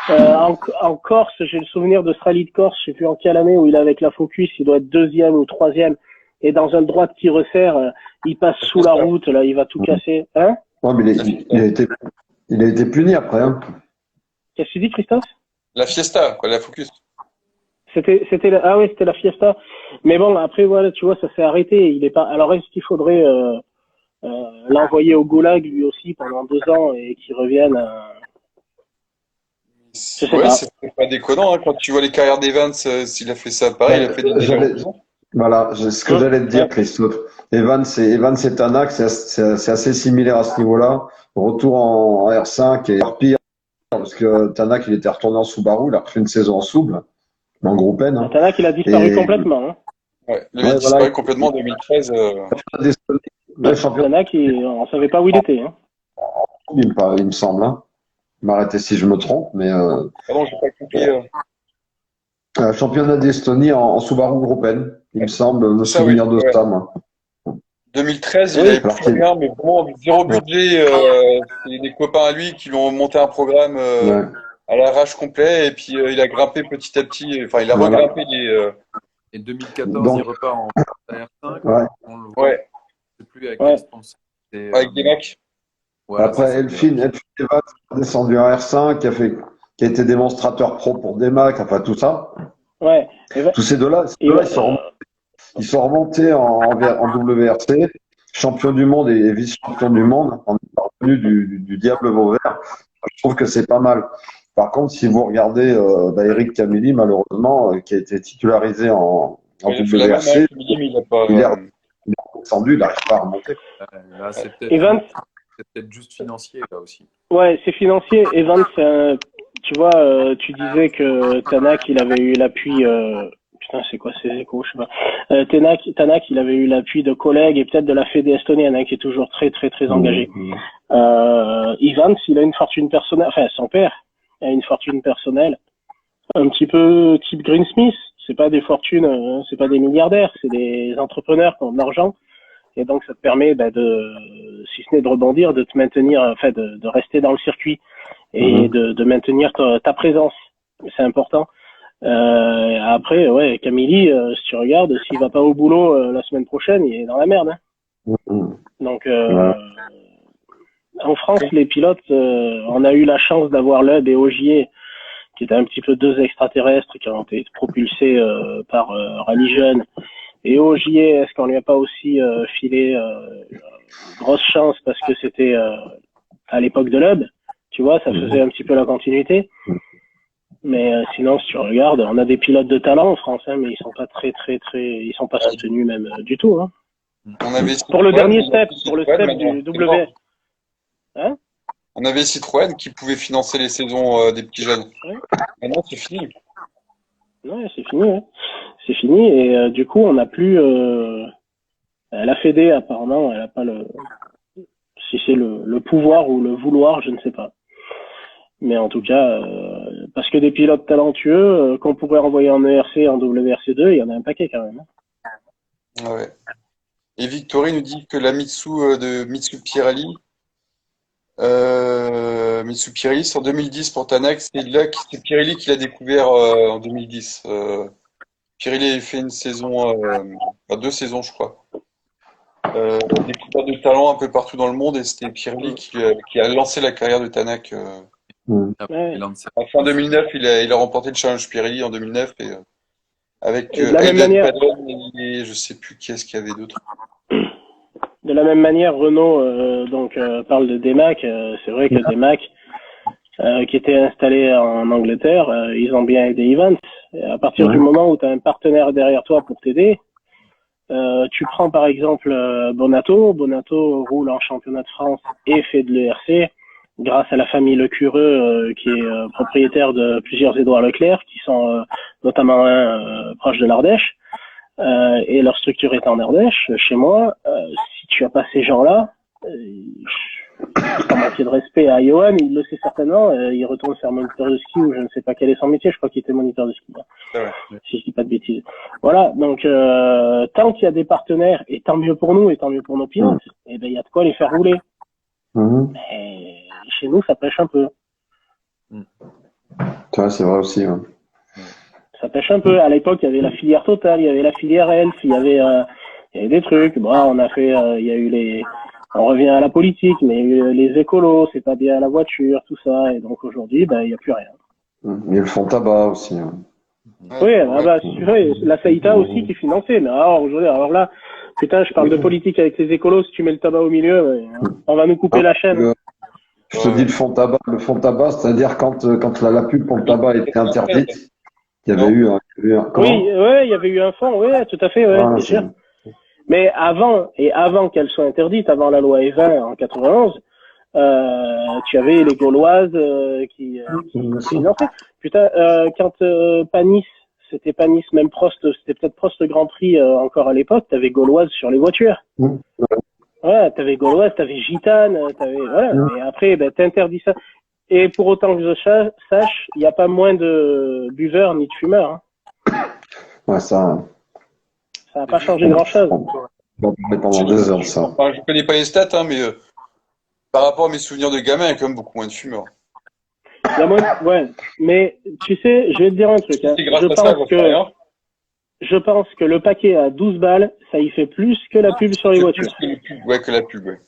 En Corse, j'ai le souvenir de ce rallye de Corse, je sais plus en quelle année, où il est avec la Focus, il doit être 2e ou 3e, et dans un droite qui resserre, il passe sous la route, là, il va tout casser, hein? Ouais, mais il a été puni après, hein. Qu'est-ce que tu dis, Christophe? La Fiesta, quoi, la Focus. C'était la Fiesta. Mais bon, après, voilà, tu vois, ça s'est arrêté. Il est pas. Alors, est-ce qu'il faudrait l'envoyer au Goulag lui aussi pendant 2 ans et qu'il revienne Je sais Ouais, pas. c'est pas déconnant. Hein, quand tu vois les carrières d'Evans, s'il a fait ça pareil, il a fait des Voilà, c'est ce que j'allais te dire, Christophe. Evans et Tanak, c'est assez similaire à ce niveau-là. Retour en R5 et pire, parce que Tanak, il était retourné en Subaru, il a refait une saison en Sub, en groupe N. Hein. Tanak, il a disparu complètement. Hein. Ouais, il a disparu complètement en 2013. Tanak, on savait pas où il était. Hein. Il me semble. Hein. M'arrêtez si je me trompe, mais Pardon, j'ai pas compris. championnat d'Estonie en Subaru Group N, il me semble, me souvenir de ça, moi. 2013, il avait plus rien, mais vraiment zéro budget. C'est des copains à lui qui lui ont monté un programme à l'arrache complet, et puis il a grimpé petit à petit. Enfin, il a regrimpé les. Et 2014, il repart en R5. Ouais. On le voit. Je sais plus avec quel sponsor. Avec des mecs. Voilà, après, Elfin Evans a descendu en R5, qui a fait qui a été démonstrateur pro pour Demac, enfin tout ça. Ouais. Tous ces deux-là, ils sont remontés en WRC, champion du monde et vice-champion du monde, en parvenu du Diable Vauvert. Je trouve que c'est pas mal. Par contre, si vous regardez Eric Camilli, malheureusement, qui a été titularisé en Il a fait la même WRC, avec Emily, mais il a pas. il est descendu, il n'arrive pas à remonter. Là, c'est Evans, peut-être juste financier, là aussi. ouais, c'est financier. Evans, tu vois, tu disais que Tanak, il avait eu l'appui. Putain, c'est quoi ces échos, je sais pas. Tanak, il avait eu l'appui de collègues et peut-être de la Fédé estonienne, hein, qui est toujours très, très, très engagée. Evans, il a une fortune personnelle. Enfin, son père a une fortune personnelle, un petit peu type Greensmith. C'est pas des fortunes, c'est pas des milliardaires, c'est des entrepreneurs qui ont de l'argent. Et donc, ça te permet, si ce n'est de rebondir, de te maintenir, enfin, de rester dans le circuit et de maintenir ta présence. C'est important. Après, ouais, Camilli, si tu regardes, s'il va pas au boulot la semaine prochaine, il est dans la merde. Hein. Donc, en France, les pilotes, on a eu la chance d'avoir Loeb et Ogier, qui étaient un petit peu deux extraterrestres qui ont été propulsés par Rally Jeune. Et Ogier, est-ce qu'on lui a pas aussi filé grosse chance parce que c'était à l'époque de Loeb, tu vois, ça faisait un petit peu la continuité. Mais sinon, si tu regardes, on a des pilotes de talent en France, hein, mais ils sont pas ils sont pas soutenus même du tout. Hein. On avait Pour le Citroën, dernier on step, avait pour le Citroën, step maintenant, du c'est mort. W. Hein? On avait Citroën qui pouvait financer les saisons des petits jeunes. Ouais. Maintenant, c'est fini. Ouais, c'est fini, ouais. C'est fini et du coup, on n'a plus. La Fédé, apparemment, elle a pas si c'est le pouvoir ou le vouloir, je ne sais pas. Mais en tout cas, parce que des pilotes talentueux qu'on pourrait envoyer en ERC, en WRC2, il y en a un paquet quand même. Ah ouais. Et Victory nous dit que la Mitsu de Mitsu Pirelli, sur 2010 pour Tanak, c'est Pirelli qui l'a découvert en 2010. Pirelli a fait une saison, deux saisons, je crois. Découvert de talent un peu partout dans le monde et c'était Pirelli qui a lancé la carrière de Tanak. Ouais. En fin 2009, il a remporté le Challenge Pirelli en 2009 et avec Et de la même Hayden manière- Paddon et je sais plus qui est-ce qu'il y avait d'autre. De la même manière, Renault parle de Demac. C'est vrai que Demac, qui était installé en Angleterre, ils ont bien aidé Evans. Et à partir du moment où tu as un partenaire derrière toi pour t'aider, tu prends par exemple Bonato. Bonato roule en championnat de France et fait de l'ERC grâce à la famille Lecureux qui est propriétaire de plusieurs Édouard Leclerc qui sont notamment un proche de l'Ardèche. Et leur structure est en Ardèche. Chez moi, si tu as pas ces gens-là, sans manquer de respect à Johan, il le sait certainement, il retourne faire moniteur de ski ou je ne sais pas quel est son métier, je crois qu'il était moniteur de ski. Si je dis pas de bêtises. Voilà, donc tant qu'il y a des partenaires, et tant mieux pour nous, et tant mieux pour nos pilotes, et ben il y a de quoi les faire rouler. Mais chez nous, ça pêche un peu. C'est vrai aussi. Ouais. Ça pêche un peu. À l'époque, il y avait la filière Total, il y avait la filière Elf, il y avait des trucs. Bon, on a fait, il y a eu on revient à la politique, mais il y a eu les écolos, c'est pas bien à la voiture, tout ça. Et donc aujourd'hui, il n'y a plus rien. Il y a le fond tabac aussi. Hein. Oui, la Saïta aussi qui est financée. Mais alors là, putain, je parle de politique avec les écolos, si tu mets le tabac au milieu, on va nous couper la chaîne. Je te dis le fond tabac, c'est-à-dire quand la pub pour le tabac était interdite, il y avait eu un. Oui, il y avait eu un fond, tout à fait, bien sûr. Mais avant qu'elle soit interdite, avant la loi E20 en 91, tu avais les Gauloises qui finançaient. Putain, quand Panis, c'était Panis, même Prost, c'était peut-être Prost Grand Prix encore à l'époque, t'avais Gauloises sur les voitures. Ouais, t'avais Gauloise, t'avais Gitane, voilà. Et après, t'interdis ça. Et pour autant que je sache, il n'y a pas moins de buveurs ni de fumeurs. Hein. Ouais, ça n'a pas changé grand-chose. Bon, pendant 2 heures, ça. Enfin, je connais pas les stats, hein, mais par rapport à mes souvenirs de gamin, il y a quand même beaucoup moins de fumeurs. Ouais, mais tu sais, je vais te dire un truc. Hein. Je pense que le paquet à 12 balles, ça y fait plus que la pub sur les voitures. Que la pub, ouais.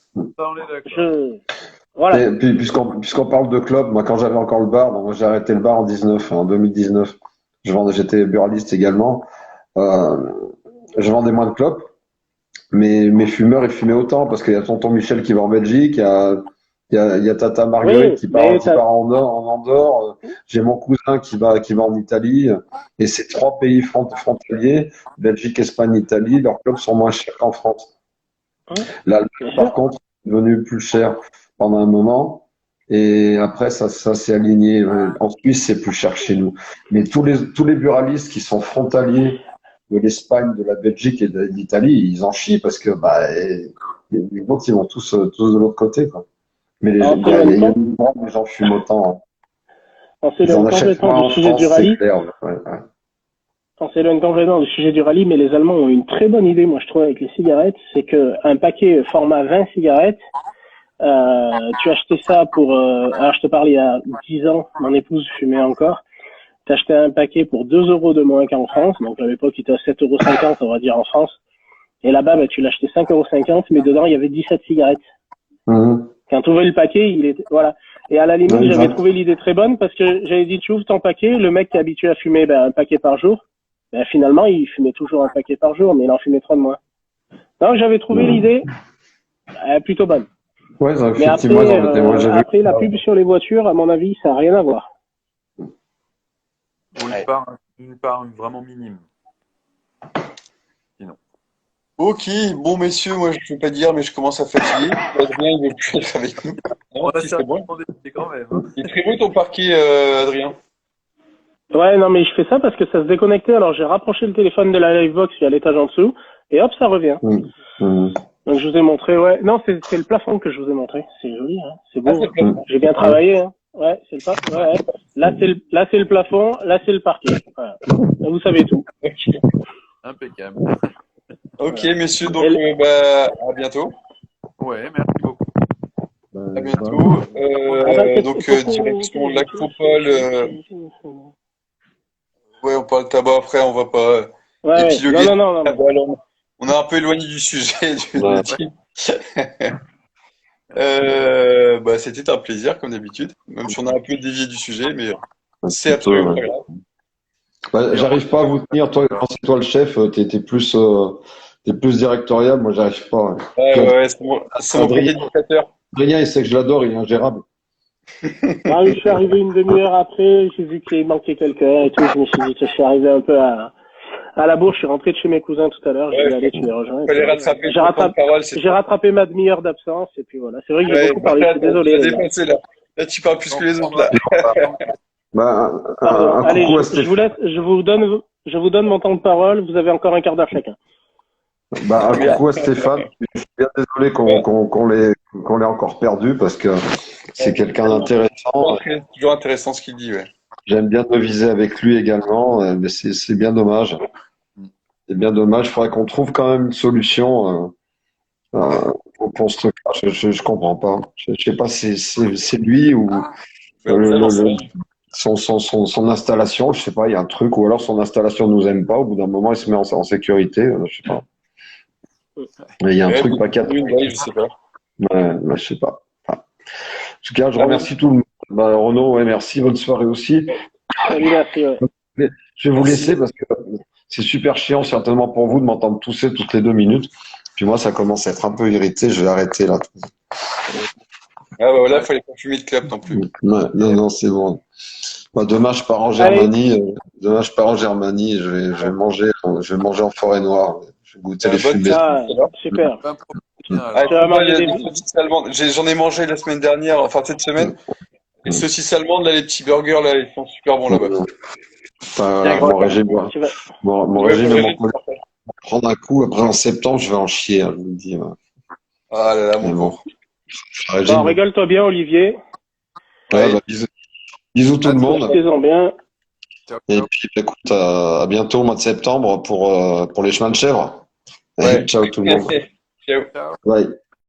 Voilà. Et puis, puisqu'on parle de club, moi, quand j'avais encore le bar, bon, moi, j'ai arrêté le bar en 2019. J'étais buraliste également. Euh, je vendais moins de clopes, mais mes fumeurs, ils fumaient autant parce qu'il y a tonton Michel qui va en Belgique, il y a tata Marguerite Oui, mais qui part en Andorre. J'ai mon cousin qui va en Italie. Et ces trois pays frontaliers, Belgique, Espagne, Italie, leurs clubs sont moins chers qu'en France. L'Allemagne, bien par sûr. contre, est devenu plus cher pendant un moment. Et après, ça s'est aligné. En Suisse, c'est plus cher chez nous. Mais tous les buralistes qui sont frontaliers de l'Espagne, de la Belgique et de l'Italie, ils en chient parce que les autres, ils vont tous de l'autre côté, quoi. Mais On il s'éloigne y a com- une grande, les gens fument autant, hein. on Ils s'éloigne en achètent complètement moins du en sujet du France, c'est rallye. clair. Ouais, ouais. On s'éloigne complètement du sujet du rallye, mais les Allemands ont une très bonne idée, moi je trouve, avec les cigarettes, c'est que un paquet format 20 cigarettes, tu achetais ça pour, alors je te parle il y a 10 ans, mon épouse fumait encore, t'achetais un paquet pour 2 euros de moins qu'en France, donc à l'époque il était à 7,50 €, on va dire en France, et là-bas bah, tu l'achetais 5,50 €, mais dedans il y avait 17 cigarettes. Mhm. Quand tu ouvrais le paquet, il était, voilà. Et à la limite, Ouais, j'avais exact. trouvé l'idée très bonne parce que j'avais dit, tu ouvres ton paquet, le mec qui est habitué à fumer un paquet par jour, finalement, il fumait toujours un paquet par jour, mais il en fumait trop de moins. Donc, j'avais trouvé Mhm. l'idée plutôt bonne. Ouais, ça, Mais effectivement, après, moi, j'ai vu. après, la pub sur les voitures, à mon avis, ça n'a rien à voir. Ou Ouais. une part vraiment minime. Sinon. Ok, bon messieurs, moi je ne peux pas dire, mais je commence à fatiguer. Adrien, il ne veut plus être avec nous. On Non, a si c'est bon. sérieusement décidé quand même. Hein. Il est très beau ton parquet, Adrien. Ouais, non, mais je fais ça parce que ça se déconnectait. Alors, j'ai rapproché le téléphone de la Livebox qui est à l'étage en dessous, et hop, ça revient. Mhm. Mhm. Donc, je vous ai montré, ouais. Non, c'est le plafond que je vous ai montré. C'est joli, hein. C'est Ah, beau. c'est Hein. le Mhm. J'ai bien travaillé, hein. Ouais, c'est le plafond. Ouais, ouais. Là, c'est le plafond. Là, c'est le parquet. Voilà. Là, vous savez tout. Ok, Impeccable. ok, Voilà. messieurs, donc Et le- à bientôt. Ouais, merci beaucoup. À Bah, bientôt. Attends, Donc direction l'Acropole. Ouais, on parle de tabac après, on va pas Ouais, ouais. Non, épiloguer. non, non, non, Ah, mais. bon, alors, on a un peu éloigné du sujet ouais. de type. C'était un plaisir comme d'habitude, même si on a un peu dévié du sujet, mais Un c'est petit peu, absolument ouais. pas grave. J'arrive pas à vous tenir, toi, quand c'est toi le chef, t'es plus directorial, moi j'arrive pas. Ouais. Ouais, Puis ouais, ouais, c'est mon Adrien, côté dictateur. Adrien, il sait que je l'adore, il est ingérable. Ah, oui, je suis arrivé une demi-heure après. J'ai vu qu'il manquait quelqu'un et tout. Je me suis dit que je suis arrivé un peu à la bourre. Je suis rentré de chez mes cousins tout à l'heure. J'ai Ouais, dit, allez, tu les rejoins. Et puis, fallait voilà. rattraper ton temps de parole, c'est J'ai ça. rattrapé ma demi-heure d'absence. Et puis voilà. C'est vrai que j'ai Ouais, beaucoup parlé. Je suis tu désolé, l'as les gars. dépassé là. Là, tu parles plus que Donc, les on autres va- là. Pardon. Un Allez, coucou à je vous Stéphane. laisse. Je vous donne mon temps de parole. Vous avez encore un quart d'heure chacun. Un Bien. coucou à Stéphane. Je suis bien désolé Ouais. qu'on l'ait encore perdu parce que c'est quelqu'un d'intéressant. Toujours intéressant ce qu'il dit, ouais. J'aime bien me viser avec lui également, mais c'est bien dommage. C'est bien dommage. Il faudrait qu'on trouve quand même une solution pour ce truc-là. Je comprends pas. Je sais pas si c'est lui ou Ouais, le, ça, j'en le- sais le- rien. son installation. Je sais pas. Il y a un truc ou alors son installation nous aime pas. Au bout d'un moment, il se met en sécurité. Je sais pas. Mais il y a un Ouais, truc pas quatre. ouais, je sais pas. Ouais, je sais pas. Enfin, en tout cas, je Ah, remercie tout le monde. Renaud, ouais, merci. Bonne soirée aussi. Salut, merci. Ouais. Je vais vous merci. laisser parce que c'est super chiant certainement pour vous de m'entendre tousser toutes les 2 minutes. Puis moi, ça commence à être un peu irrité. Je vais arrêter là. Ah, bah voilà, il fallait pas fumer de clope non plus. Ouais, non, c'est bon. Demain, je pars en Allez. Germanie. Demain, je pars en Germanie. Je vais manger en forêt noire. Je vais goûter les Bonne fumées. Ah, super. un professionnel, alors. Ah, Tu vas moi, il y manger a des. des saucisses allemandes. J'en ai mangé la semaine dernière, enfin cette semaine. Les saucisses allemandes, là, les petits burgers, là, ils sont super bons là-bas. Enfin, Bien mon gras. régime, Tu vas. mon Ouais, régime mon et mon régime, collègue c'est parfait. prendre un coup. Après, en septembre, je vais en chier, hein, je vous le dis. Ouais. Ah là là, mon Mais bon, pauvre. Bon, régime. régale-toi bien, Olivier. Ouais, Ouais. bisous tout le monde. Profitez-en bien. Ciao, Et ciao. puis, écoute, à bientôt au mois de septembre pour les chemins de chèvre. Ouais. Ciao tout le monde. Ciao. Ciao. Bye.